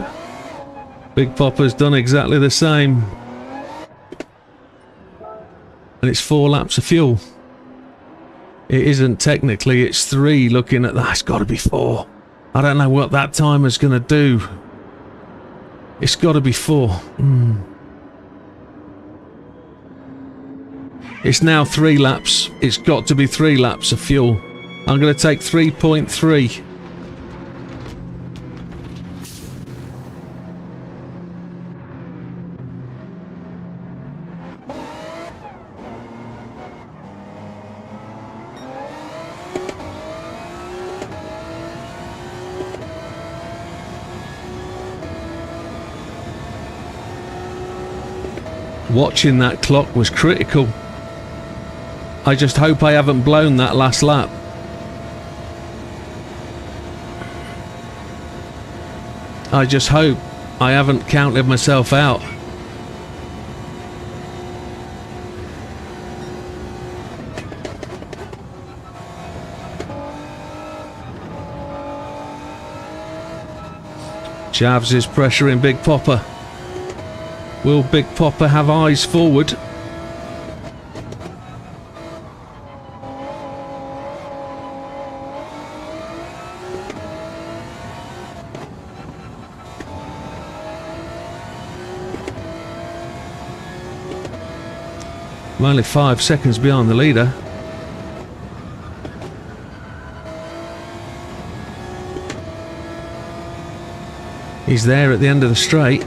[SPEAKER 1] Big Popper's done exactly the same. And it's 4 laps of fuel. It isn't technically, it's 3 looking at that. It's got to be 4. I don't know what that timer's going to do. It's got to be 4. It's now 3 laps. It's got to be 3 laps of fuel. I'm going to take 3.3. Watching that clock was critical. I just hope I haven't blown that last lap. I just hope I haven't counted myself out. Chavs is pressuring Big Popper. Will Big Popper have eyes forward? I'm only 5 seconds behind the leader. He's there at the end of the straight.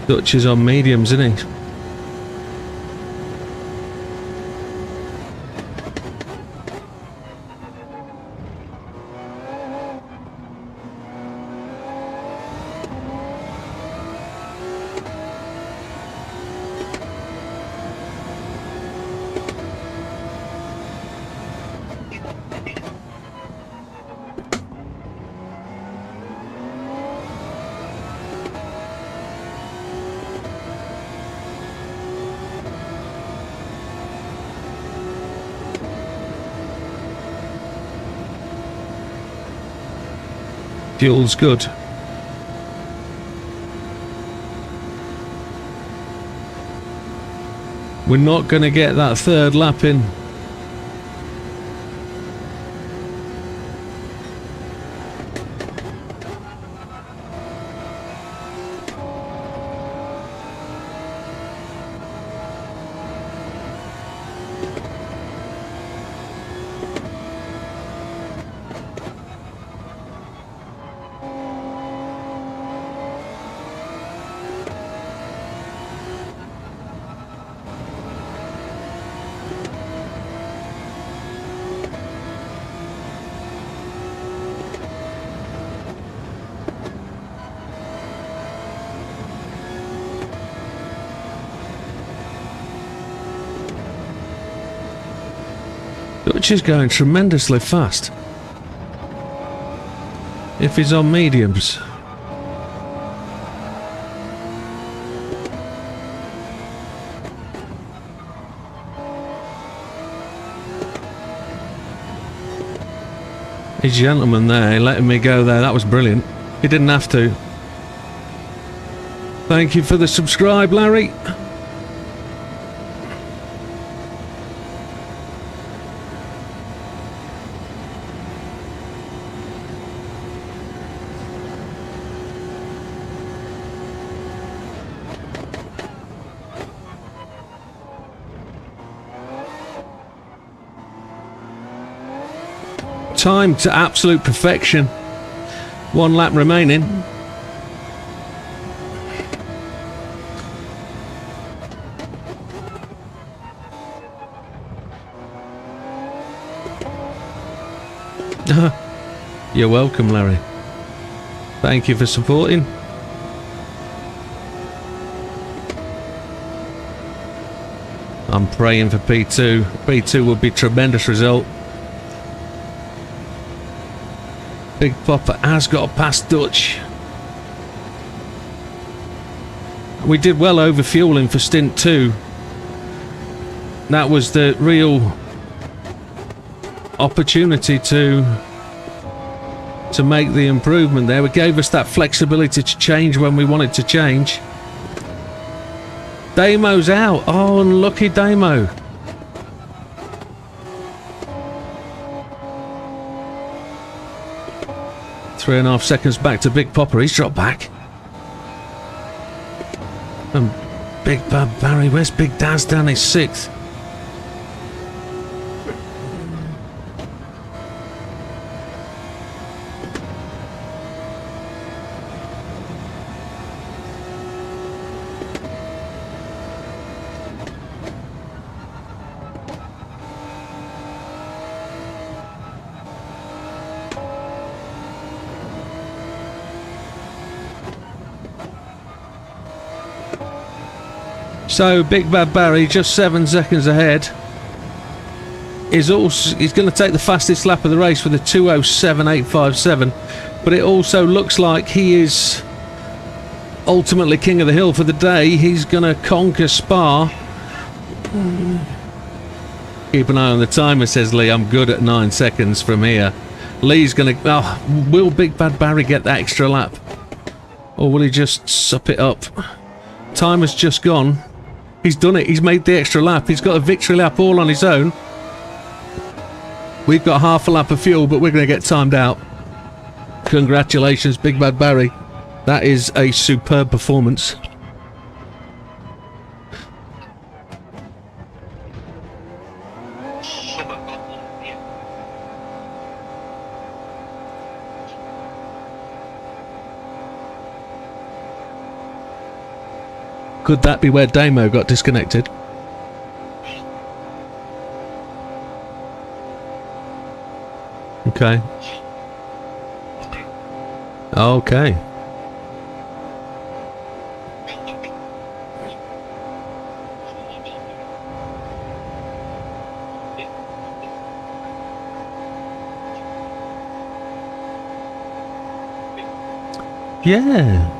[SPEAKER 1] Dutch is on mediums, isn't he? Fuel's good. We're not going to get that third lap in. Dutch is going tremendously fast. If he's on mediums. He's a gentleman there, letting me go there. That was brilliant. He didn't have to. Thank you for the subscribe, Larry. Time to absolute perfection. 1 lap remaining. You're welcome, Larry. Thank you for supporting. I'm praying for P2. P2 would be a tremendous result. Big Popper has got past Dutch. We did well over fueling for stint 2. That was the real opportunity to make the improvement there. It gave us that flexibility to change when we wanted to change. Damo's out. Oh, unlucky Damo. Three and a half seconds back to Big Popper. He's dropped back. And Big Bad Barry, where's Big Daz down? He's 6th. So Big Bad Barry just 7 seconds ahead. He's going to take the fastest lap of the race with a 2:07.857, but it also looks like he is ultimately king of the hill for the day. He's going to conquer Spa. Keep an eye on the timer, says Lee. I'm good at 9 seconds from here. Lee's going to... Oh, will Big Bad Barry get that extra lap? Or will he just sup it up? Timer's just gone. He's done it. He's made the extra lap. He's got a victory lap all on his own. We've got half a lap of fuel, but we're going to get timed out. Congratulations, Big Bad Barry. That is a superb performance. Could that be where Damo got disconnected? Okay. Okay. Yeah.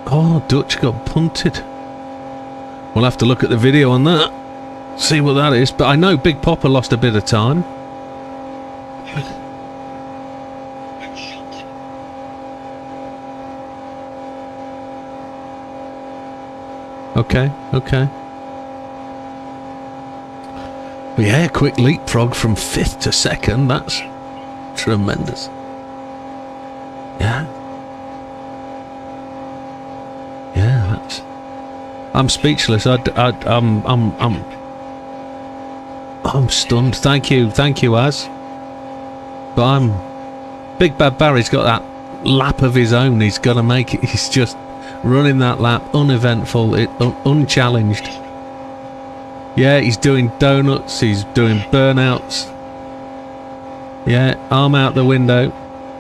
[SPEAKER 1] Oh, Dutch got punted. We'll have to look at the video on that. See what that is. But I know Big Popper lost a bit of time. Okay, okay. But yeah, quick leapfrog from 5th to 2nd. That's tremendous. Yeah. Yeah, that's... I'm speechless. I'm stunned. Thank you, Az. But Big Bad Barry's got that lap of his own. He's got to make it. He's just running that lap, uneventful, unchallenged. Yeah, he's doing donuts. He's doing burnouts. Yeah, arm out the window.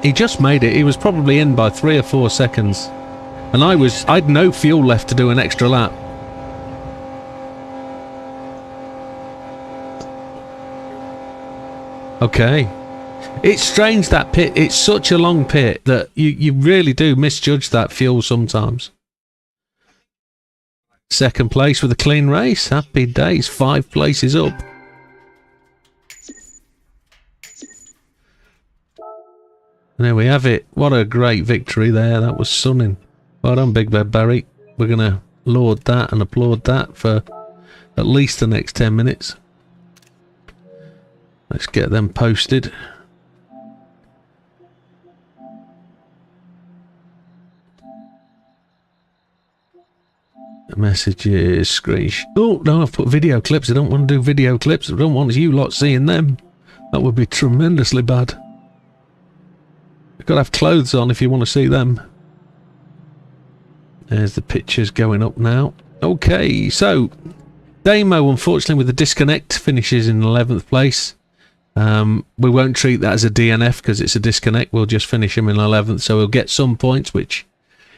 [SPEAKER 1] He just made it. He was probably in by 3 or 4 seconds, and I'd no fuel left to do an extra lap. Okay. It's strange, that pit. It's such a long pit that you really do misjudge that fuel sometimes. 2nd place with a clean race. Happy days. 5 places up. And there we have it. What a great victory there. That was stunning. Well done, Big Bad Barry. We're going to laud that and applaud that for at least the next 10 minutes. Let's get them posted. Messages, screenshot. Oh, no, I've put video clips. I don't want to do video clips. I don't want you lot seeing them. That would be tremendously bad. You've got to have clothes on if you want to see them. There's the pictures going up now. Okay, so Damo, unfortunately, with the disconnect, finishes in 11th place. We won't treat that as a DNF because it's a disconnect. We'll just finish him in 11th, so he'll get some points, which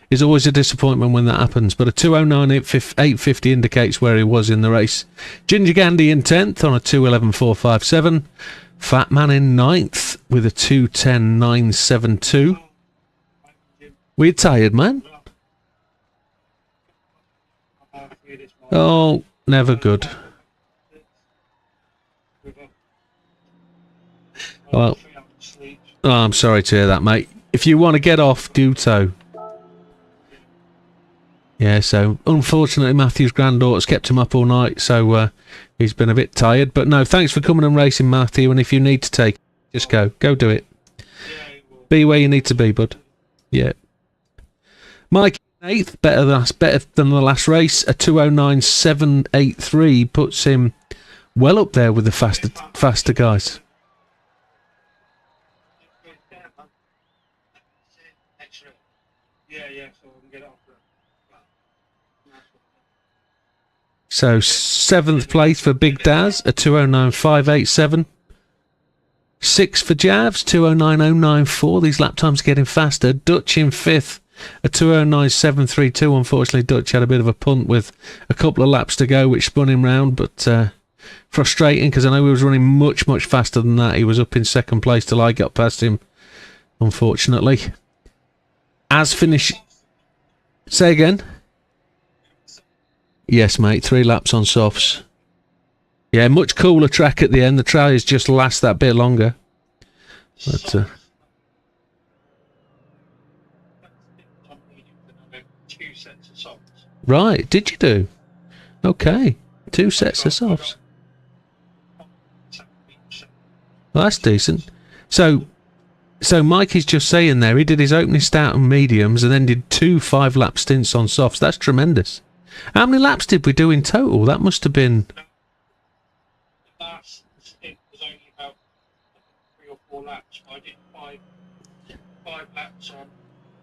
[SPEAKER 1] is always a disappointment when that happens. But a 2:09.850 indicates where he was in the race. Ginger Gandhi in 10th on a 2:11.457. Fat Man in 9th with a 2:10.972. We're tired, man. Oh, never good. Well, oh, I'm sorry to hear that, mate. If you want to get off, do so. Yeah, so unfortunately Matthew's granddaughter's kept him up all night, so he's been a bit tired. But no, thanks for coming and racing, Matthew, and if you need to take, just go do it. Be where you need to be, bud. Yeah. Mike in 8th, better than the last race. A 2:09.783 puts him well up there with the faster guys. So 7th place for Big Daz, a 2:09.587. 6th for Javs, 2:09.094. These lap times are getting faster. Dutch in 5th a 209.732. Unfortunately, Dutch had a bit of a punt with a couple of laps to go, which spun him round, but frustrating because I know he was running much, much faster than that. He was up in second place till I got past him, unfortunately. As finish... Say again? Yes, mate, 3 laps on softs. Yeah, much cooler track at the end. The tyres just last that bit longer. But,
[SPEAKER 2] Two sets of socks.
[SPEAKER 1] right, did you do? Okay, 2 sets of softs. Well, that's decent. So Mike is just saying there, he did his opening start on mediums and then did 2 5-lap stints on softs. That's tremendous. How many laps did we do in total? That must have been...
[SPEAKER 2] The last stint was only about 3 or 4 laps. I did 5 laps on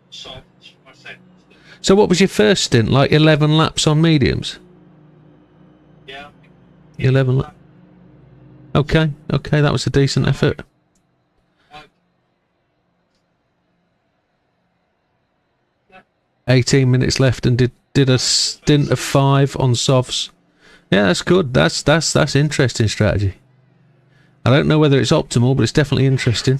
[SPEAKER 2] softs for my second stint.
[SPEAKER 1] So what was your first stint? Like 11 laps on mediums?
[SPEAKER 2] Yeah.
[SPEAKER 1] 11 laps. Okay, that was a decent effort. 18 minutes left and did a stint of 5 on softs. Yeah, that's good. That's interesting strategy. I don't know whether it's optimal, but it's definitely interesting.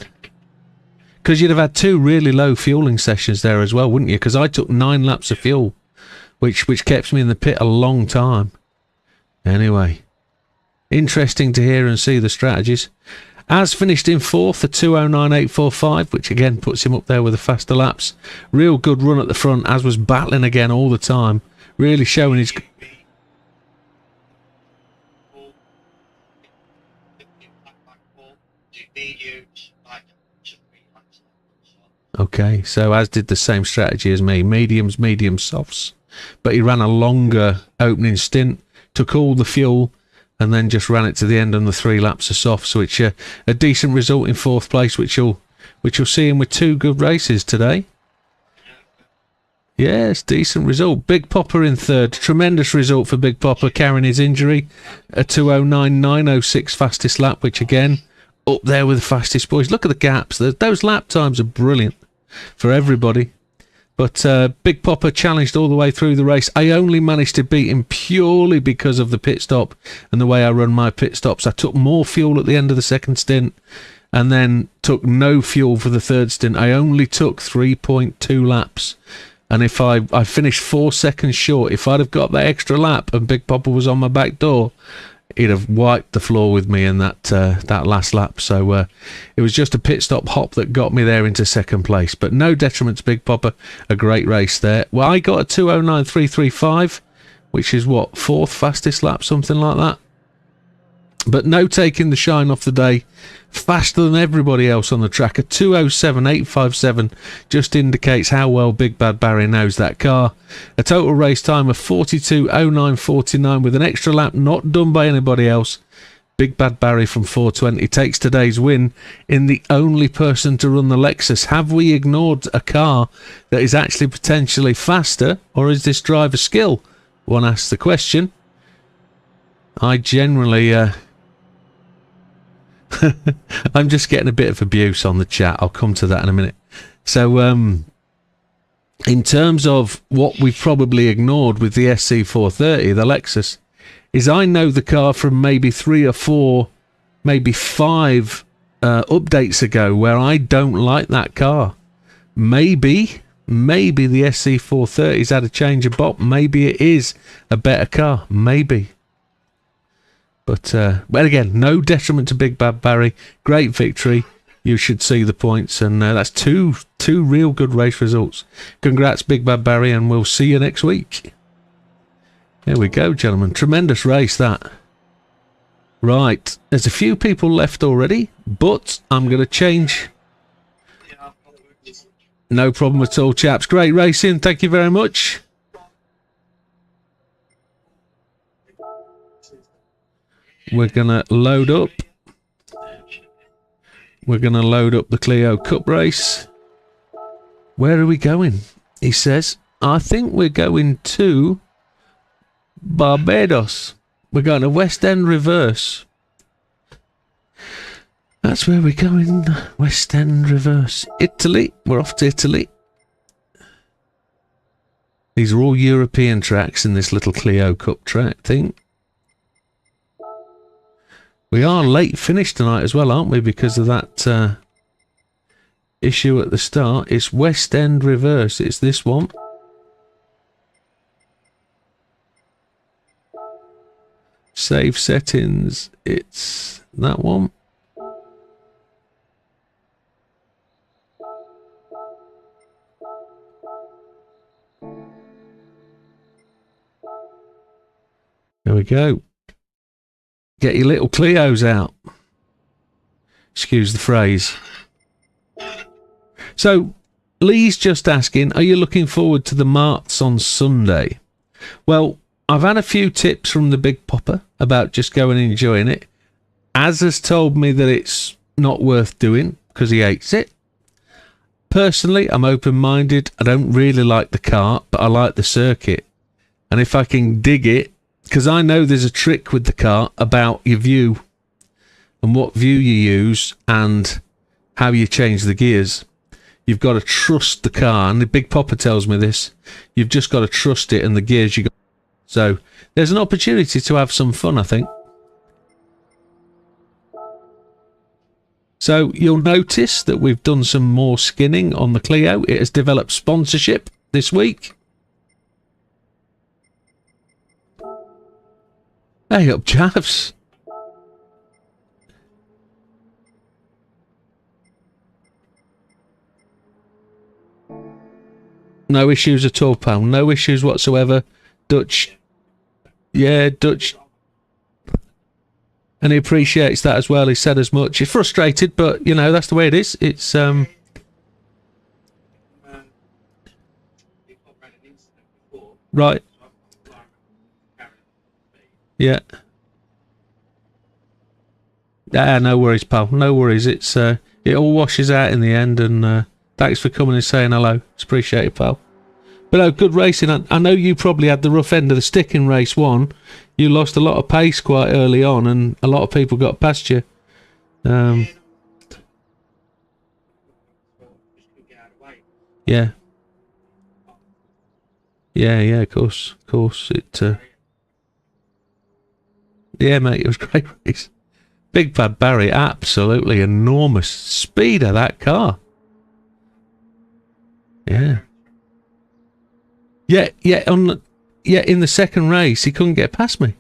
[SPEAKER 1] Because you'd have had 2 really low fueling sessions there as well, wouldn't you? Because I took 9 laps of fuel, which kept me in the pit a long time. Anyway, interesting to hear and see the strategies. As finished in 4th, a 209.845, which again puts him up there with the faster laps. Real good run at the front, as was battling again all the time. Really showing his... Okay, so as did the same strategy as me. Mediums, softs. But he ran a longer opening stint, took all the fuel, and then just ran it to the end on the 3 laps of softs, which a decent result in 4th place, which you'll see him with 2 good races today. Yes, decent result. Big Popper in 3rd. Tremendous result for Big Popper, carrying his injury. A 209.906 fastest lap, which again, up there with the fastest boys. Look at the gaps. Those lap times are brilliant for everybody. But Big Popper challenged all the way through the race. I only managed to beat him purely because of the pit stop and the way I run my pit stops. I took more fuel at the end of the second stint and then took no fuel for the 3rd stint. I only took 3.2 laps. And if I finished 4 seconds short, if I'd have got that extra lap and Big Popper was on my back door, he'd have wiped the floor with me in that last lap. So it was just a pit stop hop that got me there into 2nd place. But no detriment to Big Popper. A great race there. Well, I got a 209.335, which is what, 4th fastest lap, something like that. But no taking the shine off the day. Faster than everybody else on the track. A 207.857 just indicates how well Big Bad Barry knows that car. A total race time of 42.09.49 with an extra lap not done by anybody else. Big Bad Barry from 420 takes today's win in the only person to run the Lexus. Have we ignored a car that is actually potentially faster, or is this driver skill? One asks the question. I generally... I'm just getting a bit of abuse on the chat. I'll come to that in a minute. So, in terms of what we've probably ignored with the SC430, the Lexus, is I know the car from maybe 3 or 4, maybe 5 updates ago where I don't like that car. Maybe the SC430's had a change of bop. Maybe it is a better car. Maybe. But again, no detriment to Big Bad Barry. Great victory. You should see the points. And that's two real good race results. Congrats, Big Bad Barry, and we'll see you next week. There we go, gentlemen. Tremendous race, that. Right. There's a few people left already, but I'm going to change. No problem at all, chaps. Great racing. Thank you very much. We're going to load up. We're going to load up the Clio Cup race. Where are we going? He says, I think we're going to Barbados. We're going to West End Reverse. That's where we're going. West End Reverse. Italy. We're off to Italy. These are all European tracks in this little Clio Cup track thing. We are late finish tonight as well, aren't we? Because of that issue at the start. It's West End Reverse. It's this one. Save settings. It's that one. There we go. Get your little Clios out. Excuse the phrase. So, Lee's just asking, are you looking forward to the marts on Sunday? Well, I've had a few tips from the Big Popper about just going and enjoying it. Az has told me that it's not worth doing because he hates it. Personally, I'm open-minded. I don't really like the car, but I like the circuit. And if I can dig it, because I know there's a trick with the car about your view and what view you use and how you change the gears. You've got to trust the car, and the Big Popper tells me this. You've just got to trust it and the gears you got. So there's an opportunity to have some fun, I think. So you'll notice that we've done some more skinning on the Clio. It has developed sponsorship this week. Hey up, chaps. No issues at all, pal. No issues whatsoever. Dutch. Yeah, Dutch. And he appreciates that as well. He said as much. He's frustrated, but, you know, that's the way it is. It's, right. Yeah. Ah, no worries, pal. No worries. It's it all washes out in the end, and thanks for coming and saying hello. It's appreciated, pal. But no, good racing. I know you probably had the rough end of the stick in race one. You lost a lot of pace quite early on, and a lot of people got past you. Yeah. Yeah, of course. It. Yeah, mate, it was a great race. Big Bad Barry, absolutely enormous speed of that car. Yeah. Yeah, in the second race, he couldn't get past me.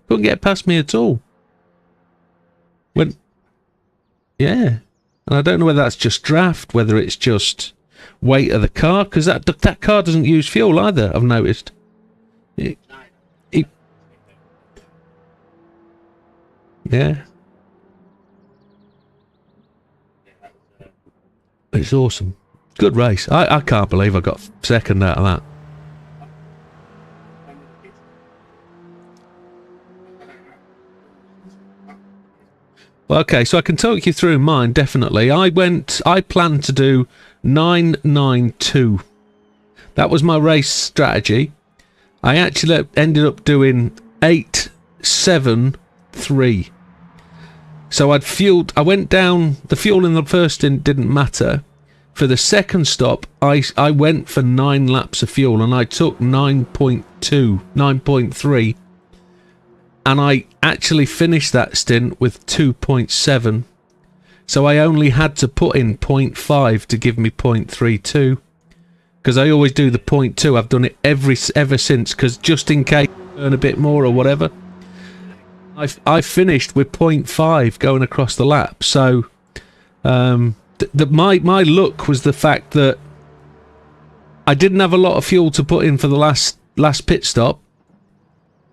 [SPEAKER 1] Couldn't get past me at all. Yeah. And I don't know whether that's just draft, whether it's just weight of the car, because that car doesn't use fuel either, I've noticed. Yeah. It's awesome. Good race. I can't believe I got second out of that. Well, okay, so I can talk you through mine, definitely. I planned to do 992. That was my race strategy. I actually ended up doing 873. So I went down, the fuel in the first stint didn't matter. For the second stop, I went for 9 laps of fuel, and I took 9.2, 9.3. And I actually finished that stint with 2.7. So I only had to put in 0.5 to give me 0.32. Because I always do the 0.2. I've done it ever since, because just in case I earn a bit more or whatever. I finished with 0.5 going across the lap. So my luck was the fact that I didn't have a lot of fuel to put in for the last pit stop,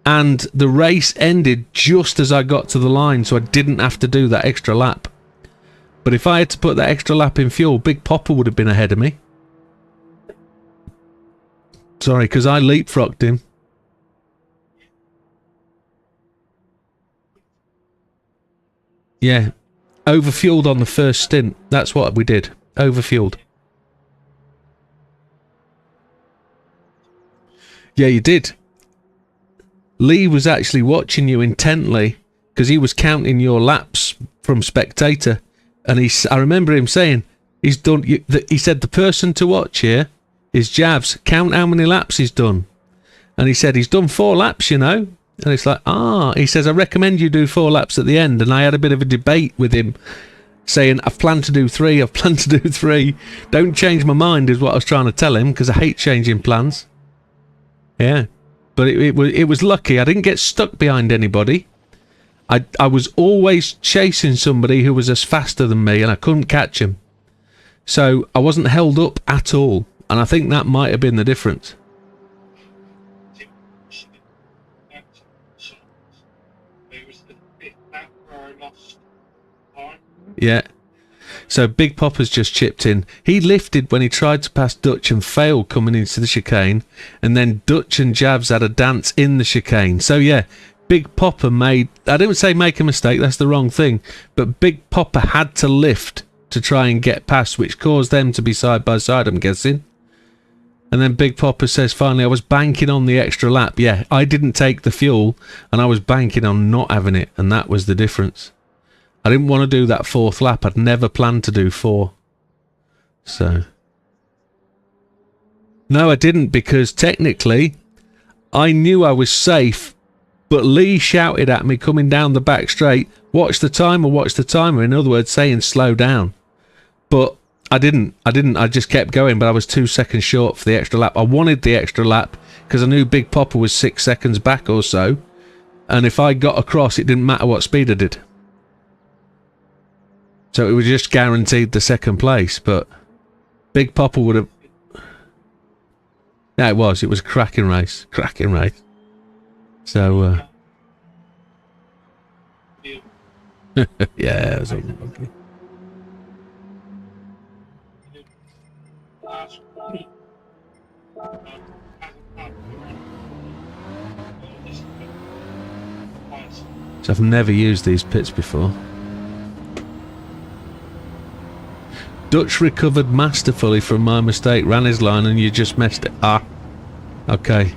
[SPEAKER 1] and the race ended just as I got to the line, so I didn't have to do that extra lap. But if I had to put that extra lap in fuel, Big Popper would have been ahead of me. Sorry, because I leapfrogged him. Yeah, overfueled on the first stint. That's what we did. Overfueled. Yeah, you did. Lee was actually watching you intently because he was counting your laps from spectator, and I remember him saying he's done. He said the person to watch here is Javs, count how many laps he's done. And he said, he's done 4 laps, you know. And it's like, he says, I recommend you do 4 laps at the end. And I had a bit of a debate with him, saying, I've planned to do 3, I've planned to do 3. Don't change my mind is what I was trying to tell him, because I hate changing plans. Yeah. But it was lucky. I didn't get stuck behind anybody. I was always chasing somebody who was as faster than me, and I couldn't catch him. So I wasn't held up at all. And I think that might have been the difference.
[SPEAKER 2] It was the 5th lap where I lost time.
[SPEAKER 1] Yeah. So Big Popper's just chipped in. He lifted when he tried to pass Dutch and failed coming into the chicane. And then Dutch and Javs had a dance in the chicane. So yeah, Big Popper made... I didn't say make a mistake, that's the wrong thing. But Big Popper had to lift to try and get past, which caused them to be side by side, I'm guessing. And then Big Popper says, finally, I was banking on the extra lap. Yeah, I didn't take the fuel, and I was banking on not having it, and that was the difference. I didn't want to do that 4th lap. I'd never planned to do 4. So... No, I didn't, because technically, I knew I was safe, but Lee shouted at me coming down the back straight, watch the timer, watch the timer. In other words, saying slow down. But... I didn't. I just kept going, but I was 2 seconds short for the extra lap. I wanted the extra lap because I knew Big Popper was 6 seconds back or so. And if I got across, it didn't matter what speed I did. So it was just guaranteed the 2nd place, but Big Popper would have... Yeah, it was. It was a cracking race. Cracking race. So, yeah, it was unlucky. So I've never used these pits before. Dutch recovered masterfully from my mistake, ran his line, and you just messed it. Ah, okay.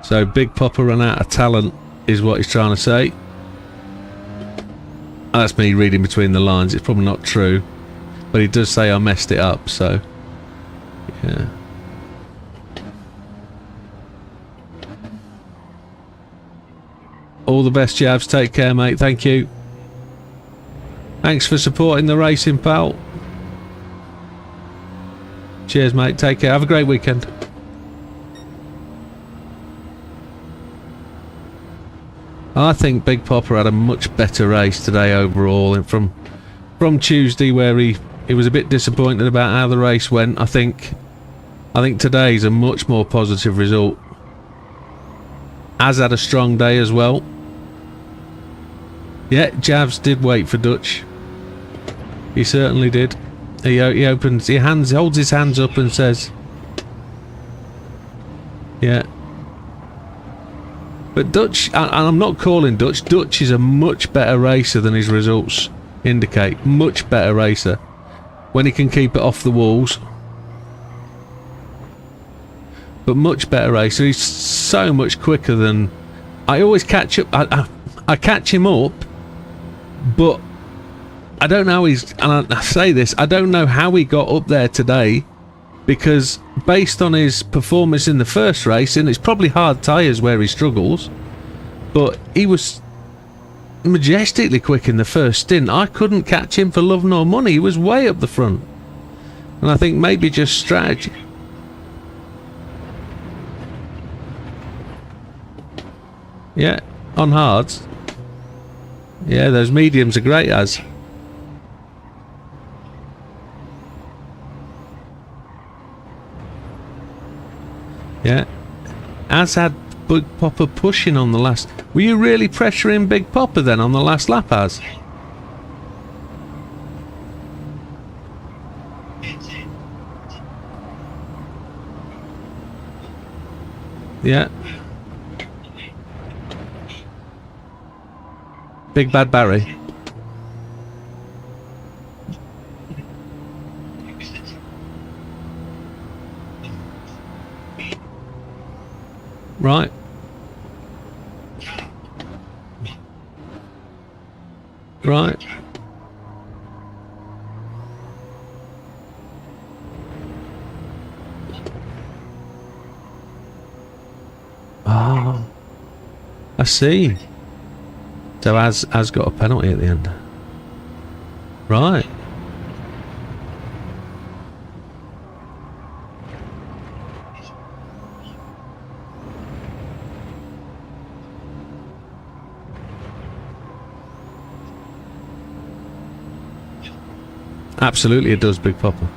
[SPEAKER 1] So Big Popper ran out of talent, is what he's trying to say. That's me reading between the lines. It's probably not true, but he does say I messed it up. So, yeah. All the best, Javs. Take care, mate. Thank you. Thanks for supporting the racing, pal. Cheers, mate. Take care. Have a great weekend. I think Big Popper had a much better race today overall, and from Tuesday, where he was a bit disappointed about how the race went. I think today's a much more positive result. Has had a strong day as well. Yeah, Javs did wait for Dutch. He certainly did. He opens, holds his hands up and says, yeah. But Dutch, and I'm not calling Dutch, Dutch is a much better racer than his results indicate. Much better racer. When he can keep it off the walls. But much better racer. He's so much quicker than... I always catch up... I catch him up, but I don't know how he's... And I say this, I don't know how he got up there today, because based on his performance in the first race, and it's probably hard tyres where he struggles, but he was majestically quick in the first stint. I couldn't catch him for love nor money. He was way up the front. And I think maybe just strategy. Yeah, on hards. Yeah, those mediums are great as. Yeah. As had Big Popper pushing on the last... Were you really pressuring Big Popper then on the last lap, as? Yeah. Big Bad Barry. Right. Right. I see. So has got a penalty at the end. Right. Absolutely it does, Big Papa.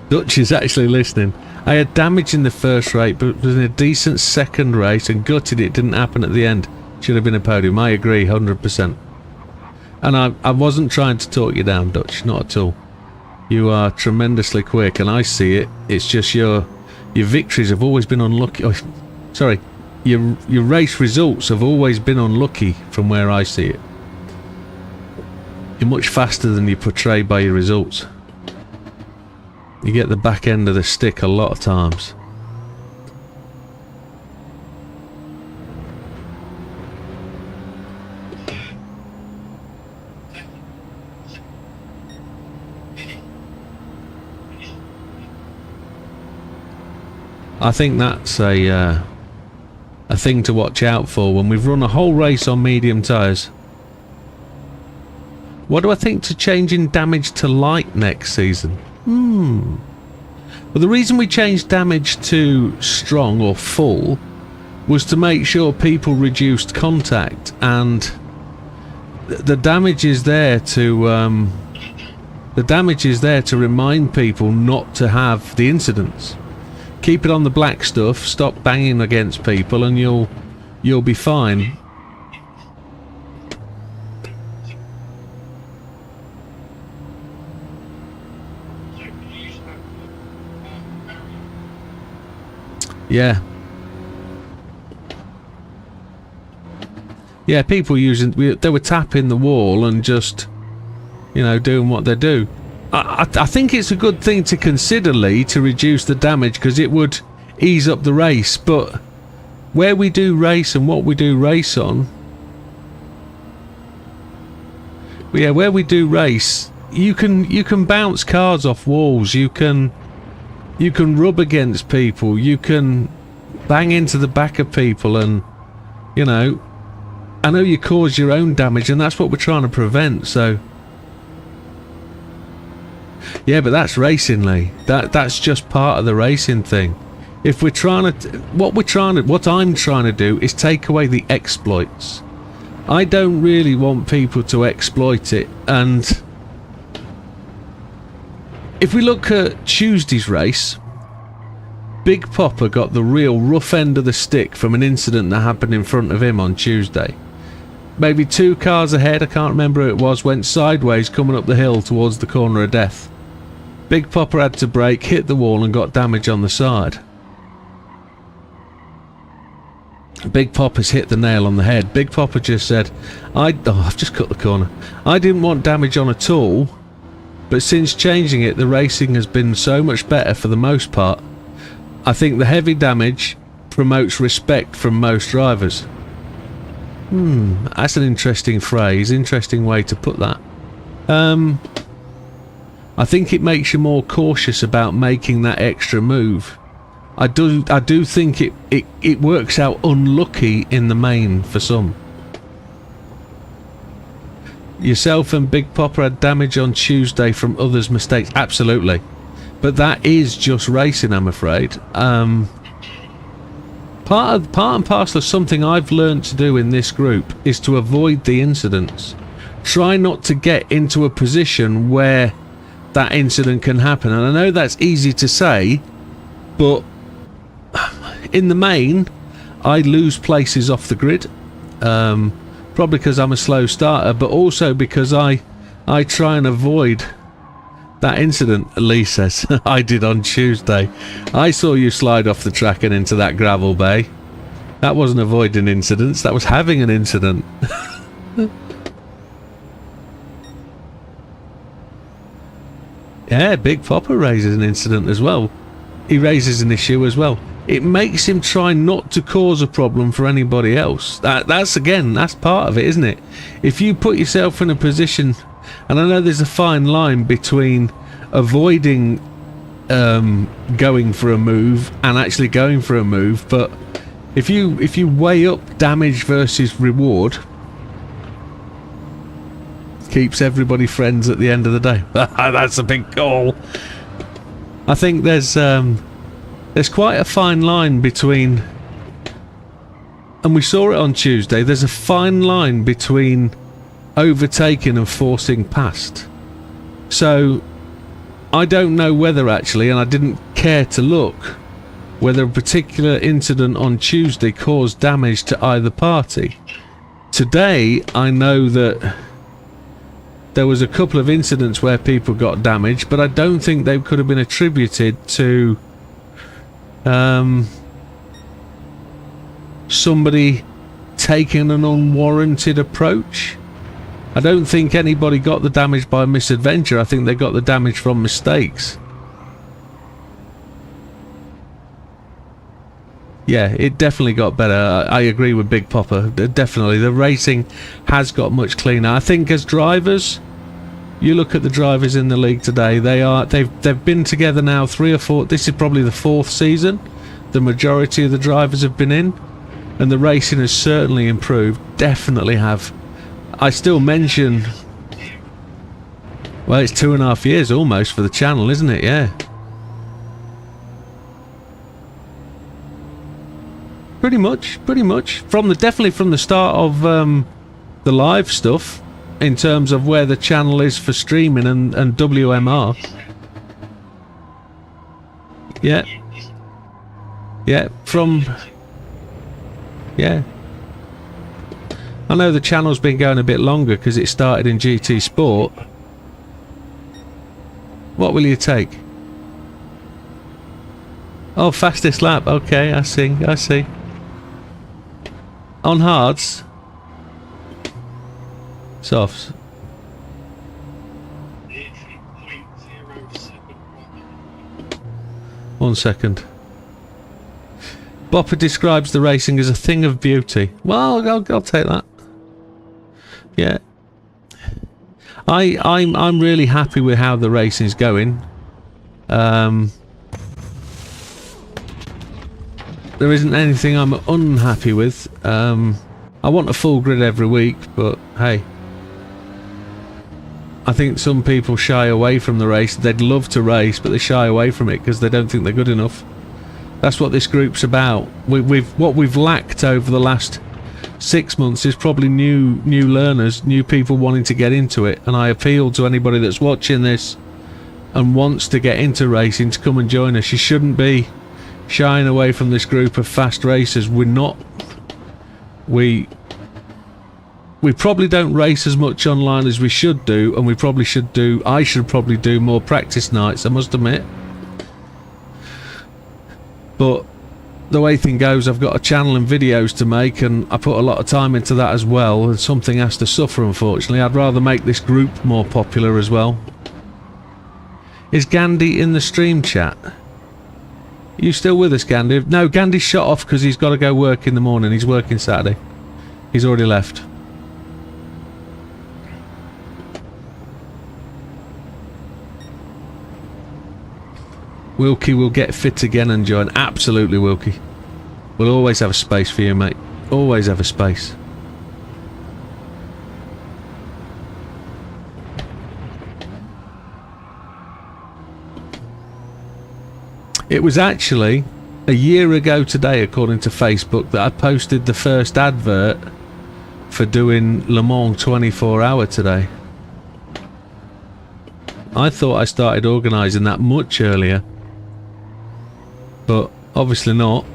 [SPEAKER 1] Dutch is actually listening. I had damage in the first race, but was in a decent second race and gutted it didn't happen at the end. Should have been a podium. I agree, 100%. And I wasn't trying to talk you down, Dutch, not at all. You are tremendously quick, and I see it. It's just your victories have always been unlucky. Oh, sorry, your race results have always been unlucky from where I see it. You're much faster than you portray by your results. You get the back end of the stick a lot of times. I think that's a thing to watch out for when we've run a whole race on medium tyres. What do I think to changing damage to light next season? Well, the reason we changed damage to strong or full was to make sure people reduced contact, and the damage is there to remind people not to have the incidents. Keep it on the black stuff, stop banging against people, and you'll be fine. Yeah. Yeah, people they were tapping the wall and just, you know, doing what they do. I think it's a good thing to consider, Lee, to reduce the damage, because it would ease up the race. But where we do race and what we do race on, yeah, where we do race, you can bounce cars off walls. You can rub against people. You can bang into the back of people, and you know, I know you cause your own damage, and that's what we're trying to prevent. So. Yeah, but that's racing, Lee. That's just part of the racing thing. If we're trying to, what I'm trying to do is take away the exploits. I don't really want people to exploit it. And if we look at Tuesday's race, Big Popper got the real rough end of the stick from an incident that happened in front of him on Tuesday. Maybe 2 cars ahead, I can't remember who it was, went sideways coming up the hill towards the corner of death. Big Popper had to brake, hit the wall and got damage on the side. Big Popper's hit the nail on the head. Big Popper just said, I've just cut the corner. I didn't want damage on at all, but since changing it, the racing has been so much better for the most part. I think the heavy damage promotes respect from most drivers. That's an interesting phrase, interesting way to put that. I think it makes you more cautious about making that extra move. I do think it works out unlucky in the main for some. Yourself and Big Popper had damage on Tuesday from others' mistakes. Absolutely. But that is just racing, I'm afraid. Part and parcel of something I've learned to do in this group is to avoid the incidents. Try not to get into a position where that incident can happen. And I know that's easy to say, but in the main, I lose places off the grid. Probably because I'm a slow starter, but also because I try and avoid that incident. Lee says, I did on Tuesday. I saw you slide off the track and into that gravel bay. That wasn't avoiding incidents, that was having an incident. Yeah, Big Popper raises an incident as well. He raises an issue as well. It makes him try not to cause a problem for anybody else. That's part of it, isn't it? If you put yourself in a position, and I know there's a fine line between avoiding going for a move and actually going for a move, but if you weigh up damage versus reward, keeps everybody friends at the end of the day. That's a big call. I think there's quite a fine line between, and we saw it on Tuesday, there's a fine line between overtaking and forcing past. So I don't know whether actually, and I didn't care to look, whether a particular incident on Tuesday caused damage to either party. Today I know that there was a couple of incidents where people got damaged, but I don't think they could have been attributed to somebody taking an unwarranted approach. I don't think anybody got the damage by misadventure. I think they got the damage from mistakes. Yeah, it definitely got better. I agree with Big Popper. Definitely, the racing has got much cleaner. I think as drivers, you look at the drivers in the league today. They've been together now 3 or 4. This is probably the 4th season. The majority of the drivers have been in, and the racing has certainly improved. Definitely have. I still mention. Well, it's 2.5 years almost for the channel, isn't it? Yeah. Pretty much. Definitely from the start of the live stuff, in terms of where the channel is for streaming and WMR. Yeah. Yeah, yeah. I know the channel's been going a bit longer because it started in GT Sport. What will you take? Oh, fastest lap. Okay, I see. On hards? Softs. 1 second. Bopper describes the racing as a thing of beauty. Well, I'll take that. Yeah. I'm really happy with how the racing's going. There isn't anything I'm unhappy with. I want a full grid every week, but hey. I think some people shy away from the race. They'd love to race, but they shy away from it because they don't think they're good enough. That's what this group's about. What we've lacked over the last 6 months is probably new learners, new people wanting to get into it. And I appeal to anybody that's watching this and wants to get into racing to come and join us. You shouldn't be shying away from this group of fast racers. We're not. We probably don't race as much online as we should do, and we probably should do. I should probably do more practice nights, I must admit. But the way thing goes, I've got a channel and videos to make, and I put a lot of time into that as well, and something has to suffer, unfortunately. I'd rather make this group more popular as well. Is Gandhi in the stream chat? Are you still with us, Gandhi? No, Gandhi's shut off because he's got to go work in the morning. He's working Saturday. He's already left. Wilkie will get fit again and join. Absolutely, Wilkie. We'll always have a space for you, mate. Always have a space. It was actually a year ago today, according to Facebook, that I posted the first advert for doing Le Mans 24-hour today. I thought I started organising that much earlier. But obviously not.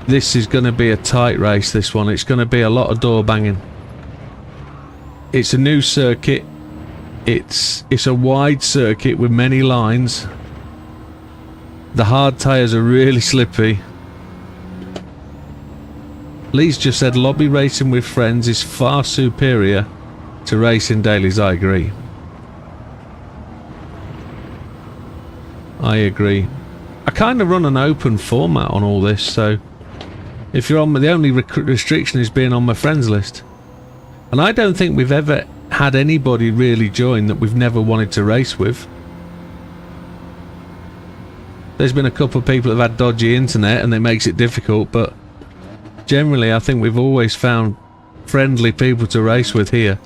[SPEAKER 1] This is going to be a tight race, this one. It's going to be a lot of door banging. It's a new circuit. It's a wide circuit with many lines. The hard tyres are really slippy. Lee's just said lobby racing with friends is far superior to racing dailies. I agree. I kind of run an open format on all this, so if you're on the only restriction is being on my friends list. And I don't think we've ever had anybody really join that we've never wanted to race with. There's been a couple of people that have had dodgy internet and it makes it difficult, but generally I think we've always found friendly people to race with here.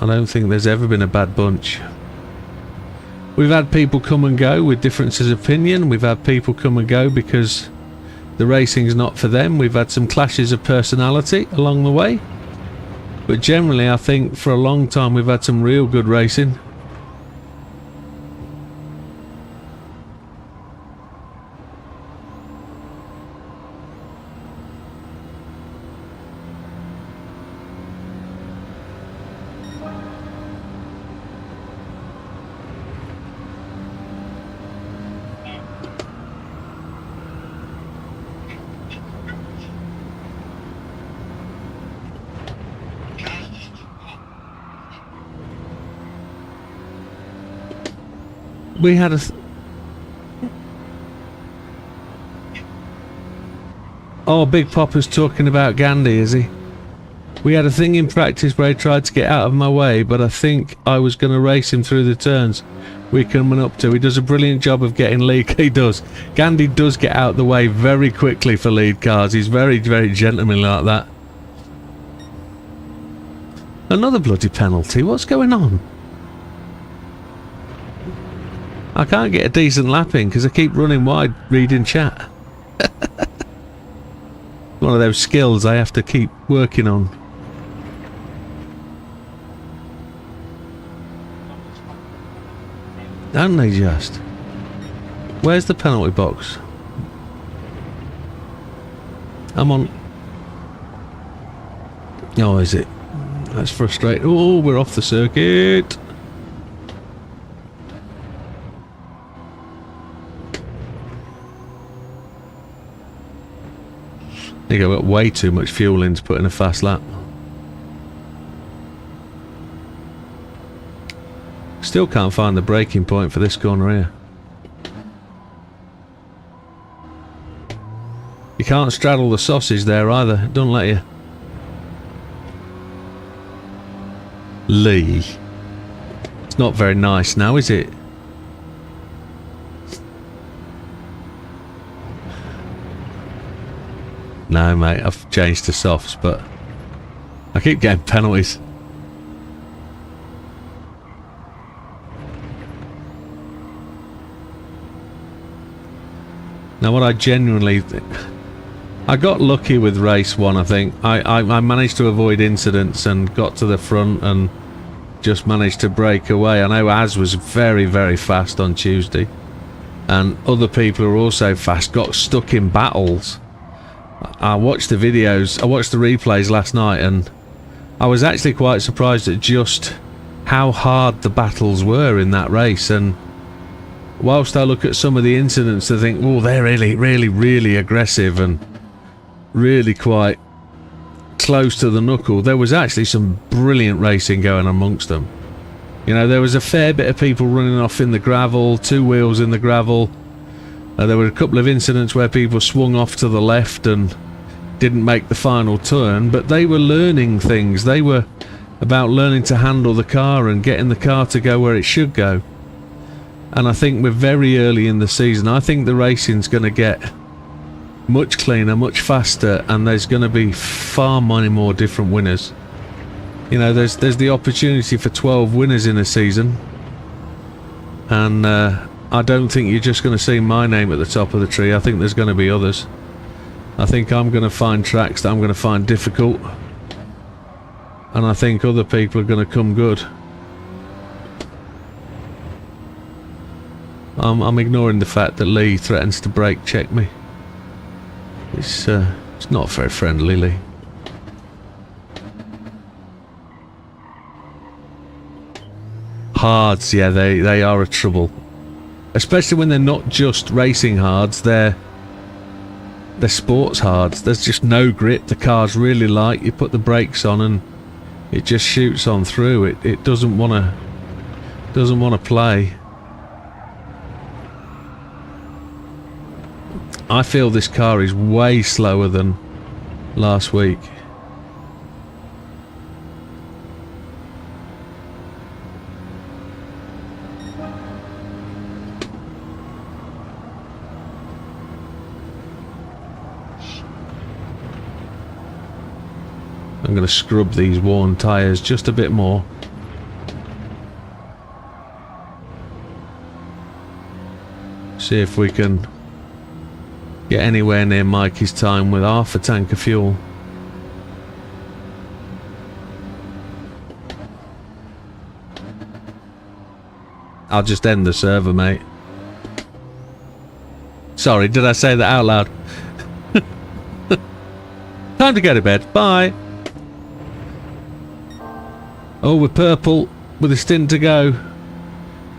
[SPEAKER 1] I don't think there's ever been a bad bunch. We've had people come and go with differences of opinion. We've had people come and go because the racing's not for them. We've had some clashes of personality along the way. But generally I think for a long time we've had some real good racing. We had a... Oh, Big Popper's talking about Gandhi, is he? We had a thing in practice where he tried to get out of my way, but I think I was going to race him through the turns we're coming up to. He does a brilliant job of getting lead. He does. Gandhi does get out of the way very quickly for lead cars. He's very, very gentlemanly like that. Another bloody penalty. What's going on? I can't get a decent lap in because I keep running wide reading chat. One of those skills I have to keep working on. Don't they just? Where's the penalty box? I'm on... Oh, is it? That's frustrating. Oh, we're off the circuit. I think I've got way too much fuel in to put in a fast lap. Still can't find the braking point for this corner here. You can't straddle the sausage there either. It doesn't let you. Lee. It's not very nice now, is it? No, mate, I've changed to softs, but I keep getting penalties. Now, what I genuinely think... I got lucky with race one, I think. I managed to avoid incidents and got to the front and just managed to break away. I know Az was very, very fast on Tuesday. And other people who are also fast got stuck in battles. I watched the videos, I watched the replays last night, and I was actually quite surprised at just how hard the battles were in that race. And whilst I look at some of the incidents, I think, oh, they're really, really, really aggressive and really quite close to the knuckle. There was actually some brilliant racing going amongst them. You know, there was a fair bit of people running off in the gravel, two wheels in the gravel. There were a couple of incidents where people swung off to the left and didn't make the final turn, but they were learning things. They were about learning to handle the car and getting the car to go where it should go. And I think we're very early in the season. I think the racing's going to get much cleaner, much faster, and there's going to be far many more different winners. You know, there's the opportunity for 12 winners in a season, and I don't think you're just going to see my name at the top of the tree. I think there's going to be others. I think I'm going to find tracks that I'm going to find difficult, and I think other people are going to come good. I'm ignoring the fact that Lee threatens to brake check me. It's not very friendly, Lee. Hards, yeah, they are a trouble. Especially when they're not just racing hards, they're sports hards. There's just no grip, the car's really light, you put the brakes on and it just shoots on through. It doesn't wanna play. I feel this car is way slower than last week. I'm going to scrub these worn tyres just a bit more. See if we can get anywhere near Mikey's time with half a tank of fuel. I'll just end the server, mate. Sorry, did I say that out loud? Time to go to bed. Bye. Oh, we're purple with a stint to go.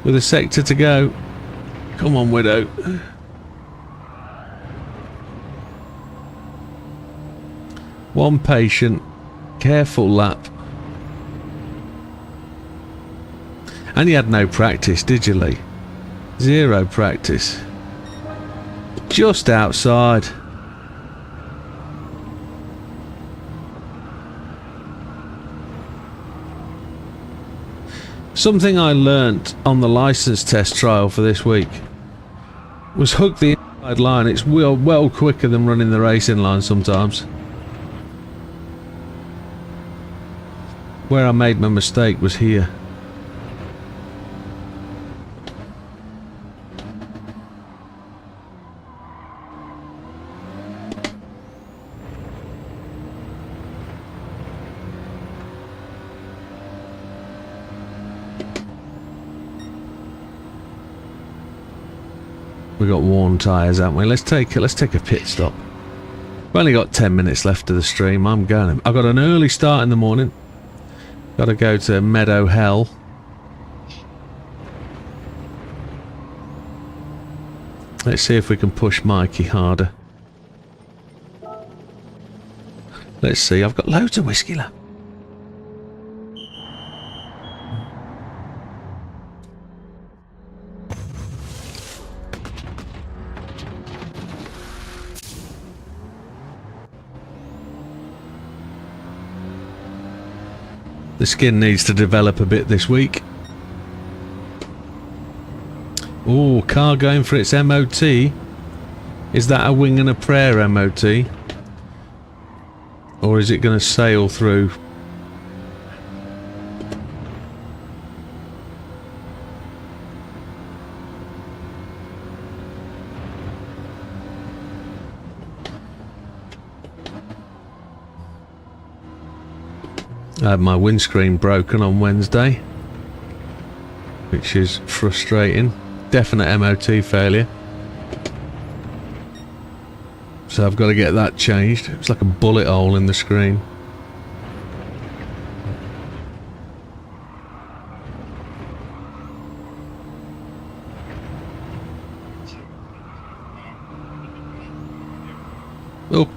[SPEAKER 1] With a sector to go. Come on, Widow. One patient. Careful lap. And you had no practice, did you, Lee? Zero practice. Just outside. Something I learnt on the license test trial for this week was hook the inside line. It's well quicker than running the racing line sometimes. Where I made my mistake was here. We got worn tyres, haven't we? Let's take a pit stop. We've only got 10 minutes left of the stream. I've got an early start in the morning. Got to go to Meadow Hell. Let's see if we can push Mikey harder. Let's see. I've got loads of whiskey left. The skin needs to develop a bit this week. Oh, car going for its MOT. Is that a wing and a prayer MOT? Or is it going to sail through? I had my windscreen broken on Wednesday, which is frustrating. Definite MOT failure. So I've got to get that changed. It's like a bullet hole in the screen. Oh.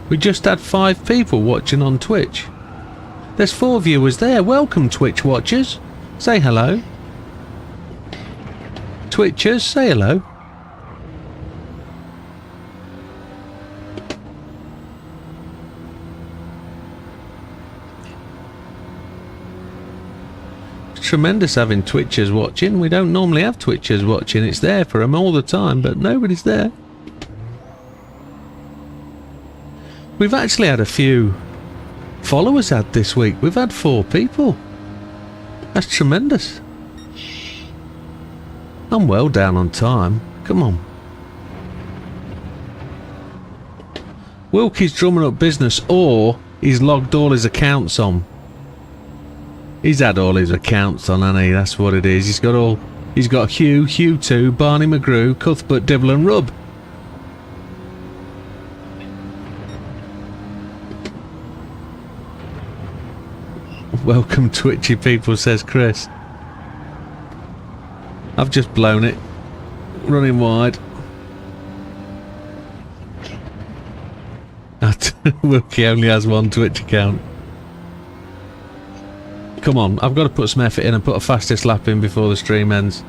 [SPEAKER 1] We just had 5 people watching on Twitch. There's 4 viewers there. Welcome, Twitch watchers. Say hello. Twitchers, say hello. It's tremendous having Twitchers watching. We don't normally have Twitchers watching. It's there for them all the time, but nobody's there. We've actually had a few followers add this week. We've had 4 people. That's tremendous. I'm well down on time. Come on. Wilkie's drumming up business, or he's logged all his accounts on. He's had all his accounts on, hasn't he? That's what it is. He's got Hugh, Hugh2, Barney McGrew, Cuthbert, Dibble and Rub. Welcome, twitchy people, says Chris. I've just blown it. Running wide. Wilkie only has 1 Twitch account. Come on, I've got to put some effort in and put a fastest lap in before the stream ends.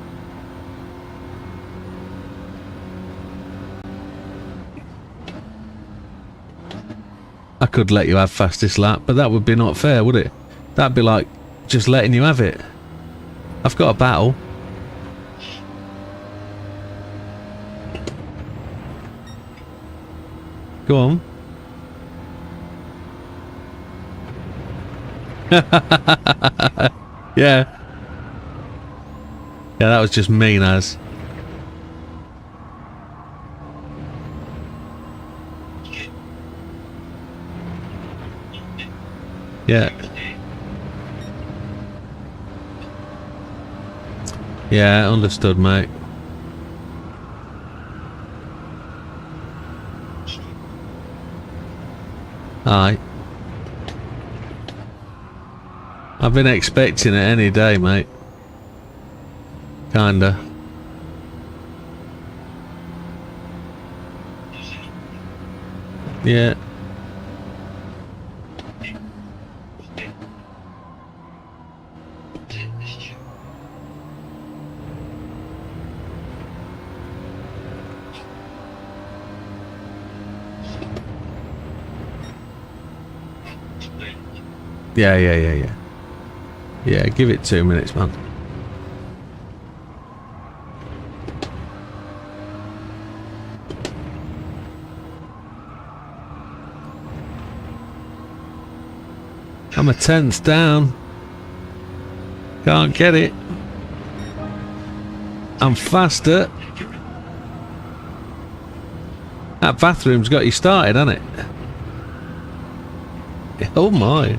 [SPEAKER 1] I could let you have fastest lap, but that would be not fair, would it? That'd be like just letting you have it. I've got a battle. Go on. Yeah. Yeah, that was just mean as. Yeah. Yeah, understood, mate. Aye. I've been expecting it any day, mate. Kinda. Yeah. Yeah. Yeah, give it 2 minutes, man. I'm a 10th down. Can't get it. I'm faster. That bathroom's got you started, hasn't it? Oh my.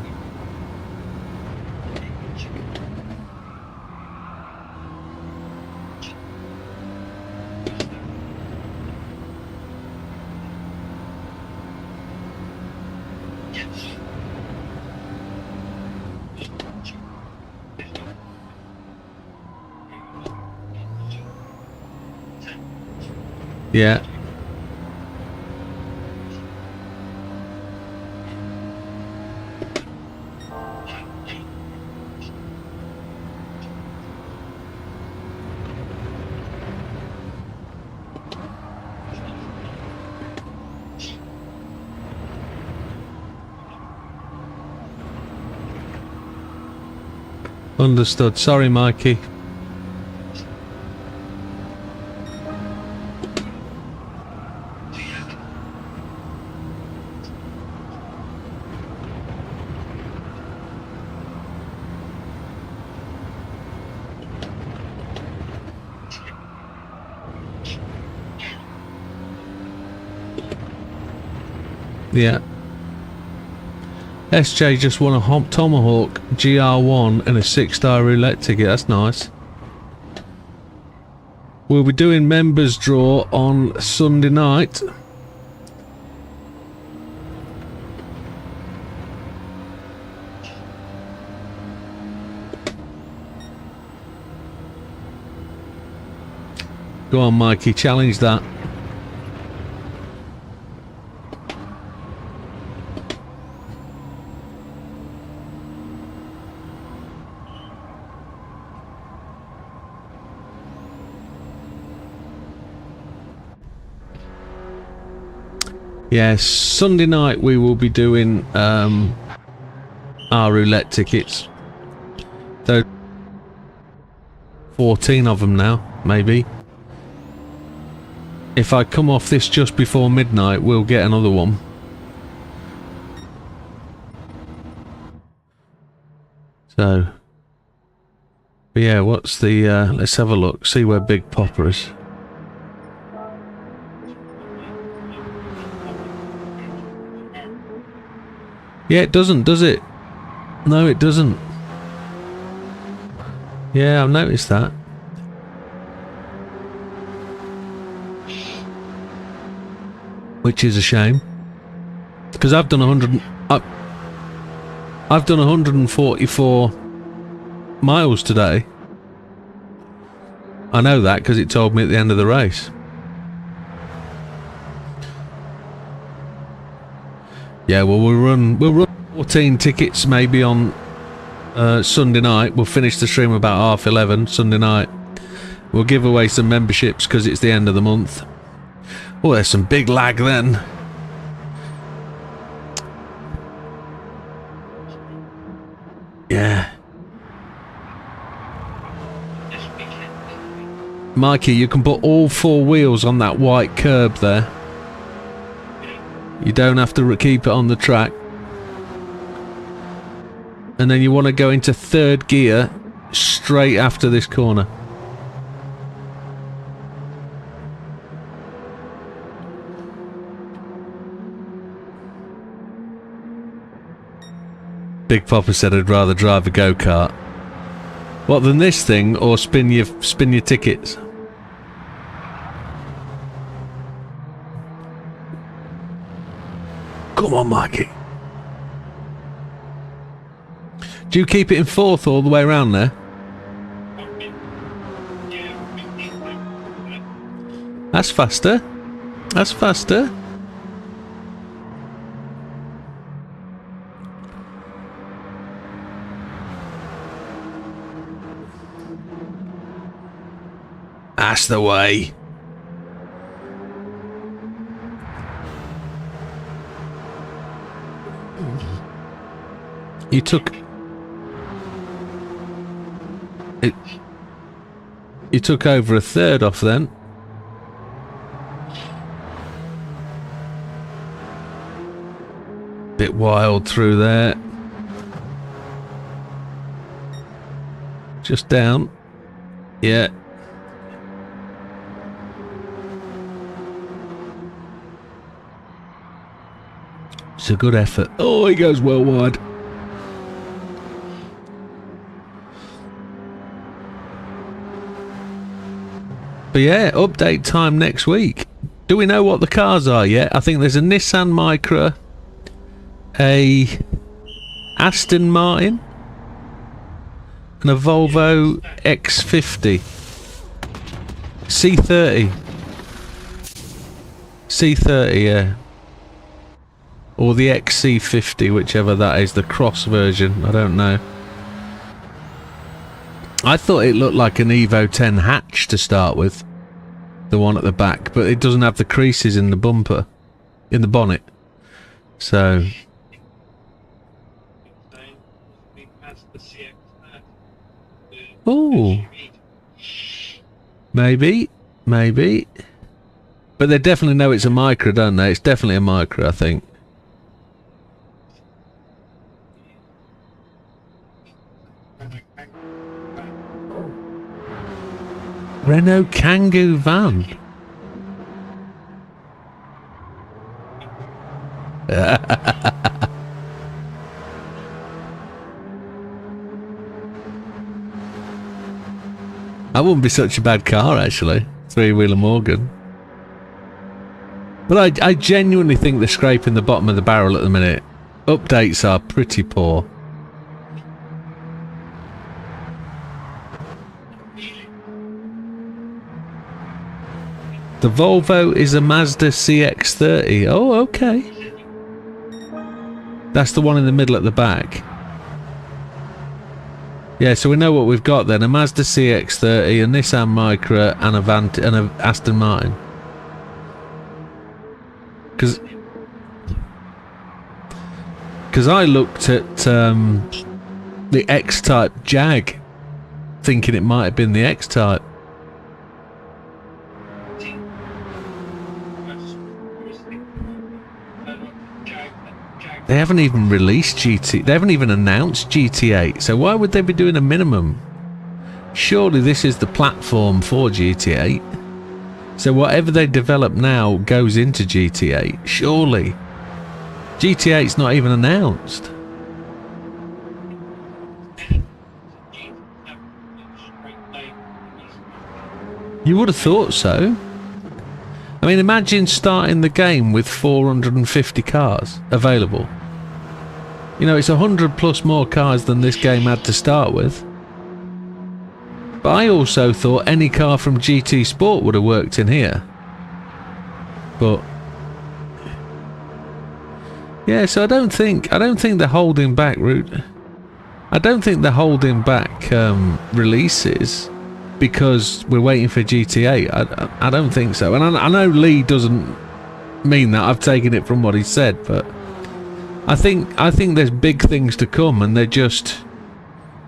[SPEAKER 1] Yeah. Understood. Sorry, Mikey. Yeah. SJ just won a Tomahawk GR1 and a 6-star roulette ticket. That's nice. We'll be doing members draw on Sunday night. Go on, Mikey, challenge that. Yes, Sunday night we will be doing our roulette tickets. There are 14 of them now, maybe. If I come off this just before midnight, we'll get another one. So, but yeah, what's the, let's have a look, see where Big Popper is. Yeah, it doesn't, does it? No, it doesn't. Yeah, I've noticed that. Which is a shame. Because I've done 100... I've done 144 miles today. I know that because it told me at the end of the race. Yeah, well we'll run 14 tickets maybe on Sunday night. We'll finish the stream about 11:30 Sunday night. We'll give away some memberships because it's the end of the month. Oh, there's some big lag then. Yeah. Mikey, you can put all 4 wheels on that white curb there. You don't have to keep it on the track. And then you want to go into 3rd gear straight after this corner. Big Papa said I'd rather drive a go-kart. What, than this thing, or spin your tickets? Come on, Mikey. Do you keep it in 4th all the way around there? That's faster. That's faster. That's the way. You took it. You took over a 3rd off then. Bit wild through there. Just down. Yeah. It's a good effort. Oh, he goes well wide. But yeah, update time next week. Do we know what the cars are yet? I think there's a Nissan Micra, a Aston Martin, and a Volvo X50. C30. C30, yeah. Or the XC50, whichever that is, the cross version. I don't know. I thought it looked like an Evo 10 hatch to start with. The one at the back, but it doesn't have the creases in the bumper, in the bonnet. So... oh, maybe. But they definitely know it's a Micra, don't they? It's definitely a Micra, I think. Renault Kangoo van. That wouldn't be such a bad car, actually. 3-wheeler Morgan. But I genuinely think they're scraping the bottom of the barrel at the minute. Updates are pretty poor. The Volvo is a Mazda CX-30. Oh, okay. That's the one in the middle at the back. Yeah, so we know what we've got then. A Mazda CX-30, a Nissan Micra, and a Aston Martin. Because I looked at the X-Type Jag, thinking it might have been the X-Type. They haven't even released GT. They haven't even announced GT8. So why would they be doing a minimum? Surely this is the platform for GT8. So whatever they develop now goes into GT8. Surely. GT8's not even announced. You would have thought so. I mean, imagine starting the game with 450 cars available. You know, it's 100 plus more cars than this game had to start with. But I also thought any car from GT Sport would have worked in here. But yeah, so I don't think they're holding back, Root. I don't think they're holding back releases because we're waiting for GTA. I don't think so. And I know Lee doesn't mean that. I've taken it from what he said, but I think there's big things to come, and they're just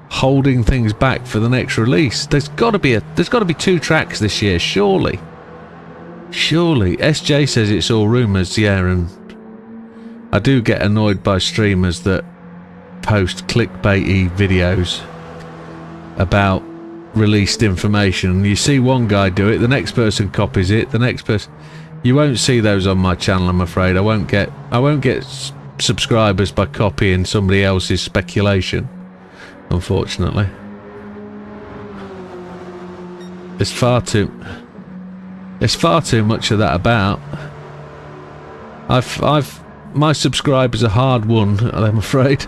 [SPEAKER 1] holding things back for the next release. There's got to be 2 tracks this year, surely. Surely. SJ says it's all rumours, yeah, and I do get annoyed by streamers that post clickbaity videos about released information. You see one guy do it, the next person copies it, the next person. You won't see those on my channel, I'm afraid. I won't get subscribers by copying somebody else's speculation, unfortunately. There's far too much of that about. My subscribers are hard won, I'm afraid,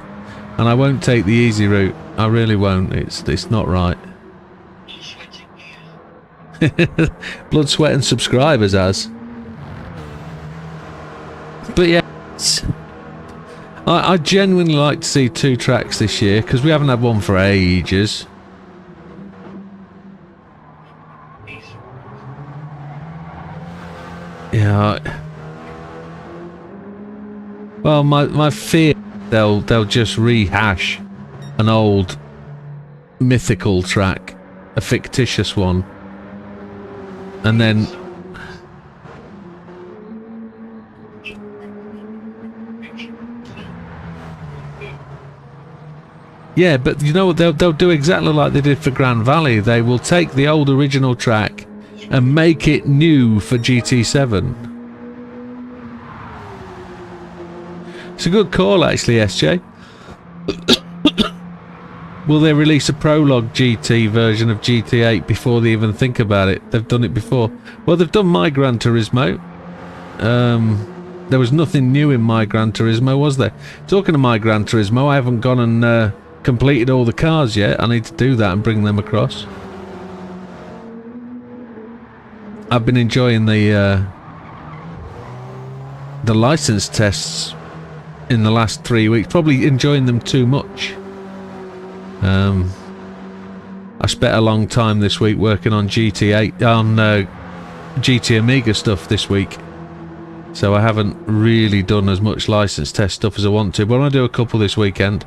[SPEAKER 1] and I won't take the easy route. I really won't. It's not right. Blood, sweat and subscribers as. But yeah, I genuinely like to see 2 tracks this year, because we haven't had one for ages. Yeah. Well, my fear they'll just rehash an old mythical track, a fictitious one, and then yeah, but you know what, they'll do exactly like they did for Grand Valley. They will take the old original track and make it new for GT7. It's a good call, actually, SJ. Will they release a prologue GT version of GT8 before they even think about it? They've done it before. Well, they've done My Gran Turismo. There was nothing new in My Gran Turismo, was there? Talking of My Gran Turismo, I haven't gone and completed all the cars yet. I need to do that and bring them across. I've been enjoying the license tests in the last 3 weeks. Probably enjoying them too much. I spent a long time this week working on GT8, on GT Amiga stuff this week, so I haven't really done as much license test stuff as I want to, but I do a couple this weekend.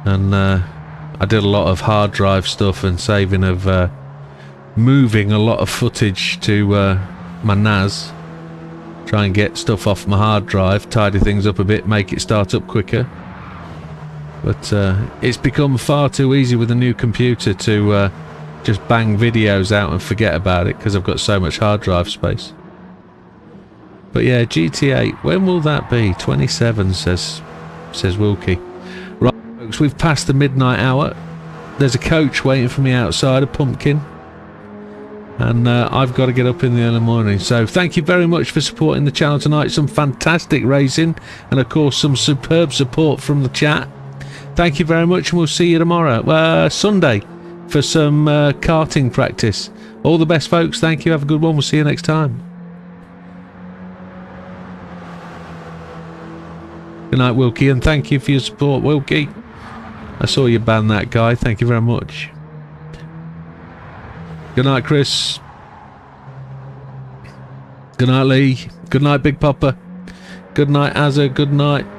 [SPEAKER 1] And I did a lot of hard drive stuff and saving of moving a lot of footage to my NAS, try and get stuff off my hard drive, tidy things up a bit, make it start up quicker. But it's become far too easy with a new computer to just bang videos out and forget about it, because I've got so much hard drive space. But yeah, GT8, when will that be? 27, says Wilkie. Right, folks, we've passed the midnight hour. There's a coach waiting for me outside, a pumpkin. And I've got to get up in the early morning. So thank you very much for supporting the channel tonight. Some fantastic racing, and of course some superb support from the chat. Thank you very much, and we'll see you tomorrow, Sunday, for some karting practice. All the best, folks. Thank you. Have a good one. We'll see you next time. Good night, Wilkie, and thank you for your support, Wilkie. I saw you ban that guy. Thank you very much. Good night, Chris. Good night, Lee. Good night, Big Papa. Good night, Azza. Good night,